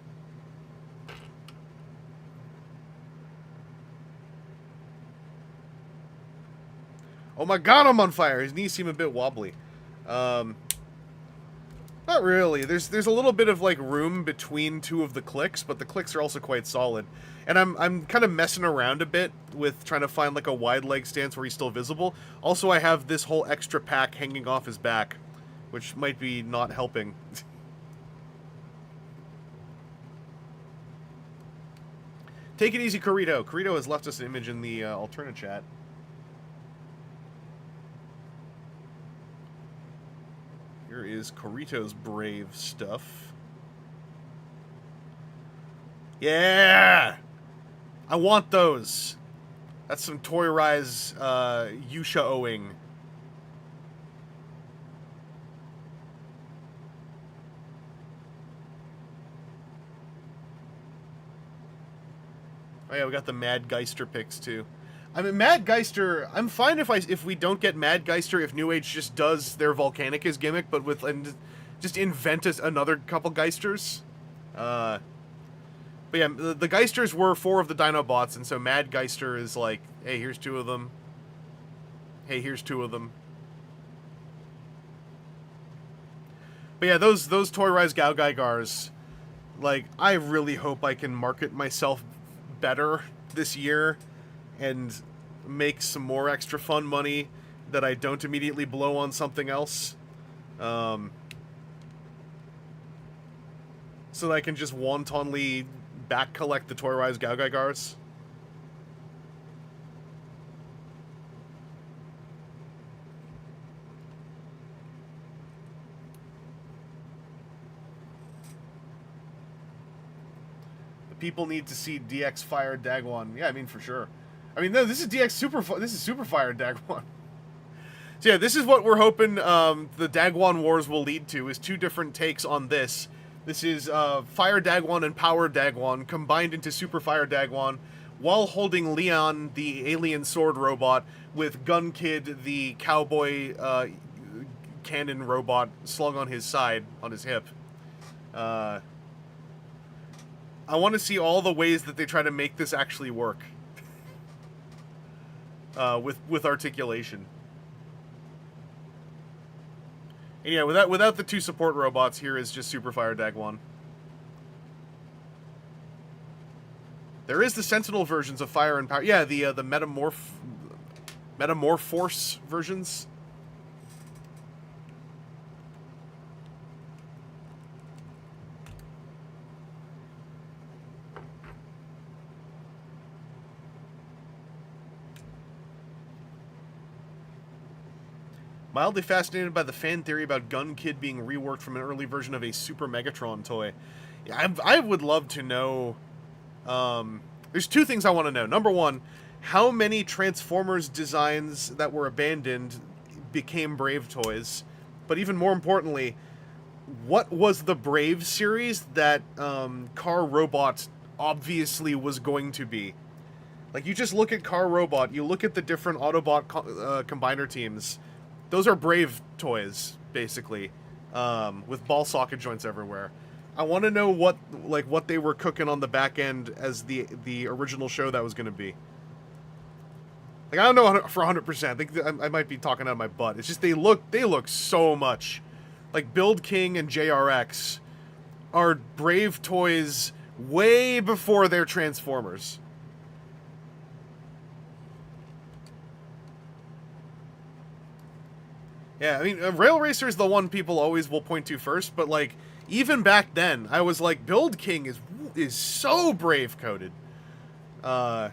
Speaker 1: Oh my god, I'm on fire! His knees seem a bit wobbly. Not really. There's a little bit of like room between two of the clicks, but the clicks are also quite solid. And I'm kind of messing around a bit with trying to find like a wide leg stance where he's still visible. Also, I have this whole extra pack hanging off his back, which might be not helping. Take it easy, Corito. Corito has left us an image in the alternate chat. Here is Corito's Brave stuff. Yeah! I want those. That's some Toy Rise Yusha-owing. Oh yeah, we got the Mad Geister picks too. I mean, Mad Geister, I'm fine if we don't get Mad Geister if New Age just does their Volcanicus gimmick, but and just invent another couple Geisters. But yeah, the Geisters were 4 of the Dinobots, and so Mad Geister is like, hey, here's 2 of them. Hey, here's 2 of them. But yeah, those Toy Rise Gao Gaigars, like, I really hope I can market myself better this year and make some more extra fun money that I don't immediately blow on something else. So that I can just wantonly back collect the Toy Rise Gao Gaigars. The people need to see DX Fire Dagwon. Yeah, I mean, for sure. I mean, no, this is DX Super Fire Dagwon. So yeah, this is what we're hoping the Dagwon Wars will lead to, is 2 different takes on this This is Fire Dagwon and Power Dagwon combined into Super Fire Dagwon, while holding Leon, the alien sword robot, with Gun Kid, the cowboy cannon robot, slung on his side, on his hip. I want to see all the ways that they try to make this actually work. With articulation. And yeah, without the two support robots, here is just Super Fire Dagwon. There is the Sentinel versions of Fire and Power. Yeah, the Metamorphorce versions. Mildly fascinated by the fan theory about Gun Kid being reworked from an early version of a Super Megatron toy. Yeah, I would love to know... there's two things I want to know. Number one, how many Transformers designs that were abandoned became Brave toys? But even more importantly, what was the Brave series that Car Robot obviously was going to be? Like, you just look at Car Robot, you look at the different Autobot combiner teams... Those are Brave toys, basically, with ball socket joints everywhere. I want to know what they were cooking on the back end as the original show that was going to be. Like, I don't know for 100%. I think I might be talking out of my butt. It's just they look so much like Build King and JRX are Brave toys way before they're Transformers. Yeah, I mean, Rail Racer is the one people always will point to first, but, like, even back then, I was like, Build King is so Brave coded. Also,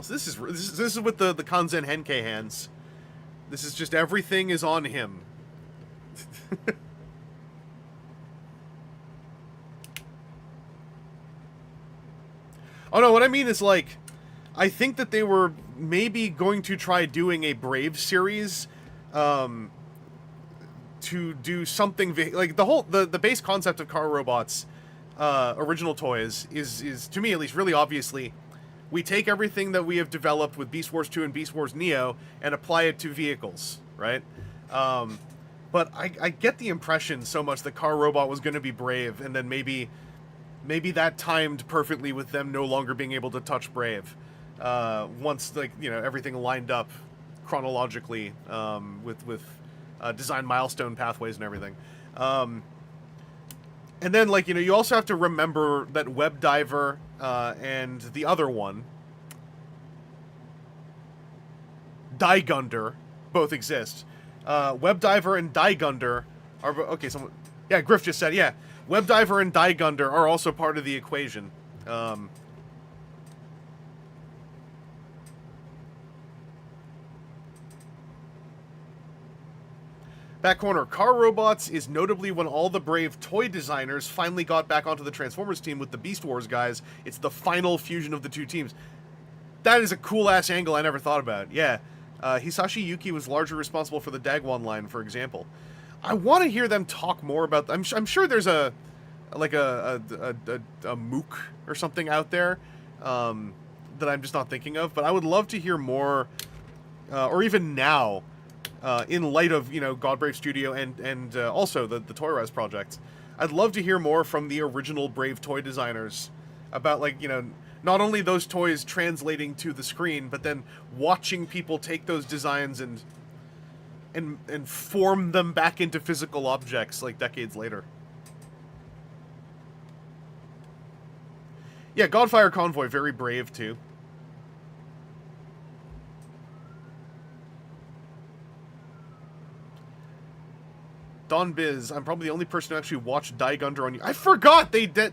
Speaker 1: this is with the Kanzen Henkei hands. This is just everything is on him. Oh no, what I mean is, like, I think that they were maybe going to try doing a Brave series, to do something like the base concept of Car Robot's original toys is to me at least really obviously, we take everything that we have developed with Beast Wars 2 and Beast Wars Neo and apply it to vehicles, right? But I get the impression so much that Car Robot was going to be Brave, and then maybe that timed perfectly with them no longer being able to touch Brave. Once, like, you know, everything lined up chronologically, with design milestone pathways and everything. And then, like, you know, you also have to remember that Web Diver, and the other one, Diegunder, both exist. Web Diver and Diegunder are, okay, someone, yeah, Griff just said, yeah, Web Diver and Diegunder are also part of the equation. Back corner, Car Robots is notably when all the Brave toy designers finally got back onto the Transformers team with the Beast Wars guys. It's the final fusion of the two teams. That is a cool-ass angle I never thought about. Yeah. Hisashi Yuki was largely responsible for the Dagwon line, for example. I want to hear them talk more about... I'm sure there's a MOOC or something out there that I'm just not thinking of, but I would love to hear more, or even now, in light of, you know, Godbrave Studio and also the Toy Res project. I'd love to hear more from the original Brave toy designers about, like, you know, not only those toys translating to the screen, but then watching people take those designs and form them back into physical objects, like, decades later. Yeah, Godfire Convoy, very Brave, too. Don Biz, I'm probably the only person who actually watched Diegunder on you. I forgot they did.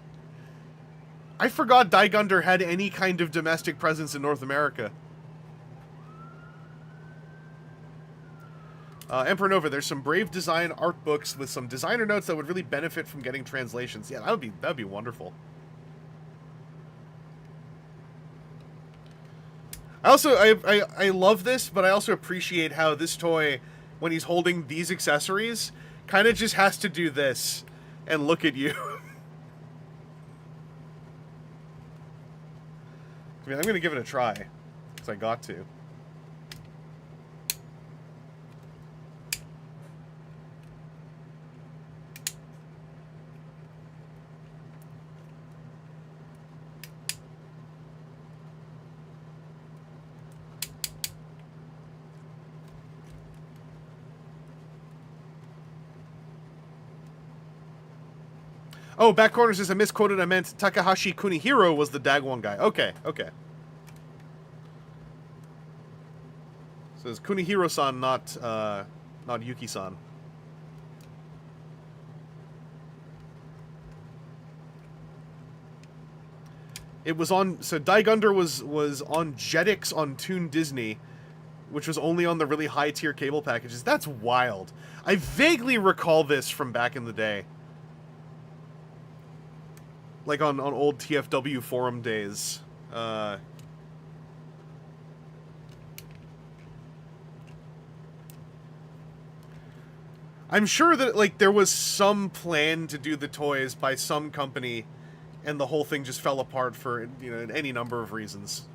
Speaker 1: I forgot Diegunder had any kind of domestic presence in North America. Emperor Nova, there's some Brave design art books with some designer notes that would really benefit from getting translations. Yeah, that'd be wonderful. I also I love this, but I also appreciate how this toy, when he's holding these accessories, kind of just has to do this and look at you. I mean, I'm going to give it a try, because I got to. Oh, back corner says I misquoted. I meant Takahashi Kunihiro was the Dagwon guy. Okay, okay. So it's Kunihiro-san, not Yuki-san. It was on... So Daigunder was on Jetix on Toon Disney, which was only on the really high-tier cable packages. That's wild. I vaguely recall this from back in the day. Like on old TFW forum days. I'm sure that, like, there was some plan to do the toys by some company, and the whole thing just fell apart for, you know, any number of reasons.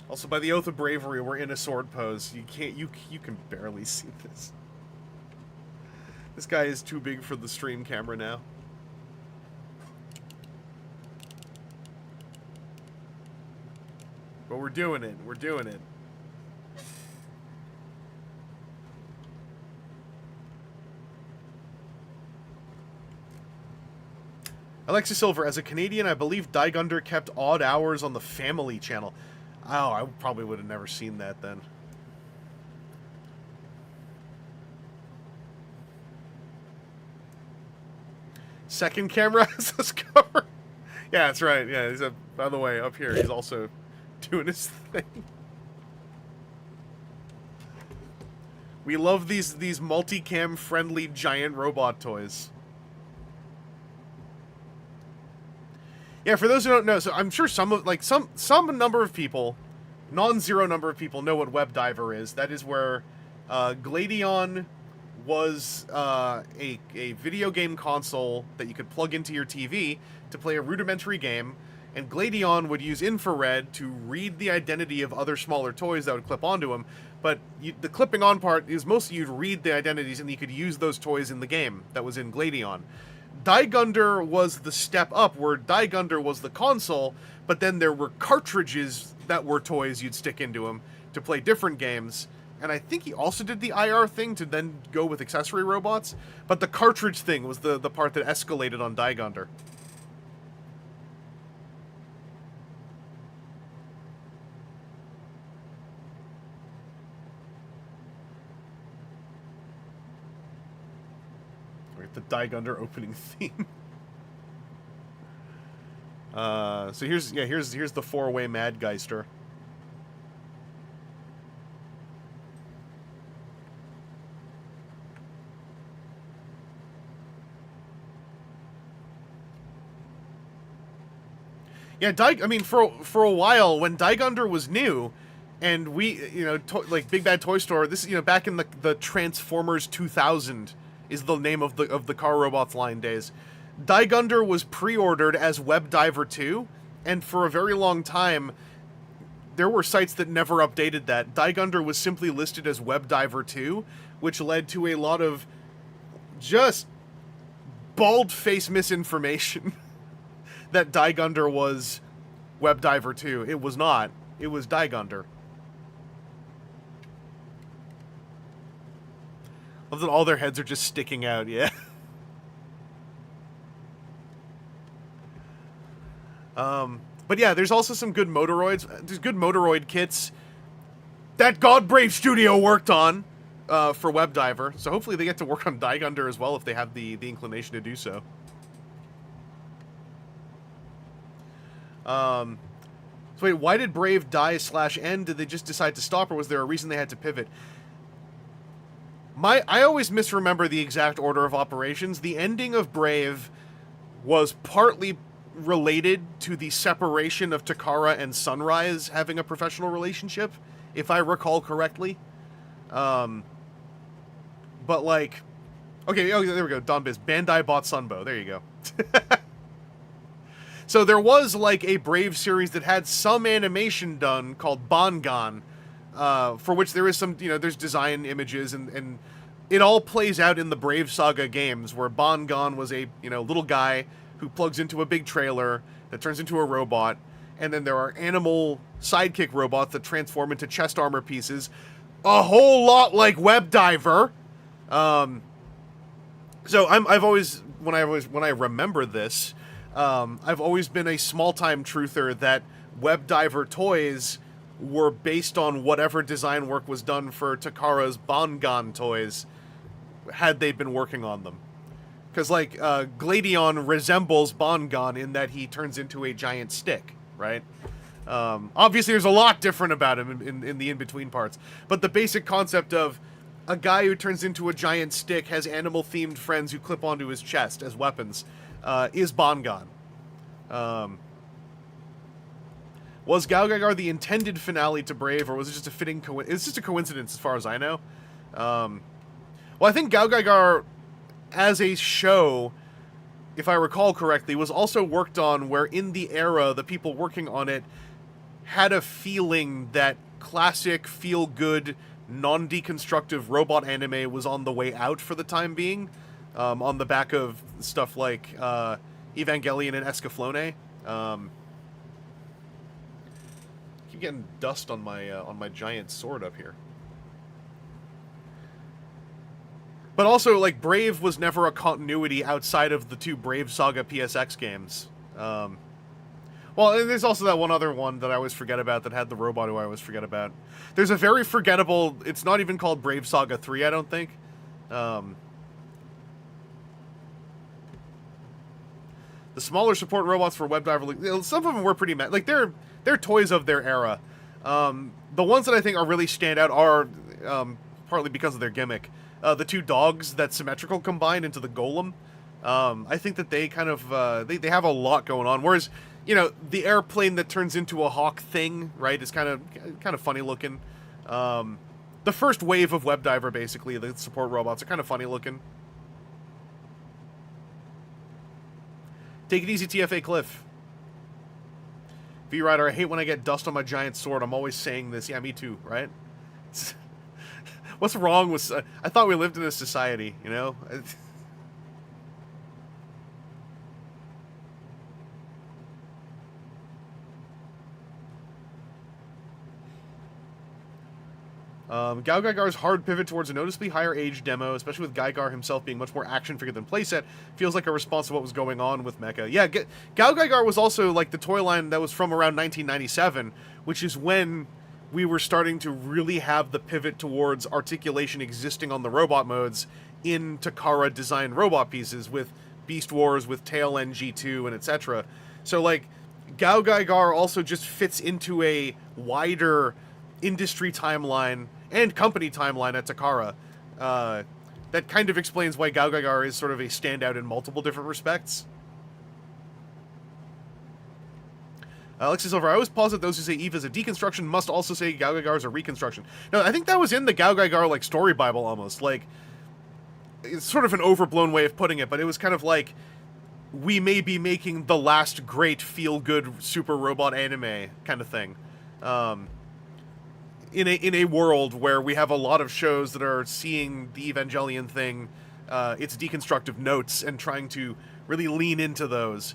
Speaker 1: Also, by the oath of bravery, we're in a sword pose. You can't, you can barely see this. This guy is too big for the stream camera now. But we're doing it. We're doing it. Alexis Silver, as a Canadian, I believe Daigunder kept odd hours on the Family Channel. Oh, I probably would have never seen that then. Second camera has this cover. Yeah, that's right. Yeah, he's by the way, up here, he's also doing his thing. We love these multicam friendly giant robot toys. Yeah, for those who don't know, so I'm sure some number of people, non-zero number of people, know what Web Diver is. That is where Gladion was a video game console that you could plug into your TV to play a rudimentary game, and Gladion would use infrared to read the identity of other smaller toys that would clip onto them. But the clipping on part is mostly you'd read the identities, and you could use those toys in the game that was in Gladion. Daigunder was the step up, where Daigunder was the console, but then there were cartridges that were toys you'd stick into them to play different games. And I think he also did the IR thing to then go with accessory robots, but the cartridge thing was the part that escalated on Daigunder. The Daigunder opening theme. So here's the four-way Madgeister. Yeah, I mean, for a while when Daigunder was new, and we, you know, like Big Bad Toy Store. This is, you know, back in the Transformers 2000. Is the name of the Car Robots line days. Daigunder was pre-ordered as Web Diver 2, and for a very long time, there were sites that never updated that. Daigunder was simply listed as Web Diver 2, which led to a lot of just bald-faced misinformation that Daigunder was Web Diver 2. It was not. It was Daigunder. Love that all their heads are just sticking out, yeah. But yeah, there's also some good Motoroids. There's good Motoroid kits that Godbrave Studio worked on for Web Diver. So hopefully they get to work on Daigunder as well if they have the inclination to do so. So wait, why did Brave die/end? Did they just decide to stop, or was there a reason they had to pivot? I always misremember the exact order of operations. The ending of Brave was partly related to the separation of Takara and Sunrise having a professional relationship, if I recall correctly. But like, okay, oh, there we go. Don Biz. Bandai bought Sunbow. There you go. So there was like a Brave series that had some animation done called Bangan, for which there is some, there's design images, and it all plays out in the Brave Saga games, where Bangan was a, little guy who plugs into a big trailer that turns into a robot, and then there are animal sidekick robots that transform into chest armor pieces, a whole lot like Web Diver. So I've always, when I remember this, I've always been a small-time truther that Web Diver toys were based on whatever design work was done for Takara's Bangan toys, had they been working on them. Because, like, Gladion resembles Bangan in that he turns into a giant stick, right? Obviously, there's a lot different about him in the in-between parts. But the basic concept of a guy who turns into a giant stick, has animal-themed friends who clip onto his chest as weapons, is Bangan. Was Gaogagar the intended finale to Brave, or was it just a fitting it's just a coincidence as far as I know? Well, I think Gaogagar, as a show, if I recall correctly, was also worked on where in the era, the people working on it had a feeling that classic, feel-good, non-deconstructive robot anime was on the way out for the time being, on the back of stuff like Evangelion and Escaflowne. Keep getting dust on my giant sword up here. But also, like, Brave was never a continuity outside of the two Brave Saga PSX games. Well, and there's also that one other one that I always forget about that had the robot who I always forget about. There's a very forgettable... It's not even called Brave Saga 3, I don't think. The smaller support robots for Web Diver... Some of them were pretty... Like, they're toys of their era. The ones that I think are really stand out are, partly because of their gimmick, the two dogs that symmetrical combined into the golem. I think that they kind of... they have a lot going on. Whereas... the airplane that turns into a hawk thing, right, is kind of funny looking. The first wave of Web Diver, basically, the support robots, are kind of funny looking. Take it easy, TFA Cliff. V-Rider, I hate when I get dust on my giant sword. I'm always saying this. Yeah, me too, right? What's wrong with... I thought we lived in a society, Gaogagar's hard pivot towards a noticeably higher age demo, especially with Gaigar himself being much more action figure than playset, feels like a response to what was going on with Mecha. Yeah, Gaogagar was also like the toy line that was from around 1997, which is when we were starting to really have the pivot towards articulation existing on the robot modes in Takara designed robot pieces with Beast Wars, with Tail NG2, and etc. So like, Gaogagar also just fits into a wider industry timeline and company timeline at Takara. That kind of explains why Gaogagar is sort of a standout in multiple different respects. Alexis Silver, I always posit those who say Eve is a deconstruction must also say Gaogagar is a reconstruction. No, I think that was in the Gaogagar, like, story bible almost. Like, it's sort of an overblown way of putting it, but it was kind of like, we may be making the last great feel-good super robot anime kind of thing. In a world where we have a lot of shows that are seeing the Evangelion thing, its deconstructive notes, and trying to really lean into those.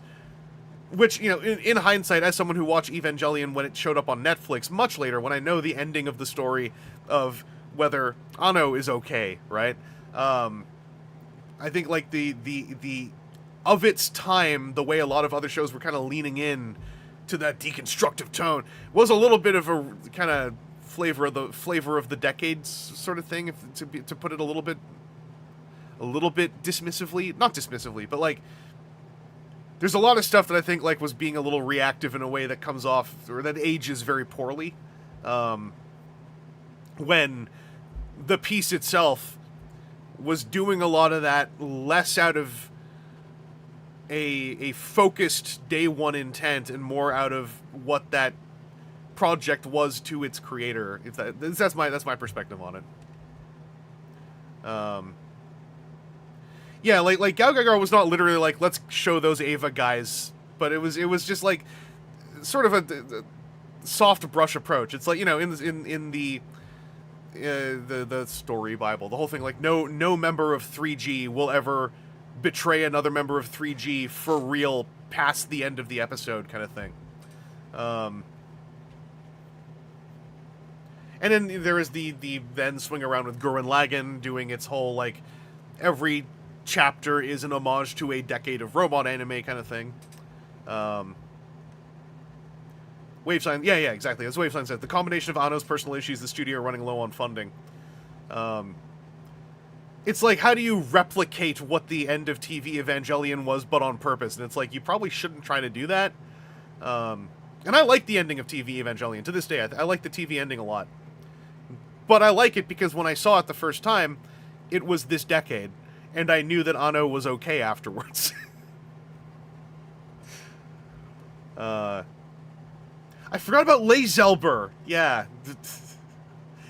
Speaker 1: Which, in hindsight, as someone who watched Evangelion when it showed up on Netflix much later, when I know the ending of the story of whether Anno is okay, right? I think, like, the of its time, the way a lot of other shows were kind of leaning in to that deconstructive tone was a little bit of a kind of flavor of the decades sort of thing, to put it a little bit dismissively, not dismissively, but like, there's a lot of stuff that I think like was being a little reactive in a way that comes off, or that ages very poorly, when the piece itself was doing a lot of that less out of a focused day one intent and more out of what that project was to its creator. If that's my perspective on it. Yeah, like Gao Gagar was not literally like, let's show those Ava guys, but it was just like sort of a soft brush approach. It's like, you know, in the story Bible, the whole thing, like no member of 3G will ever betray another member of 3G for real past the end of the episode, kind of thing. And then there is the then swing around with Gurren Lagann doing its whole, like, every chapter is an homage to a decade of robot anime kind of thing. Wavesign, yeah, exactly. As Wavesign said, the combination of Anno's personal issues, the studio running low on funding. It's like, how do you replicate what the end of TV Evangelion was, but on purpose? And it's like, you probably shouldn't try to do that. And I like the ending of TV Evangelion. To this day, I like the TV ending a lot. But I like it because when I saw it the first time, it was this decade. And I knew that Anno was okay afterwards. I forgot about Lazelber. Yeah.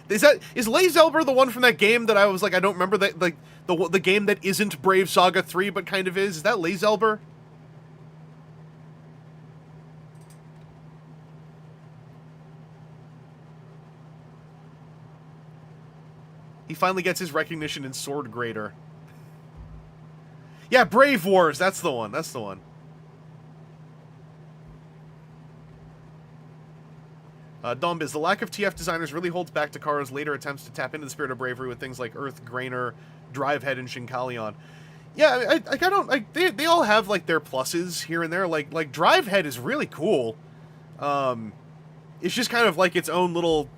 Speaker 1: Is Lazelber the one from that game that I was like, I don't remember that, like, the game that isn't Brave Saga 3 but kind of is? Is that Lazelber? He finally gets his recognition in Sword Grader. Yeah, Brave Wars, that's the one. Dombiz, the lack of TF designers really holds back Takara's later attempts to tap into the spirit of bravery with things like Earth, Grainer, Drivehead, and Shinkalion. Yeah, I don't, like, they all have, like, their pluses here and there. Like Drivehead is really cool. It's just kind of like its own little...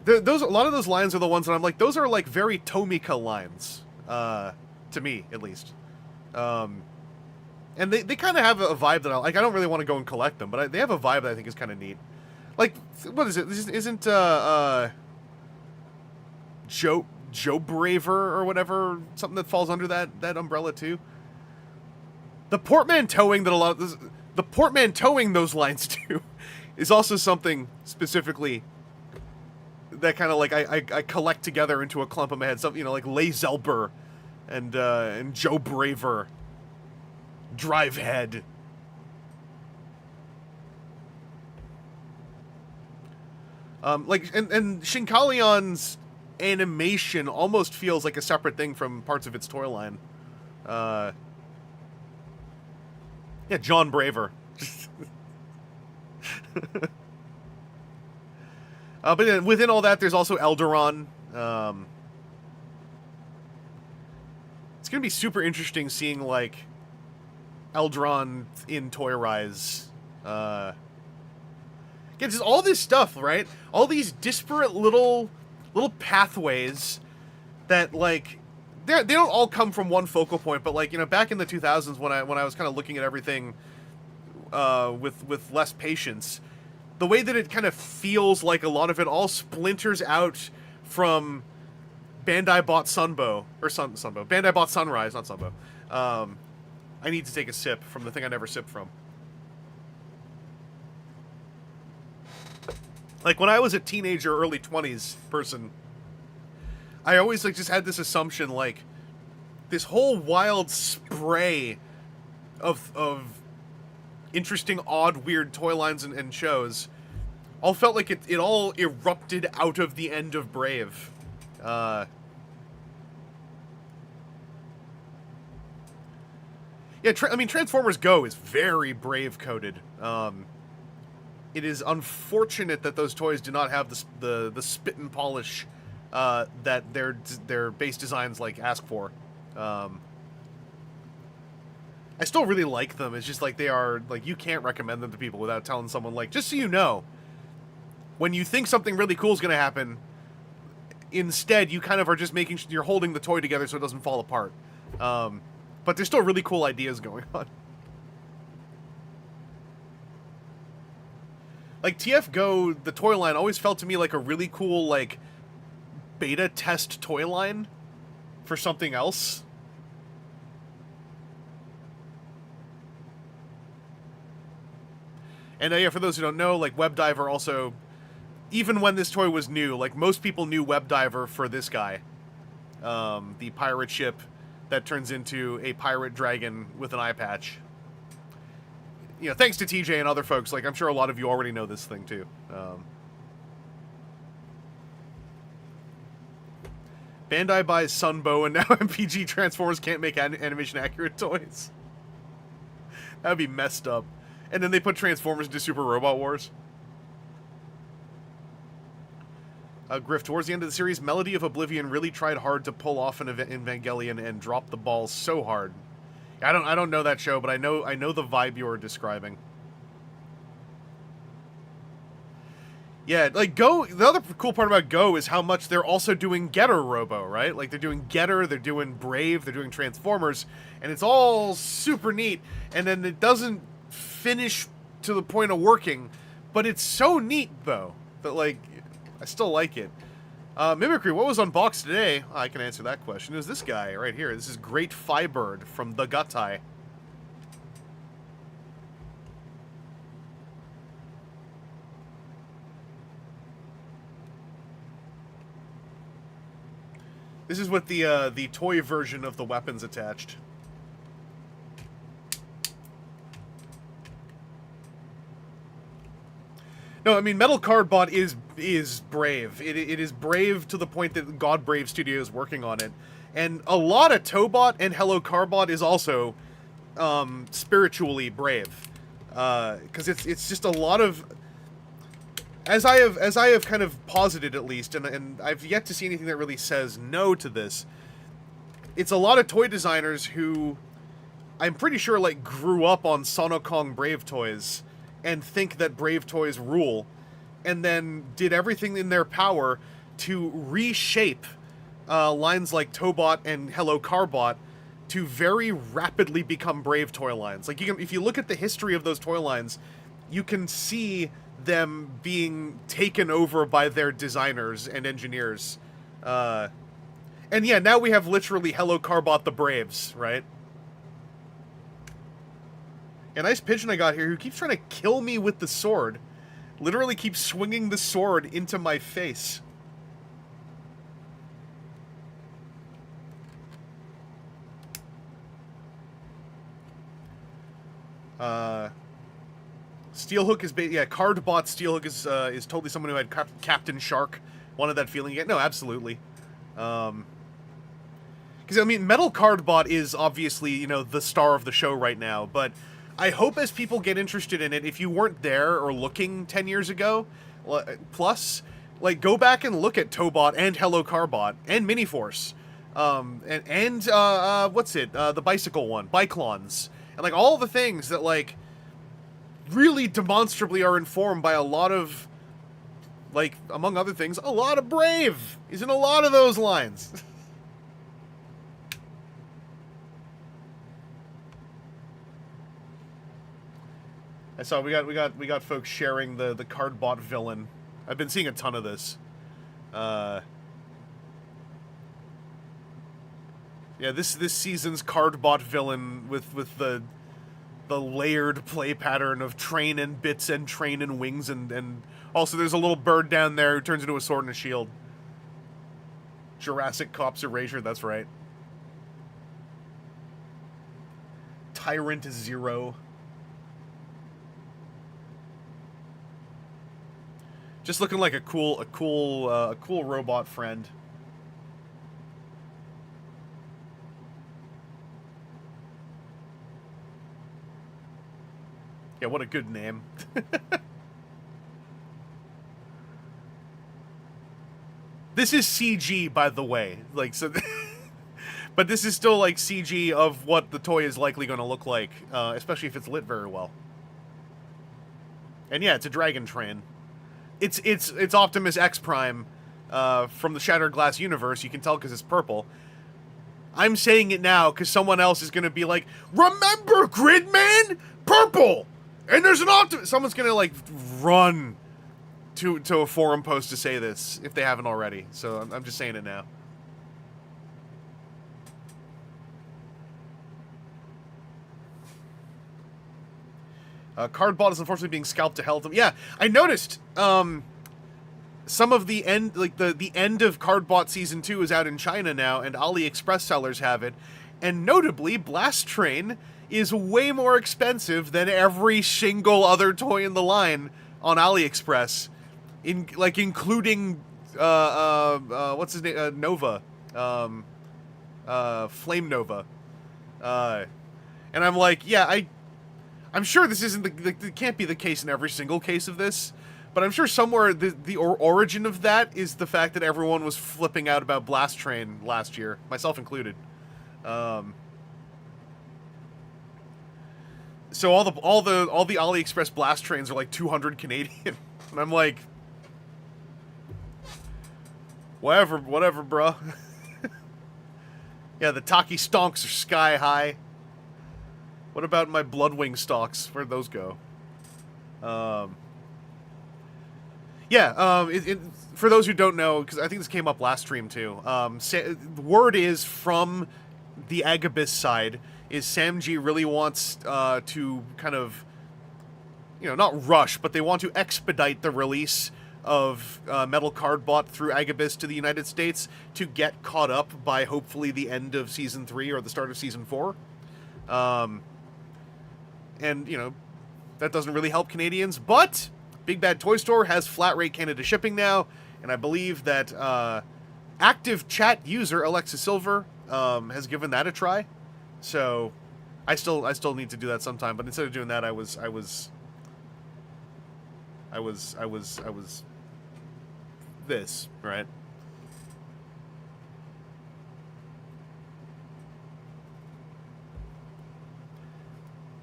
Speaker 1: a lot of those lines are the ones that I'm like, those are, like, very Tomika lines. To me, at least. And they kind of have a vibe that I don't really want to go and collect them, but they have a vibe that I think is kind of neat. Like, what is it? Isn't Joe Braver or whatever something that falls under that umbrella too? The portmanteauing those lines too is also something specifically that kind of like I collect together into a clump in my head. Something, you know, like Lazelber and Joe Braver, Drivehead. Like, and Shinkalion's animation almost feels like a separate thing from parts of its toy line. Yeah, John Braver. But then within all that, there's also Elderon. It's gonna be super interesting seeing, like, Elderon in Toy Rise. Yeah, just all this stuff, right? All these disparate little pathways that, like, they don't all come from one focal point, but, like, you know, back in the 2000s when I was kind of looking at everything with less patience, the way that it kind of feels like a lot of it all splinters out from Bandai bought Sunbow, or Sunbow. Bandai bought Sunrise, not Sunbow. I need to take a sip from the thing I never sipped from. Like, when I was a teenager, early 20s person, I always, like, just had this assumption, like, this whole wild spray of interesting, odd, weird toy lines and shows all felt like it all erupted out of the end of Brave. Yeah, I mean, Transformers Go is very Brave-coded. It is unfortunate that those toys do not have the spit and polish that their base designs, like, ask for. I still really like them. It's just like they are, like, you can't recommend them to people without telling someone, like, just so you know, when you think something really cool is going to happen, instead you kind of are just making sure you're holding the toy together so it doesn't fall apart. But there's still really cool ideas going on. Like, TF Go, the toy line, always felt to me like a really cool, like, beta test toy line for something else. And yeah, for those who don't know, like Webdiver also, even when this toy was new, like most people knew Webdiver for this guy, the pirate ship that turns into a pirate dragon with an eye patch. You know, thanks to TJ and other folks, like I'm sure a lot of you already know this thing too. Bandai buys Sunbow, and now MPG Transformers can't make animation accurate toys. That would be messed up. And then they put Transformers into Super Robot Wars. Griff, towards the end of the series, Melody of Oblivion really tried hard to pull off an event in Evangelion and dropped the ball so hard. I don't know that show, but I know the vibe you're describing. Yeah, like Go, the other cool part about Go is how much they're also doing Getter Robo, right? Like they're doing Getter, they're doing Brave, they're doing Transformers, and it's all super neat, and then it doesn't finish to the point of working, but it's so neat though, that like, I still like it. Mimicry, what was unboxed today? I can answer that question. It was this guy right here. This is Great Firebird from the Gatai. This is with the toy version of the weapons attached. No, I mean, Metal Cardbot is brave. It is brave to the point that God Brave Studio is working on it. And a lot of Tobot and Hello Carbot is also spiritually brave. Because it's just a lot of... As I have kind of posited, at least, and I've yet to see anything that really says no to this, it's a lot of toy designers who, I'm pretty sure, like, grew up on Sonokong Brave toys and think that Brave toys rule, and then did everything in their power to reshape lines like Tobot and Hello Carbot to very rapidly become Brave toy lines. Like, if you look at the history of those toy lines, you can see them being taken over by their designers and engineers. And yeah, now we have literally Hello Carbot the Braves, right? A nice pigeon I got here who keeps trying to kill me with the sword. Literally keeps swinging the sword into my face. Steelhook is Cardbot Steelhook is totally someone who had Captain Shark. Wanted that feeling again. No, absolutely. Because I mean, Metal Cardbot is obviously, you know, the star of the show right now, but I hope as people get interested in it, if you weren't there or looking 10 years ago, plus, like, go back and look at Tobot and Hello Carbot and Miniforce, what's it, the bicycle one, Bikelons, and, like, all the things that, like, really demonstrably are informed by a lot of, like, among other things, a lot of Brave is in a lot of those lines. I saw we got folks sharing the Cardbot villain. I've been seeing a ton of this. Yeah, this season's Cardbot villain with the layered play pattern of train and bits and train and wings and also there's a little bird down there who turns into a sword and a shield. Jurassic Cops Erasure, that's right. Tyrant Zero. Just looking like a cool robot friend. Yeah, what a good name. This is CG, by the way. Like, so, but this is still like CG of what the toy is likely going to look like, especially if it's lit very well. And yeah, it's a dragon train. It's Optimus X Prime from the Shattered Glass universe. You can tell because it's purple. I'm saying it now because someone else is going to be like, remember Gridman? Purple! And there's an Optimus! Someone's going to, like, run to a forum post to say this, if they haven't already. So I'm just saying it now. Cardbot is unfortunately being scalped to hell. Yeah, I noticed some of the end, like the end of Cardbot Season 2 is out in China now, and AliExpress sellers have it. And notably, Blast Train is way more expensive than every single other toy in the line on AliExpress, including what's his name, Nova, Flame Nova, and I'm like, yeah, I'm sure this isn't it can't be the case in every single case of this, but I'm sure somewhere the origin of that is the fact that everyone was flipping out about Blast Train last year, myself included. So all the AliExpress Blast Trains are like 200 Canadian, and I'm like, whatever, bruh. Yeah, the Taki stonks are sky high. What about my Bloodwing stalks? Where'd those go? For those who don't know, because I think this came up last stream too, word is from the Agabus side is Samji really wants to kind of, not rush, but they want to expedite the release of Metal Cardbot through Agabus to the United States to get caught up by hopefully the end of Season 3 or the start of Season 4. And, that doesn't really help Canadians, but Big Bad Toy Store has flat rate Canada shipping now, and I believe that active chat user Alexis Silver has given that a try. So I still need to do that sometime, but instead of doing that, I was this, right?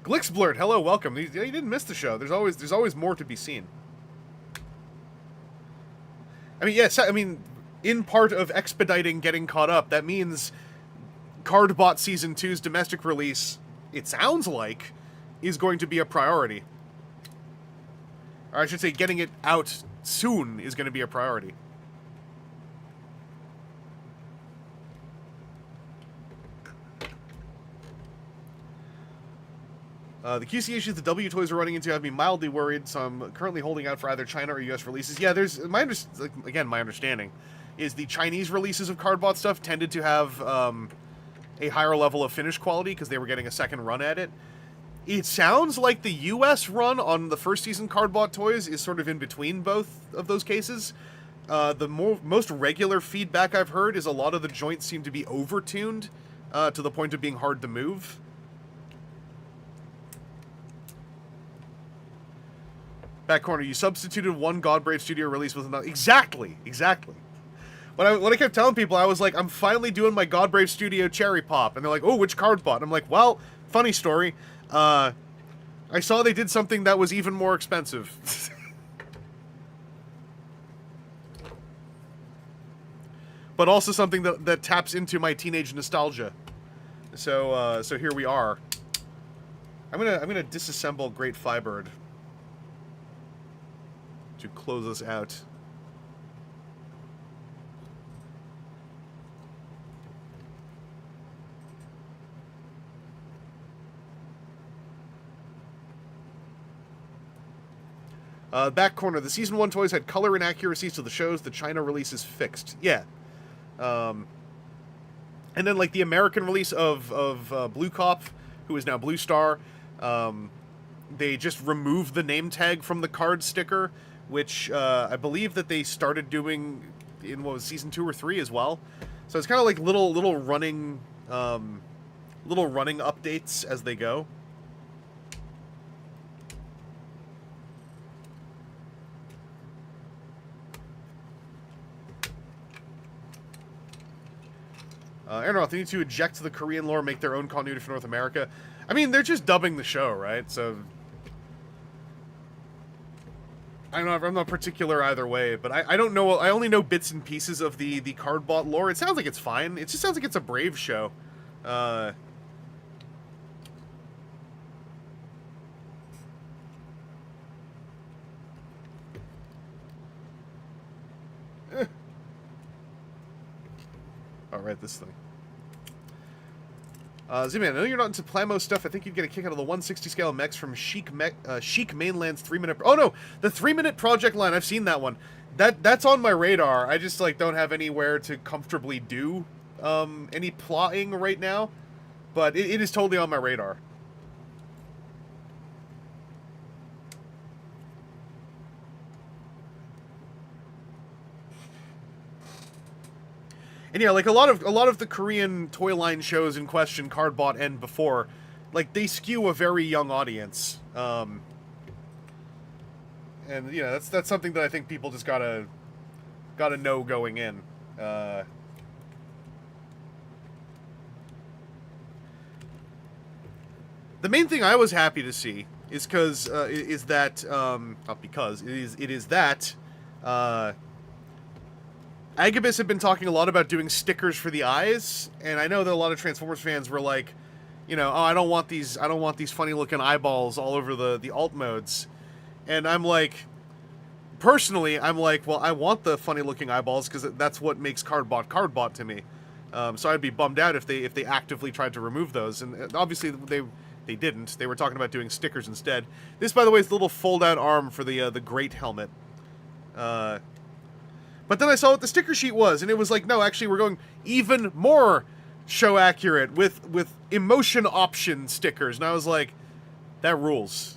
Speaker 1: Glixblurt, hello, welcome. You didn't miss the show. There's always more to be seen. I mean, yes, in part of expediting getting caught up, that means Cardbot Season 2's domestic release, it sounds like, is going to be a priority. Or I should say, getting it out soon is going to be a priority. The QC issues the W toys are running into have me mildly worried, so I'm currently holding out for either China or US releases. Yeah, there's my understanding is the Chinese releases of Cardbot stuff tended to have a higher level of finish quality because they were getting a second run at it. It sounds like the US run on the first season Cardbot toys is sort of in between both of those cases. The most regular feedback I've heard is a lot of the joints seem to be over-tuned to the point of being hard to move. Back corner, you substituted one Godbrave Studio release with another. Exactly. When I kept telling people, I was like, I'm finally doing my Godbrave Studio Cherry Pop. And they're like, oh, which Cardbot? I'm like, well, funny story. I saw they did something that was even more expensive. But also something that taps into my teenage nostalgia. So here we are. I'm gonna disassemble Great Firebird to close us out. Back corner, the Season 1 toys had color inaccuracies to the shows. The China release is fixed. Yeah. And then, like, the American release of Blue Cop, who is now Blue Star, they just removed the name tag from the card sticker, which I believe that they started doing in, what was Season 2 or 3 as well. So it's kind of like little running updates as they go. Aeronaut, they need to eject the Korean lore, make their own continuity for North America. I mean, they're just dubbing the show, right? So I'm not particular either way, but I don't know. I only know bits and pieces of the Cardbot lore. It sounds like it's fine. It just sounds like it's a Brave show. All right, this thing. Z-Man, I know you're not into Plamo stuff. I think you'd get a kick out of the 160 scale mechs from Chic Mainland's 3-minute... Oh, no! The 3-minute project line. I've seen that one. That's on my radar. I just, like, don't have anywhere to comfortably do any plotting right now. But it is totally on my radar. And yeah, like a lot of the Korean toy line shows in question, Cardbot and before, like they skew a very young audience. And you know, that's something that I think people just gotta know going in. The main thing I was happy to see is that Agabus had been talking a lot about doing stickers for the eyes, and I know that a lot of Transformers fans were like, you know, oh, I don't want these funny looking eyeballs all over the alt modes. And I'm like, personally, I'm like, well, I want the funny looking eyeballs because that's what makes Cardbot to me. So I'd be bummed out if they actively tried to remove those, and obviously they didn't. They were talking about doing stickers instead. This, by the way, is the little fold-out arm for the Great helmet. But then I saw what the sticker sheet was, and it was like, no, actually, we're going even more show accurate with emotion option stickers. And I was like, that rules.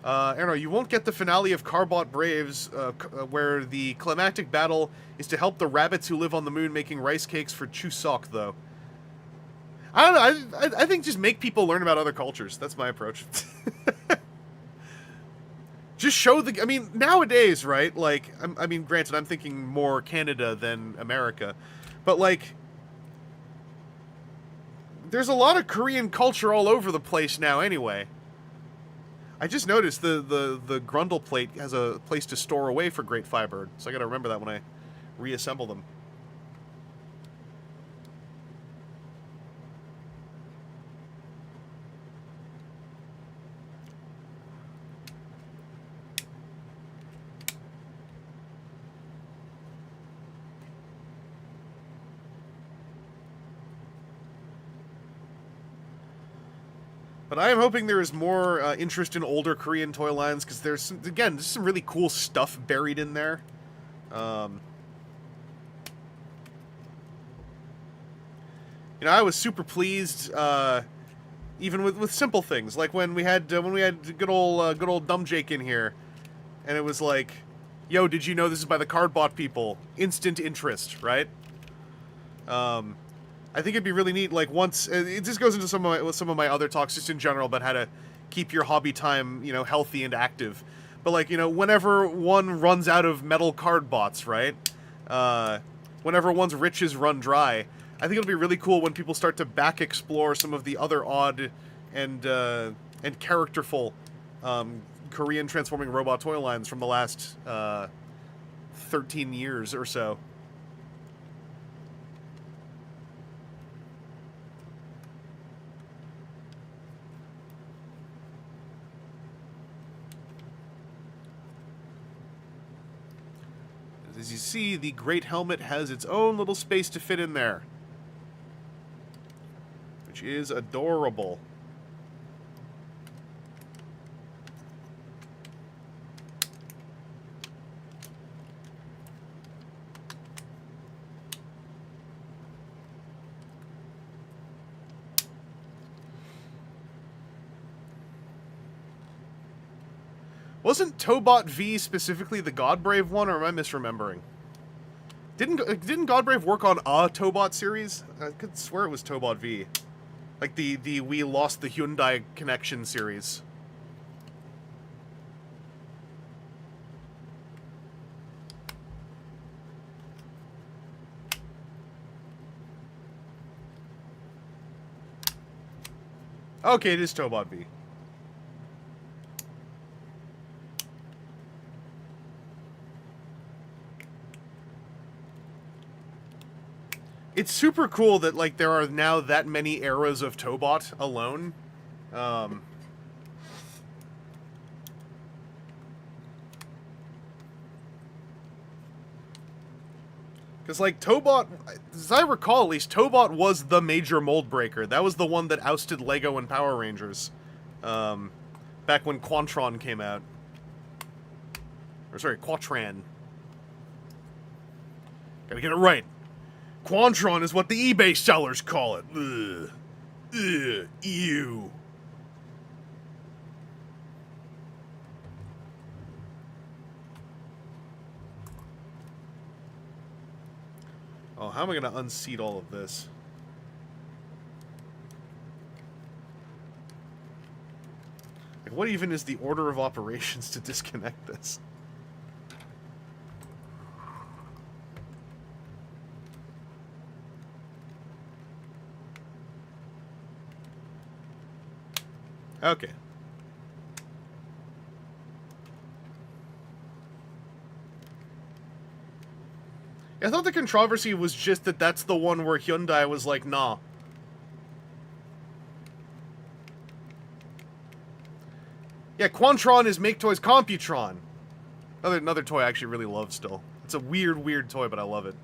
Speaker 1: Arrow, you won't get the finale of Carbot Braves, where the climactic battle is to help the rabbits who live on the moon making rice cakes for Chuseok, though. I don't know, I think just make people learn about other cultures. That's my approach. Just show I mean, nowadays, right, like, I mean, granted, I'm thinking more Canada than America, but, like, there's a lot of Korean culture all over the place now anyway. I just noticed the Grundle plate has a place to store away for Great Firebird, so I gotta remember that when I reassemble them. But I am hoping there is more interest in older Korean toy lines, because there's, again, there's some really cool stuff buried in there. You know, I was super pleased, even with simple things, like when we had good old Dumb Jake in here, and it was like, yo, did you know this is by the Cardbot people? Instant interest, right? I think it'd be really neat, like, once... It just goes into some of my other talks, just in general, about how to keep your hobby time, you know, healthy and active. But, like, you know, whenever one runs out of metal Cardbots, right? Whenever one's riches run dry, I think it'll be really cool when people start to back-explore some of the other odd and characterful Korean transforming robot toy lines from the last 13 years or so. As you see, the Great Helmet has its own little space to fit in there, which is adorable. Wasn't Tobot V specifically the Godbrave one, or am I misremembering? Didn't Godbrave work on a Tobot series? I could swear it was Tobot V. Like the We Lost the Hyundai Connection series. Okay, it is Tobot V. It's super cool that, like, there are now that many eras of Tobot alone. Because, like, Tobot, as I recall at least, Tobot was the major mold breaker. That was the one that ousted Lego and Power Rangers. Back when Quantron came out. Or, sorry, Quatran. Gotta get it right. Quantron is what the eBay sellers call it. Ugh. Ugh. Ew. Oh, how am I going to unseat all of this? Like, what even is the order of operations to disconnect this? Okay. I thought the controversy was just that that's the one where Hyundai was like, nah. Yeah, Quantron is Make Toy's Computron. Another toy I actually really love still. It's a weird toy, but I love it.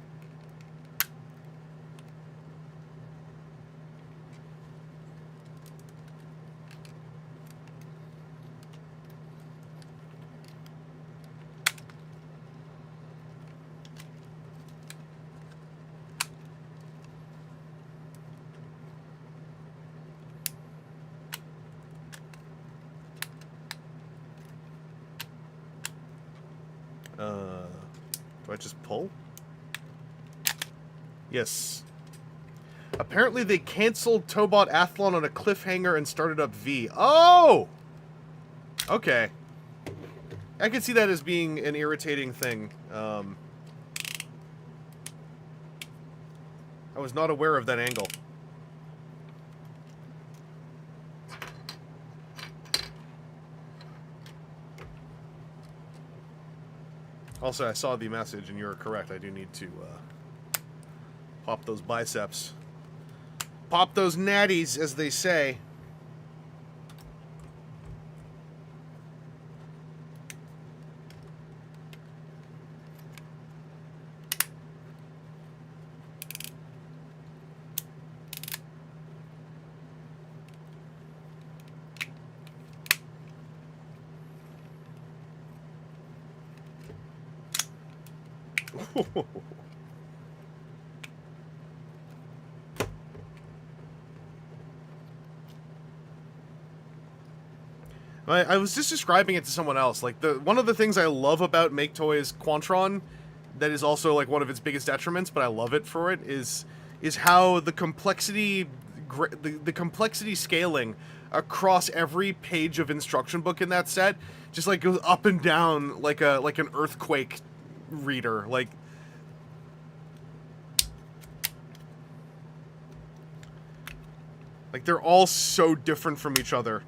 Speaker 1: Do I just pull? Yes. Apparently they canceled Tobot Athlon on a cliffhanger and started up V. Oh! Okay. I can see that as being an irritating thing. I was not aware of that angle. Also, I saw the message, and you're correct. I do need to pop those biceps. Pop those natties, as they say. I was just describing it to someone else. Like, one of the things I love about Make Toys Quantron, that is also like one of its biggest detriments, but I love it for it, is how the complexity scaling across every page of instruction book in that set just like goes up and down like an earthquake reader. Like they're all so different from each other.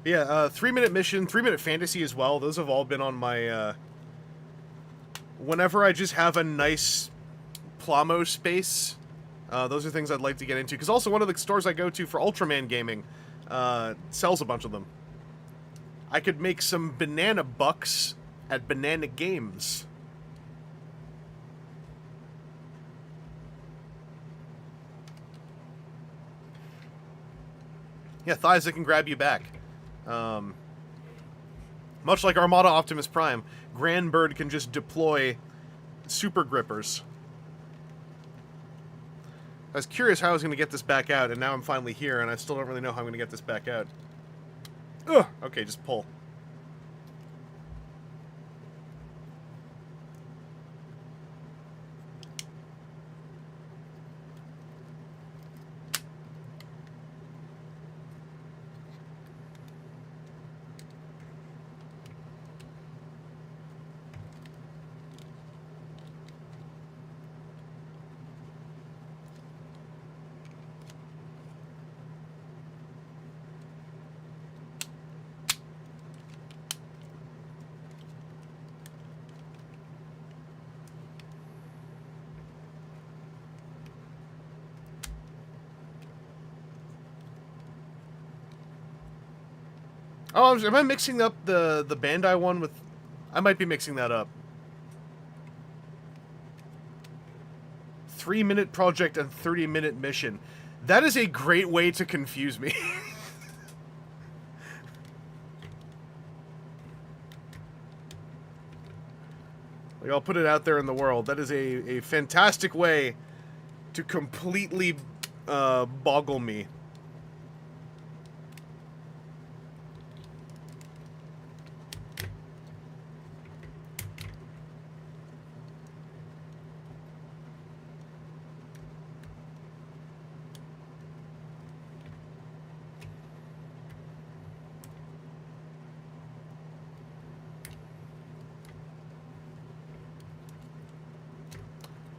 Speaker 1: Yeah, 3-minute mission, 3-minute fantasy as well. Those have all been on my, whenever I just have a nice Plamo space, those are things I'd like to get into. Because also one of the stores I go to for Ultraman gaming, sells a bunch of them. I could make some banana bucks at Banana Games. Yeah, thighs that can grab you back. Much like Armada Optimus Prime, Grandbird can just deploy super grippers. I was curious how I was going to get this back out, and now I'm finally here, and I still don't really know how I'm going to get this back out. Ugh! Okay, just pull. Oh, am I mixing up the Bandai one with... I might be mixing that up. 3-minute project and 30-minute mission. That is a great way to confuse me. Like, I'll put it out there in the world. That is a fantastic way to completely boggle me.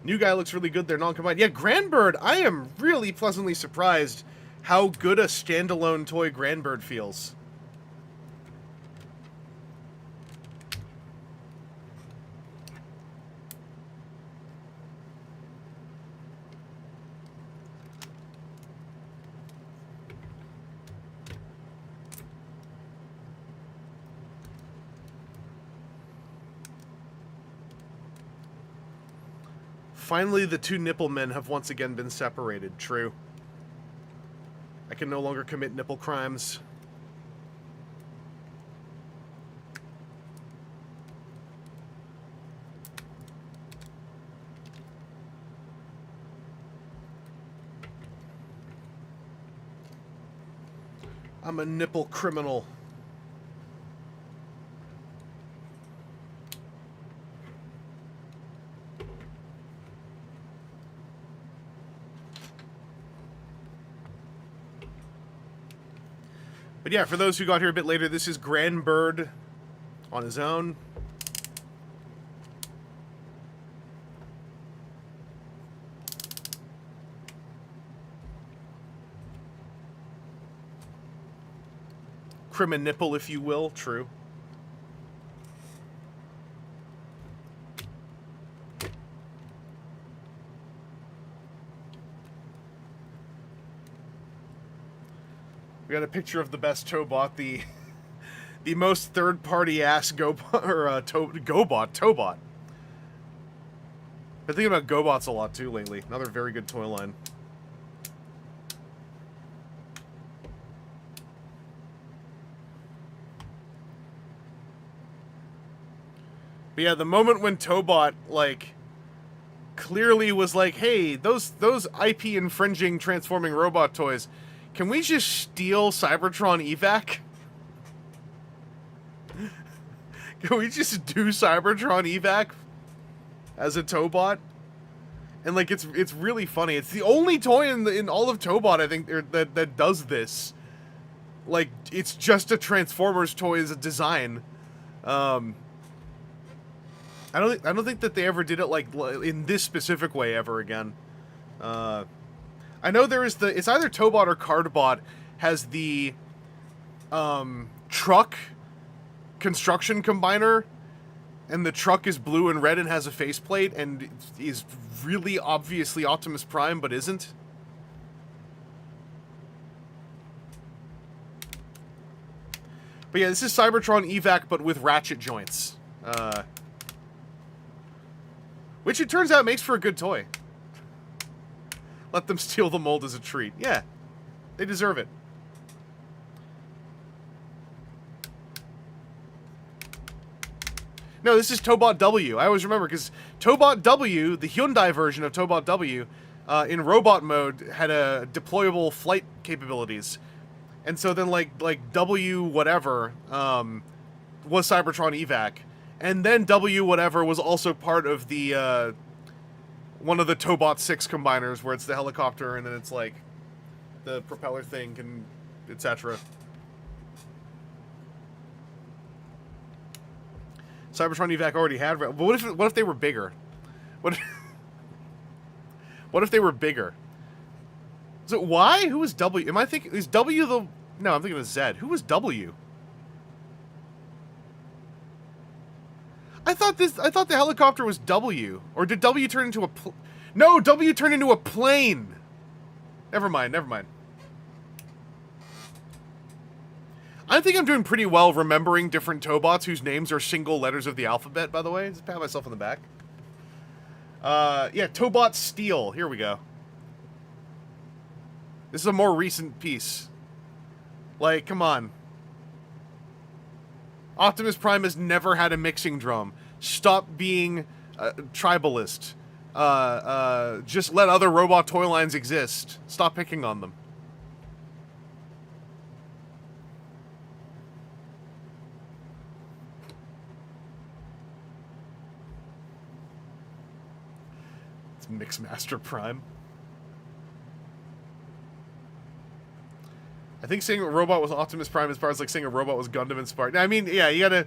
Speaker 1: New guy looks really good there, non-combined. Yeah, Grandbird, I am really pleasantly surprised how good a standalone toy Grandbird feels. Finally, the two nipple men have once again been separated. True. I can no longer commit nipple crimes. I'm a nipple criminal. But yeah, for those who got here a bit later, this is Grandbird on his own. Criminipple, if you will. True. We got a picture of the best Tobot, the most third-party ass Gobot, or Tobot. Been thinking about Gobots a lot too lately. Another very good toy line. But yeah, the moment when Tobot, like, clearly was like, hey, those IP infringing transforming robot toys, can we just steal Cybertron Evac? Can we just do Cybertron Evac as a Tobot? And like, it's really funny. It's the only toy in all of Tobot, I think, that does this. Like, it's just a Transformers toy as a design. I don't think that they ever did it like in this specific way ever again. I know there is it's either Tobot or Cardbot has the truck construction combiner, and the truck is blue and red and has a faceplate and is really obviously Optimus Prime but isn't. But yeah, this is Cybertron Evac but with ratchet joints. Which it turns out makes for a good toy. Let them steal the mold as a treat. Yeah, they deserve it. No, this is Tobot W. I always remember, because Tobot W, the Hyundai version of Tobot W, in robot mode, had a deployable flight capabilities. And so then, like W whatever, was Cybertron Evac. And then W whatever was also part of the, one of the Tobot 6 combiners, where it's the helicopter and then it's like the propeller thing and etc. Cybertron Evac already had. But what if they were bigger? What if they were bigger? Is it Y? Who was W? Am I thinking is W the? No, I'm thinking of Z. Who was W? I thought the helicopter was W. Or did W turn into a No, W turned into a plane. Never mind. I think I'm doing pretty well remembering different Tobots whose names are single letters of the alphabet, by the way. Just pat myself on the back. Yeah, Tobot Steel. Here we go. This is a more recent piece. Like, come on. Optimus Prime has never had a mixing drum. Stop being a tribalist. Just let other robot toy lines exist. Stop picking on them. It's Mixmaster Prime. I think saying a robot was Optimus Prime as far as like saying a robot was Gundam inspired. I mean, yeah, you gotta.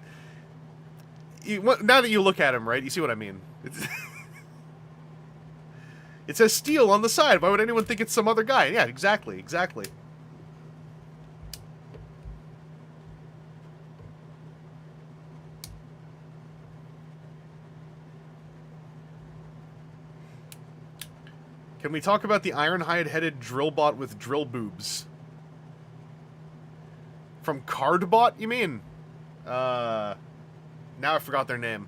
Speaker 1: Now that you look at him, right, you see what I mean. It says Steel on the side. Why would anyone think it's some other guy? Yeah, exactly, exactly. Can we talk about the Ironhide-headed drillbot with drill boobs? From Cardbot, you mean? Now I forgot their name.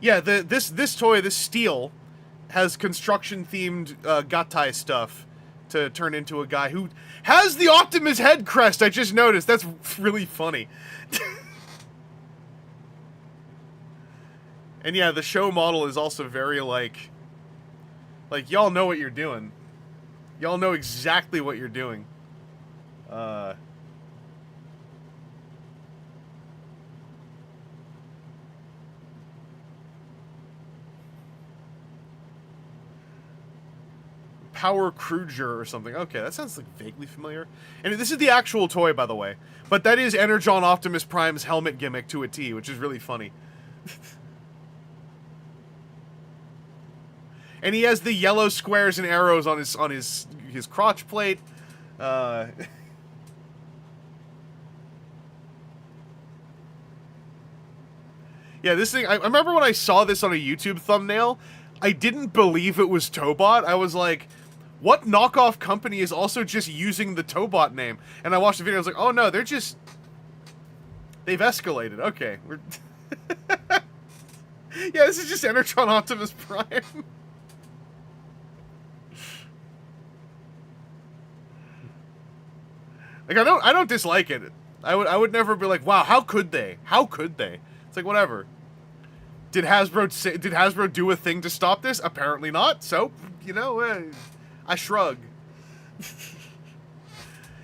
Speaker 1: Yeah, this toy, this Steel, has construction-themed Gatai stuff to turn into a guy who has the Optimus head crest. I just noticed. That's really funny. And yeah, the show model is also very like y'all know what you're doing. Y'all know exactly what you're doing. Power Cruiser or something. Okay, that sounds like vaguely familiar. And this is the actual toy, by the way. But that is Energon Optimus Prime's helmet gimmick to a T, which is really funny. And he has the yellow squares and arrows on his crotch plate. Yeah, this thing. I remember when I saw this on a YouTube thumbnail, I didn't believe it was Tobot. I was like, what knockoff company is also just using the Tobot name? And I watched the video, I was like, oh no, they've escalated. Okay. Yeah, this is just Energon Optimus Prime. Like, I don't dislike it. I would never be like, wow, how could they? How could they? It's like, whatever. Did Hasbro do a thing to stop this? Apparently not. So, you know, I shrug.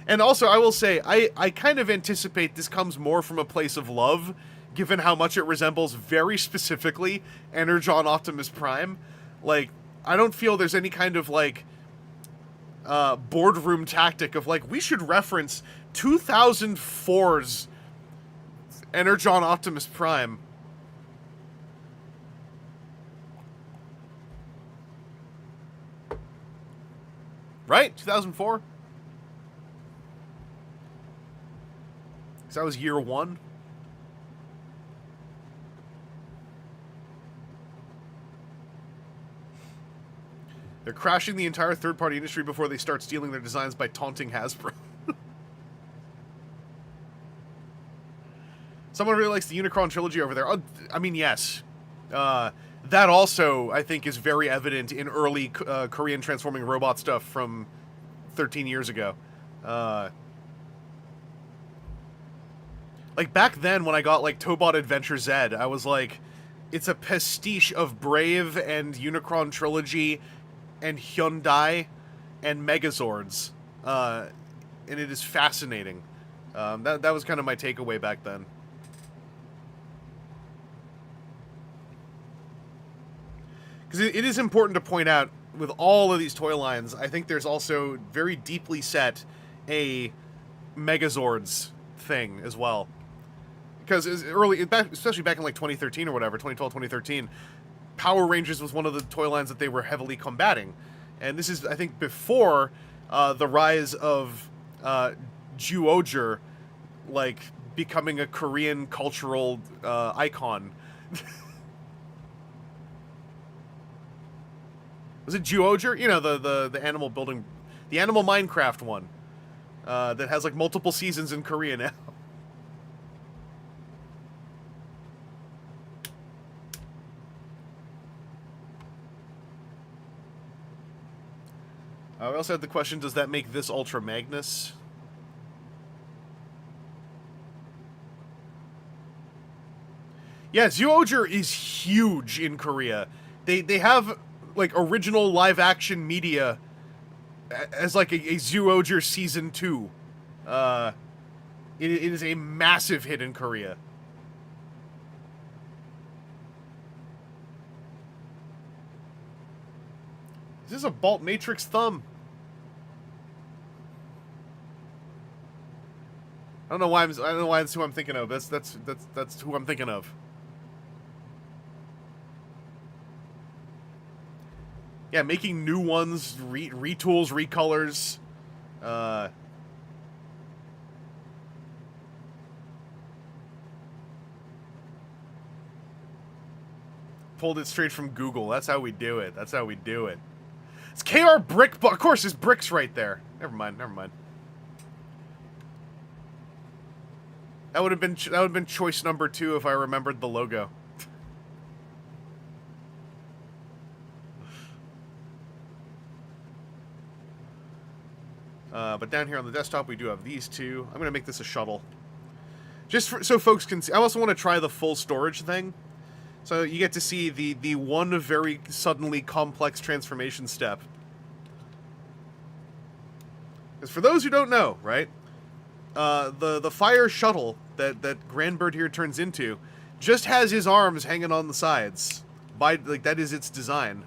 Speaker 1: And also, I will say, I kind of anticipate this comes more from a place of love, given how much it resembles very specifically Energon Optimus Prime. Like, I don't feel there's any kind of, like, boardroom tactic of, like, we should reference 2004's Energon Optimus Prime. Right? 2004? Because that was year one. They're crashing the entire third-party industry before they start stealing their designs by taunting Hasbro. Someone really likes the Unicron trilogy over there. Oh, I mean, yes. That also, I think, is very evident in early Korean transforming robot stuff from 13 years ago. Like, back then, when I got, like, Tobot Adventure Z, I was like, it's a pastiche of Brave and Unicron Trilogy and Hyundai and Megazords. And it is fascinating. That was kind of my takeaway back then. Because it is important to point out, with all of these toy lines, I think there's also very deeply set a Megazords thing as well. Because especially back in like 2013 or whatever, 2012, 2013, Power Rangers was one of the toy lines that they were heavily combating. And this is, I think, before the rise of Zyuohger, like, becoming a Korean cultural icon. Was it Zyuohger? You know, the animal building, the animal Minecraft one. that has like multiple seasons in Korea now. We also had the question, does that make this Ultra Magnus? Yeah, Zyuohger is huge in Korea. They have like original live action media as like a Zyuohger season 2. It is a massive hit in Korea. Is this a Bolt Matrix thumb? I don't know why that's who I'm thinking of. That's who I'm thinking of. Yeah, making new ones, retools, recolors. Pulled it straight from Google. That's how we do it. That's how we do it. It's KR Brick. Of course, there's bricks right there. Never mind. Never mind. That would have been choice number 2 if I remembered the logo. But down here on the desktop, we do have these two. I'm going to make this a shuttle. Just so folks can see. I also want to try the full storage thing. So you get to see the one very suddenly complex transformation step. Because for those who don't know, right? The fire shuttle that Grandbird here turns into just has his arms hanging on the sides. Like, that is its design.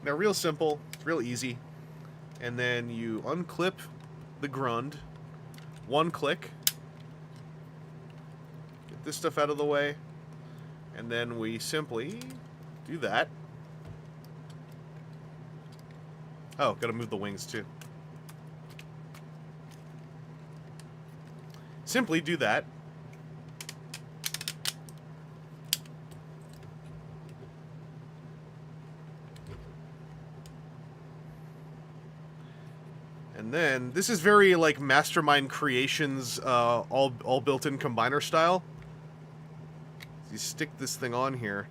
Speaker 1: Now, real simple, real easy. And then you unclip the grund. One click. Get this stuff out of the way. And then we simply do that. Oh, gotta move the wings too. Simply do that. And then, this is very, like, Mastermind Creations, all built-in combiner style. You stick this thing on here.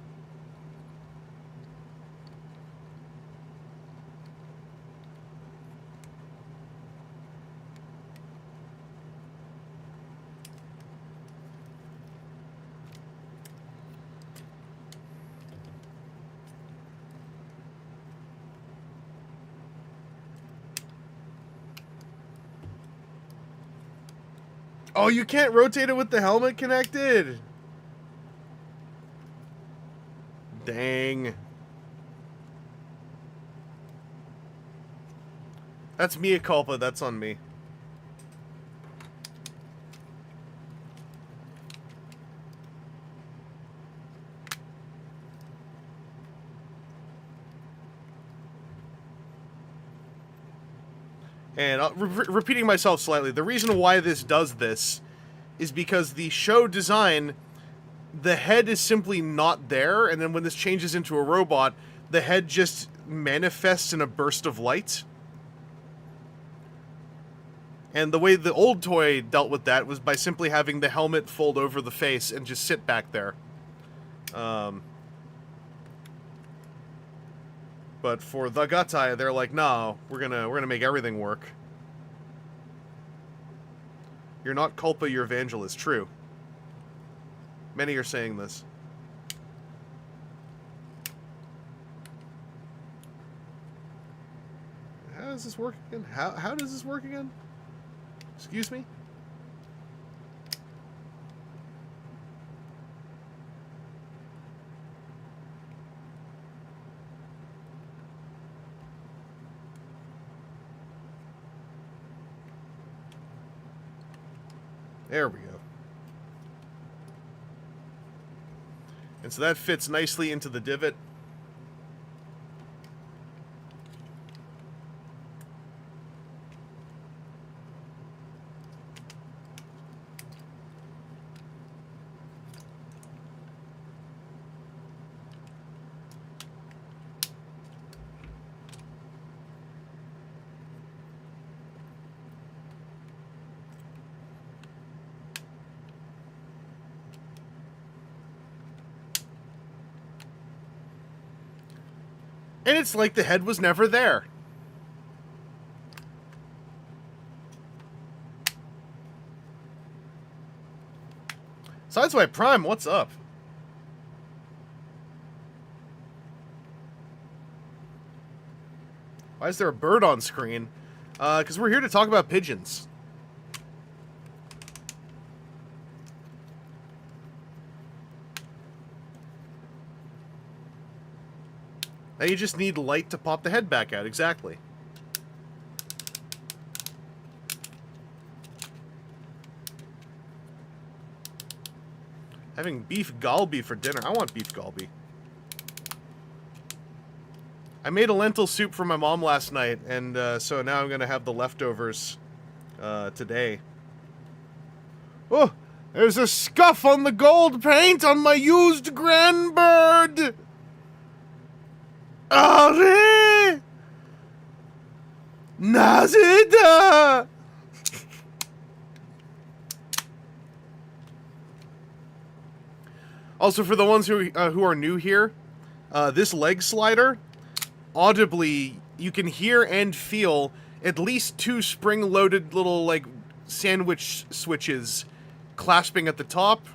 Speaker 1: Oh, you can't rotate it with the helmet connected? Dang. That's mea culpa, that's on me. And repeating myself slightly, the reason why this does this is because the show design, the head is simply not there, and then when this changes into a robot, the head just manifests in a burst of light. And the way the old toy dealt with that was by simply having the helmet fold over the face and just sit back there. But for the Gatai, they're like, no, we're gonna make everything work. You're not culpa, you're Vangelus. True. Many are saying this. How does this work again? How does this work again? Excuse me? There we go. so that fits nicely into the divot. And it's like the head was never there. Sideswipe Prime, what's up? Why is there a bird on screen? Because we're here to talk about pigeons. Now you just need light to pop the head back out, exactly. Having beef galbi for dinner. I want beef galbi. I made a lentil soup for my mom last night, and so now I'm going to have the leftovers today. Oh, there's a scuff on the gold paint on my used Grandbird! Are! Nazida! Also, for the ones who are new here, this leg slider, audibly, you can hear and feel at least 2 spring-loaded little, like, sandwich switches clasping at the top,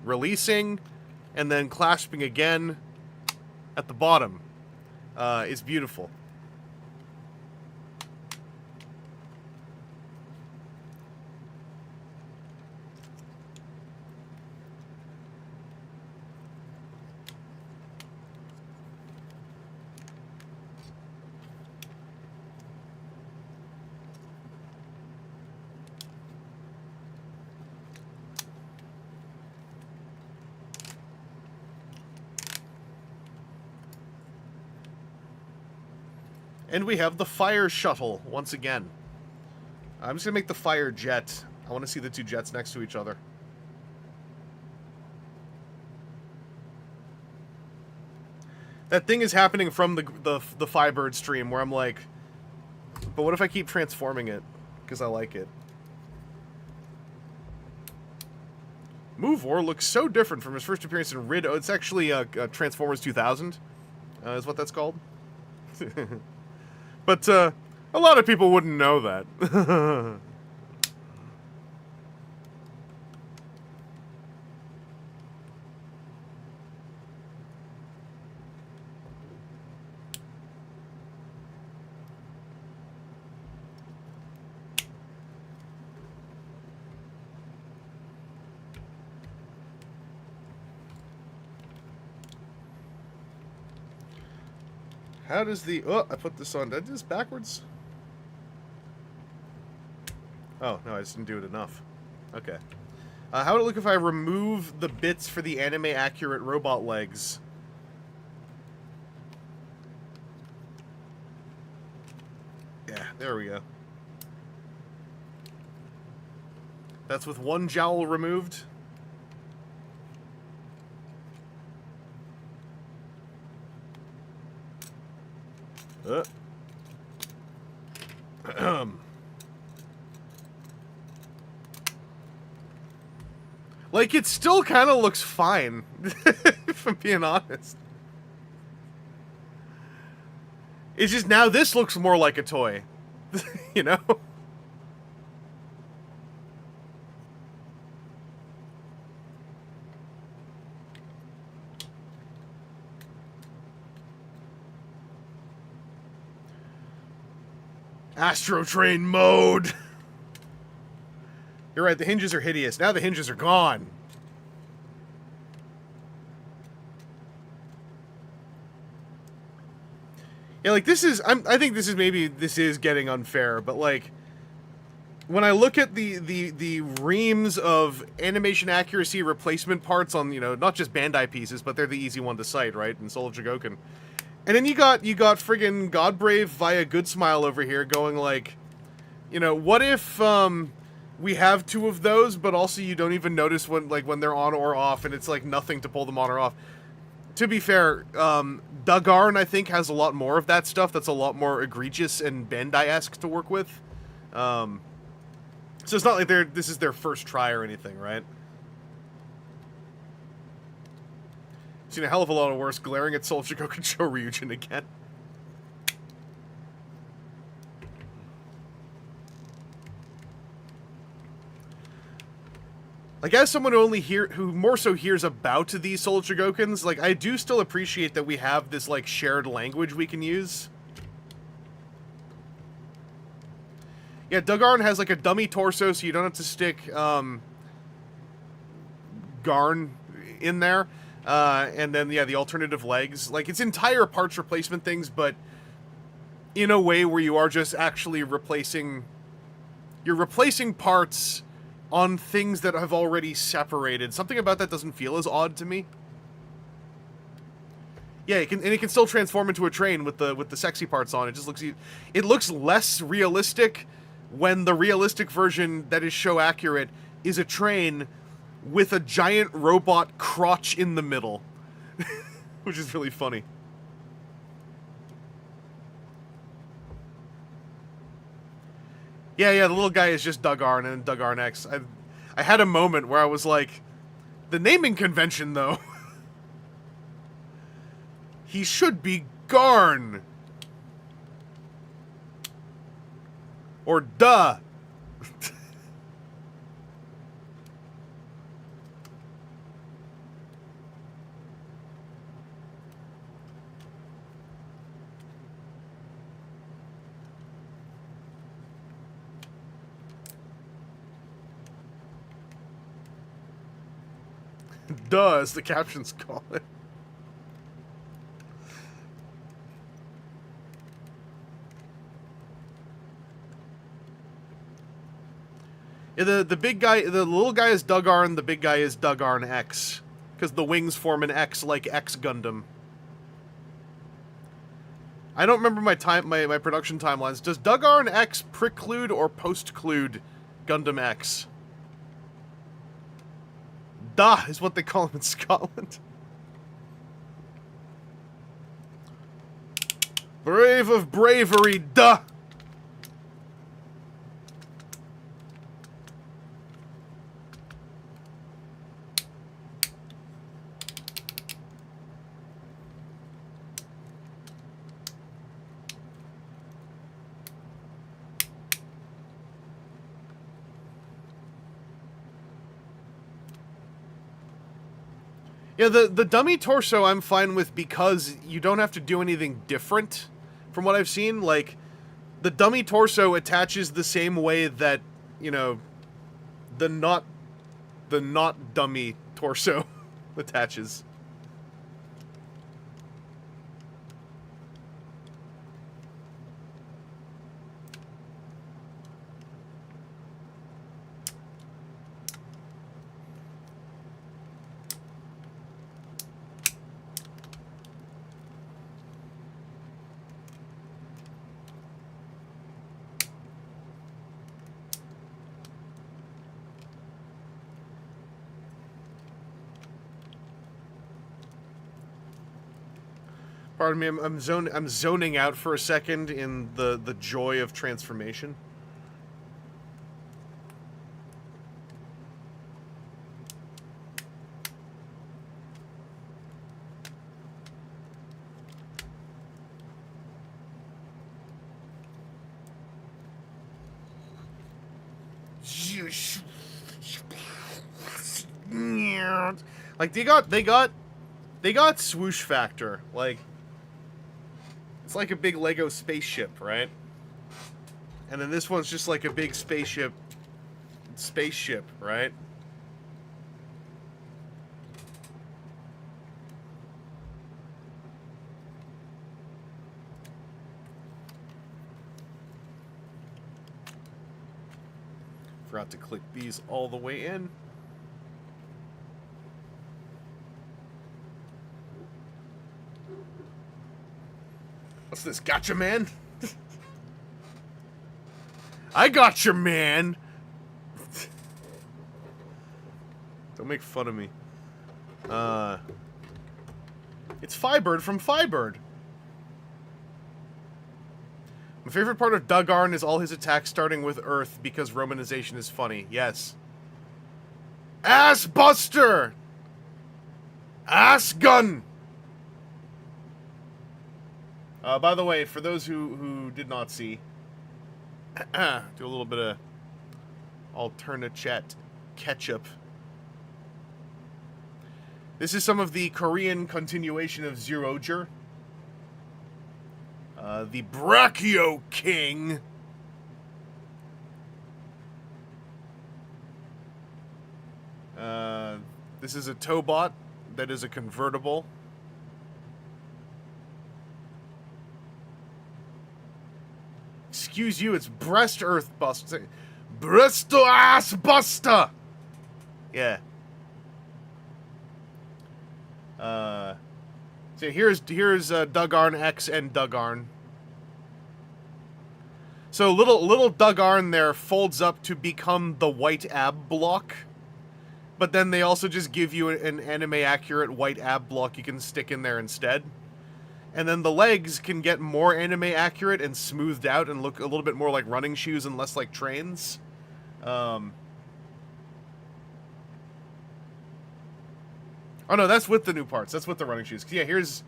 Speaker 1: releasing, and then clasping again at the bottom. It's beautiful. And we have the fire shuttle, once again. I'm just going to make the fire jet. I want to see the 2 jets next to each other. That thing is happening from the Firebird stream, where I'm like, but what if I keep transforming it? Because I like it. Movor looks so different from his first appearance in Rid. Oh, it's actually Transformers 2000, is what that's called. But a lot of people wouldn't know that. How does the... Oh, I put this on. Did I do this backwards? Oh, no, I just didn't do it enough. Okay. How would it look if I remove the bits for the anime-accurate robot legs? Yeah, there we go. That's with 1 jowl removed. Like, it still kind of looks fine, if I'm being honest. It's just now this looks more like a toy, you know? Astro Train mode! You're right, the hinges are hideous. Now the hinges are gone. Yeah, like, this is... I think this is maybe... This is getting unfair, but, like... when I look at the reams of animation accuracy replacement parts on, you know, not just Bandai pieces, but they're the easy one to cite, right? In Soul of Jigoken. And then you got friggin' Godbrave via Good Smile over here going like, you know, what if we have two of those, but also you don't even notice when they're on or off, and it's like nothing to pull them on or off. To be fair, Dugarn, I think, has a lot more of that stuff that's a lot more egregious and Bandai-esque to work with. So it's not like this is their first try or anything, right? Seen a hell of a lot of worse glaring at Soul Jigoken Show Ryujin again. Like, as someone who more so hears about these Soul Jigokens, like, I do still appreciate that we have this, like, shared language we can use. Yeah, Dugarn has, like, a dummy torso, so you don't have to stick, Garn in there. And then, yeah, the alternative legs. Like, it's entire parts replacement things, but in a way where you are just actually replacing... You're replacing parts on things that have already separated. Something about that doesn't feel as odd to me. Yeah, it can still transform into a train with the sexy parts on. It just looks less realistic when the realistic version that is show accurate is a train with a giant robot crotch in the middle. Which is really funny. Yeah, the little guy is just Dugarn and Dugarn X. I had a moment where I was like, the naming convention, though. He should be Garn. Or Duh. Duh, as the captions call it. Yeah, the big guy, the little guy is Dugarn, the big guy is Dugarn X. Because the wings form an X like X Gundam. I don't remember my production timelines. Does Dugarn X preclude or postclude Gundam X? Duh is what they call him in Scotland. Brave of bravery, duh! Yeah, the dummy torso I'm fine with because you don't have to do anything different from what I've seen. Like, the dummy torso attaches the same way that, you know, the not dummy torso attaches. Pardon me, I'm zoning out for a second in the joy of transformation. Like they got swoosh factor. Like, it's like a big Lego spaceship, right? And then this one's just like a big spaceship, right? Forgot to click these all the way in. What's this? Gotcha, man? I gotcha, man! Don't make fun of me. It's Firebird from Firebird. My favorite part of Dugarn is all his attacks starting with Earth because romanization is funny. Yes. Ass Buster! Ass Gun! By the way, for those who did not see, do a little bit of alternate chat ketchup. This is some of the Korean continuation of Zeroger. The Brachio King. This is a Tobot that is a convertible. Excuse you, it's Breast Earth Buster. Bresto Ass Buster! Yeah. So here's Dugarn X and Dugarn. So little Dugarn there folds up to become the white ab block, but then they also just give you an anime accurate white ab block you can stick in there instead. And then the legs can get more anime accurate and smoothed out and look a little bit more like running shoes and less like trains. Oh no, that's with the new parts. That's with the running shoes. Yeah, here's...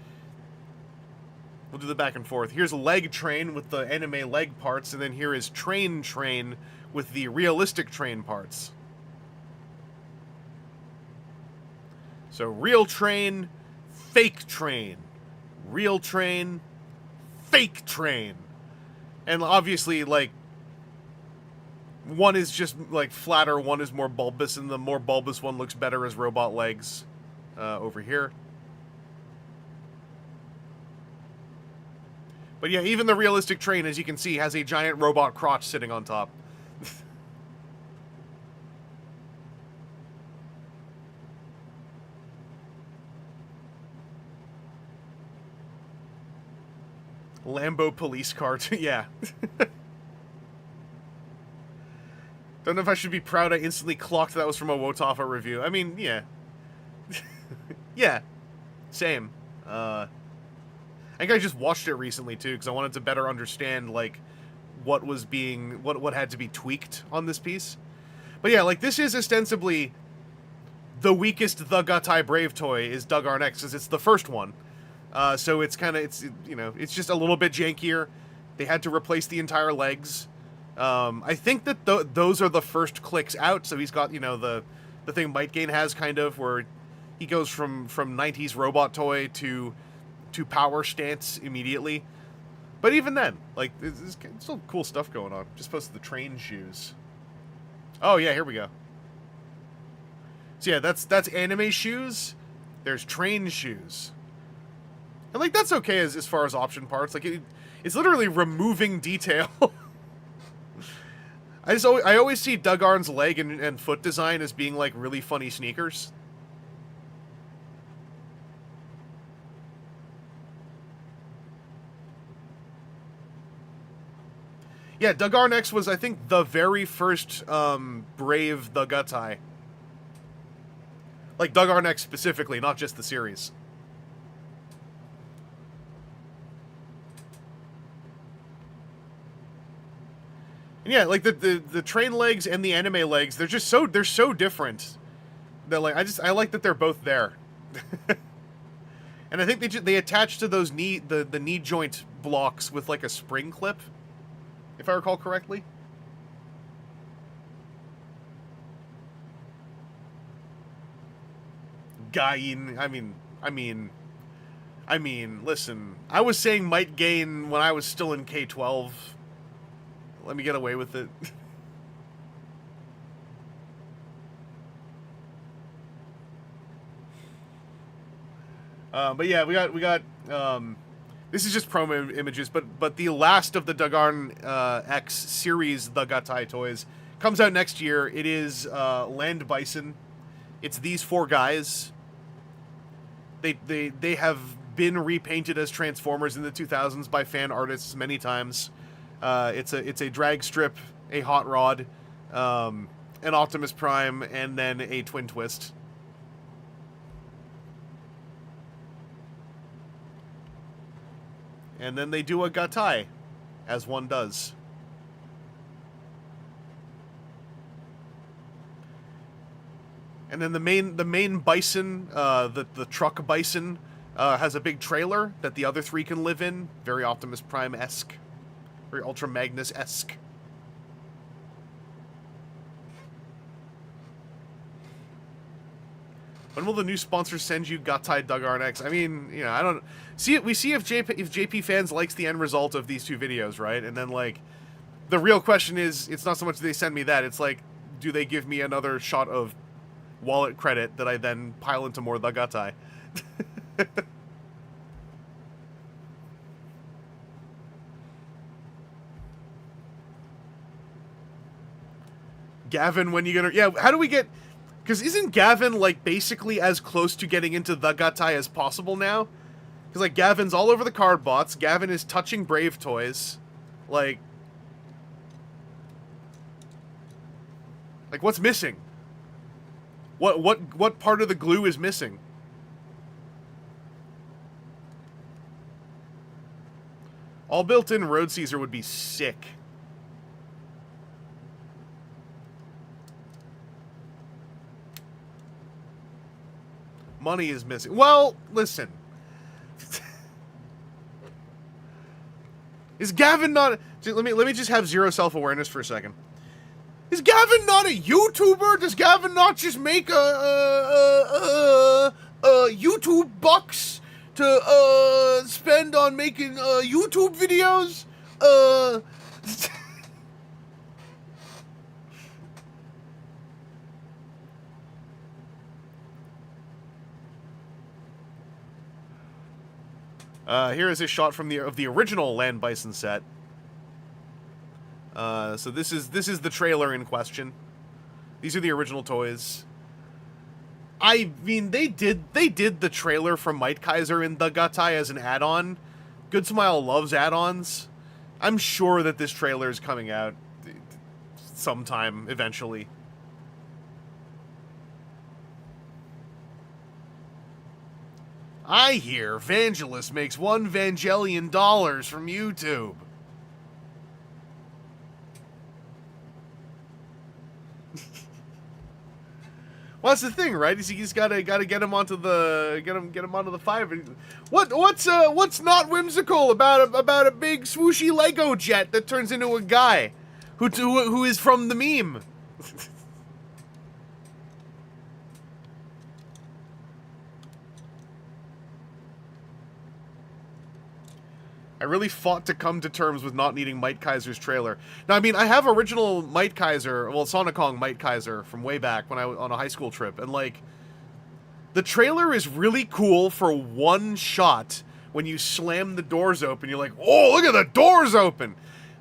Speaker 1: We'll do the back and forth. Here's Leg Train with the anime leg parts, and then here is Train with the realistic train parts. So, real train, fake train. Real train, fake train. And obviously, like, one is just, like, flatter, one is more bulbous, and the more bulbous one looks better as robot legs. Over here. But yeah, even the realistic train, as you can see, has a giant robot crotch sitting on top. Lambo police car, yeah. Don't know if I should be proud I instantly clocked that was from a Wotafa review. I mean, yeah. Yeah, same. I think I just watched it recently too because I wanted to better understand like what was being what had to be tweaked on this piece. But yeah, like this is ostensibly the weakest The Gatai Brave toy is Dugarn X because it's the first one. So it's kind of it's just a little bit jankier. They had to replace the entire legs. I think that those are the first clicks out. So he's got the thing Might Gain has kind of where he goes from 90s robot toy to power stance immediately. But even then, like, there's still cool stuff going on. Just posted the train shoes. Oh, yeah, here we go. So, yeah, that's anime shoes. There's train shoes. And, like, that's okay as far as option parts. Like, it's literally removing detail. I always see Dugarn's leg and foot design as being, like, really funny sneakers. Yeah, Dugarn X was, I think, the very first Brave the Gatai. Like, Dugarn X specifically, not just the series. And yeah, like, the train legs and the anime legs, they're so different. That, like, I like that they're both there. And I think they attach to those the knee joint blocks with, like, a spring clip. If I recall correctly. Gain, I mean, listen. I was saying Might Gain when I was still in K-12. Let me get away with it. But yeah, we got this is just promo images, but the last of the Dugarn X series, the Gatai toys, Comes out next year. It is Land Bison. It's these 4 guys. They have been repainted as Transformers in the 2000s by fan artists many times. It's a drag strip, a hot rod, an Optimus Prime, and then a Twin Twist. And then they do a Gatai, as one does. And then the main bison, the truck bison, has a big trailer that the other 3 can live in. Very Optimus Prime-esque. Very Ultra Magnus-esque. When will the new sponsor send you Gatai Doug RNX? I mean, you know, I don't... We see if JP fans likes the end result of these 2 videos, right? And then, like, the real question is, it's not so much do they send me that, it's like, do they give me another shot of wallet credit that I then pile into more the Gatai? Gavin, when you gonna... Yeah, how do we get... Because isn't Gavin, like, basically as close to getting into the Gatai as possible now? Because, like, Gavin's all over the card bots. Gavin is touching Brave toys. Like, what's missing? What part of the glue is missing? All built-in Road Caesar would be sick. Money is missing. Well, listen. Is Gavin not... Let me just have zero self-awareness for a second. Is Gavin not a YouTuber? Does Gavin not just make YouTube bucks to spend on making YouTube videos? Here is a shot from the original Land Bison set. So this is the trailer in question. These are the original toys. I mean, they did the trailer from Might Kaiser in the Gatai as an add-on. Good Smile loves add-ons. I'm sure that this trailer is coming out sometime eventually. I hear Vangelus makes $1 Vangelion from YouTube. Well, that's the thing, right? He's gotta get him onto the get him onto the 5. What's not whimsical about a big swooshy Lego jet that turns into a guy who is from the meme? I really fought to come to terms with not needing Might Kaiser's trailer. Now, I mean, I have original Might Kaiser, well, Sonic Kong Might Kaiser from way back when I was on a high school trip, and, like, the trailer is really cool for one shot when you slam the doors open. You're like, oh, look at the doors open!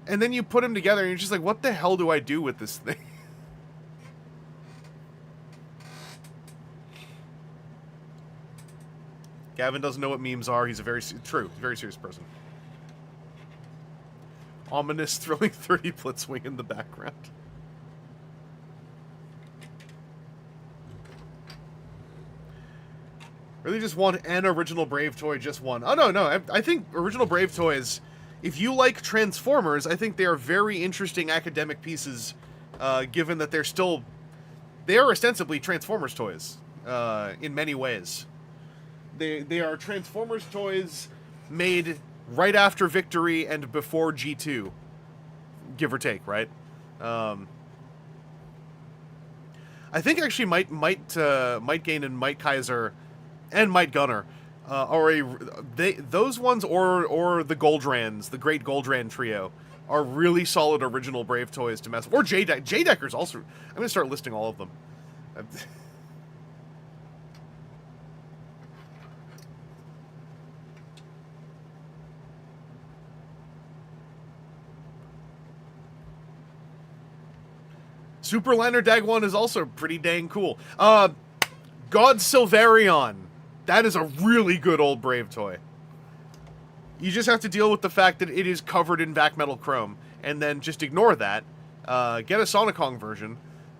Speaker 1: And then you put them together, and you're just like, what the hell do I do with this thing? Gavin doesn't know what memes are. He's a very serious person. Ominous, thrilling 30 Blitzwing in the background. Really just want an original Brave toy, just one. Oh, no. I think original Brave toys, if you like Transformers, I think they are very interesting academic pieces, given that they are ostensibly Transformers toys, in many ways. They are Transformers toys made right after Victory and before G2, give or take, right? I think actually Might Gain and Might Kaiser and Might Gunner are those ones or the Goldrans, the Great Goldran trio, are really solid original Brave toys to mess with. Or J-Decker's also. I'm gonna start listing all of them. Superliner Dagwon is also pretty dang cool. God Silverion. That is a really good old Brave toy. You just have to deal with the fact that it is covered in Vac Metal Chrome, and then just ignore that. Get a Sonicong version,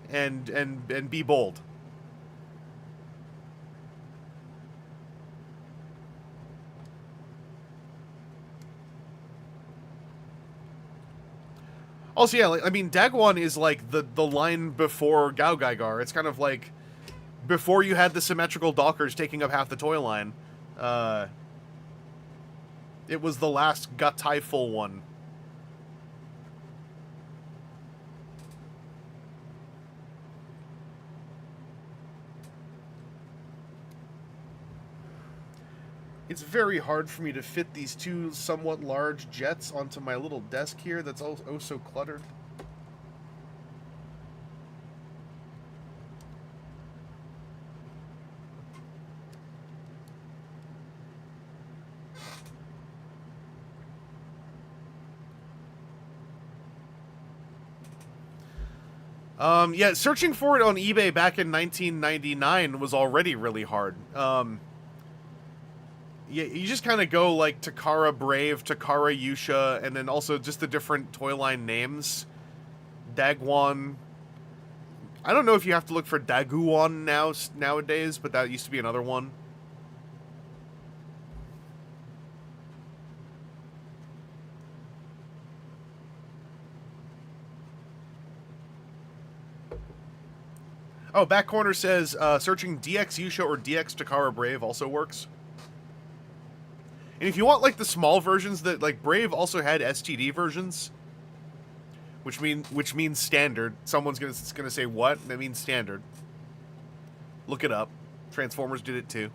Speaker 1: and be bold. Also, yeah, like, I mean, Dagwon is like the line before Gao Gaigar. It's kind of like before you had the symmetrical Dockers taking up half the toy line. It was the last Gatai full one. It's very hard for me to fit these two somewhat large jets onto my little desk here that's oh so cluttered. Yeah, searching for it on eBay back in 1999 was already really hard. Yeah, you just kind of go like Takara Brave, Takara Yusha, and then also just the different toy line names. Dagwon. I don't know if you have to look for Daguwon nowadays, but that used to be another one. Oh, back corner says searching DX Yusha or DX Takara Brave also works. And if you want like the small versions, that like Brave also had STD versions, which means standard. Someone's gonna say what? That means standard. Look it up. Transformers did it too.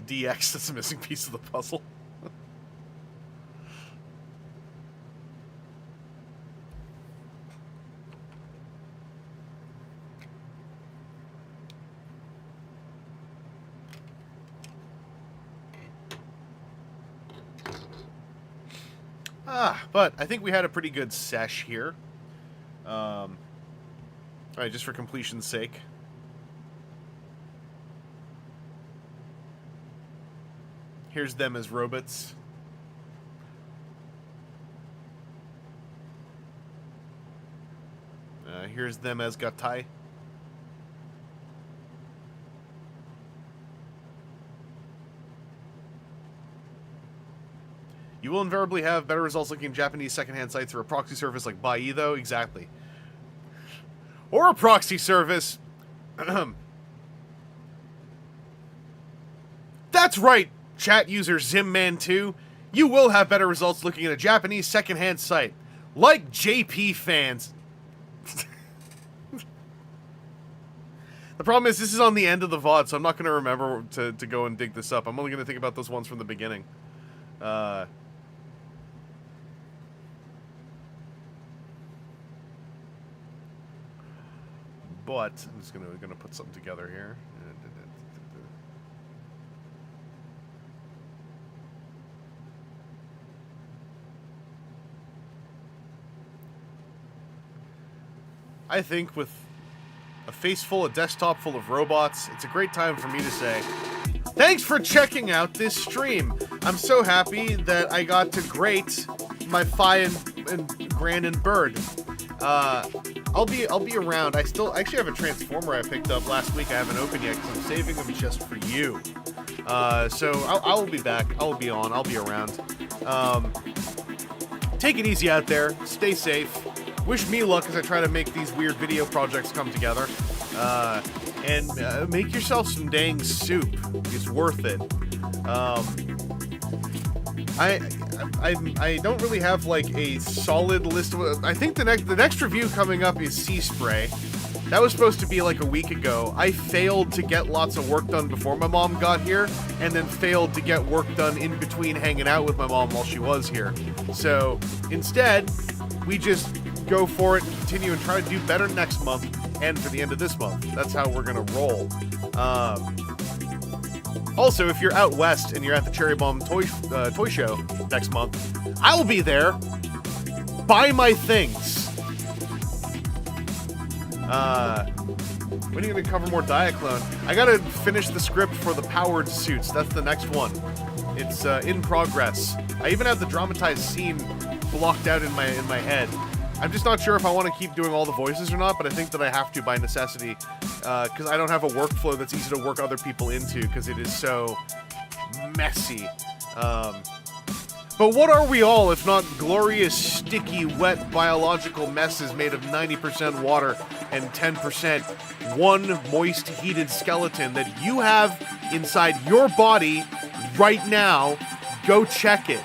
Speaker 1: DX, that's a missing piece of the puzzle. But I think we had a pretty good sesh here. Alright, just for completion's sake. Here's them as robots. Here's them as Gatai. You will invariably have better results looking at Japanese secondhand sites through a proxy service like Bai, though. Exactly. Or a proxy service. That's right, chat user Zimman2. You will have better results looking at a Japanese secondhand site. Like JP fans. The problem is, this is on the end of the VOD, so I'm not going to remember to go and dig this up. I'm only going to think about those ones from the beginning. But I'm just gonna put something together here. I think with a face full, a desktop full of robots, it's a great time for me to say, thanks for checking out this stream. I'm so happy that I got to grate my Fi and Gran and Bird. I'll be around. I actually have a Transformer I picked up last week. I haven't opened yet because I'm saving them just for you. So I'll be back. I'll be on. I'll be around. Take it easy out there. Stay safe. Wish me luck as I try to make these weird video projects come together. And make yourself some dang soup. It's worth it. I don't really have like a solid list of. I think the next review coming up is Sea Spray. That was supposed to be like a week ago. I failed to get lots of work done before my mom got here, and then failed to get work done in between hanging out with my mom while she was here. So instead, we just go for it and continue and try to do better next month and for the end of this month. That's how we're gonna roll. Also, if you're out west and you're at the Cherry Bomb toy show next month, I will be there. Buy my things. When are you gonna cover more Diaclone? I gotta finish the script for the powered suits. That's the next one. It's in progress. I even have the dramatized scene blocked out in my head. I'm just not sure if I want to keep doing all the voices or not, but I think that I have to by necessity, because I don't have a workflow that's easy to work other people into, because it is so messy. But what are we all if not glorious, sticky, wet, biological messes made of 90% water and 10% one moist, heated skeleton that you have inside your body right now? Go check it.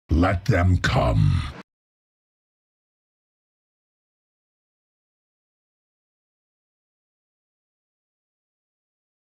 Speaker 2: Let them come.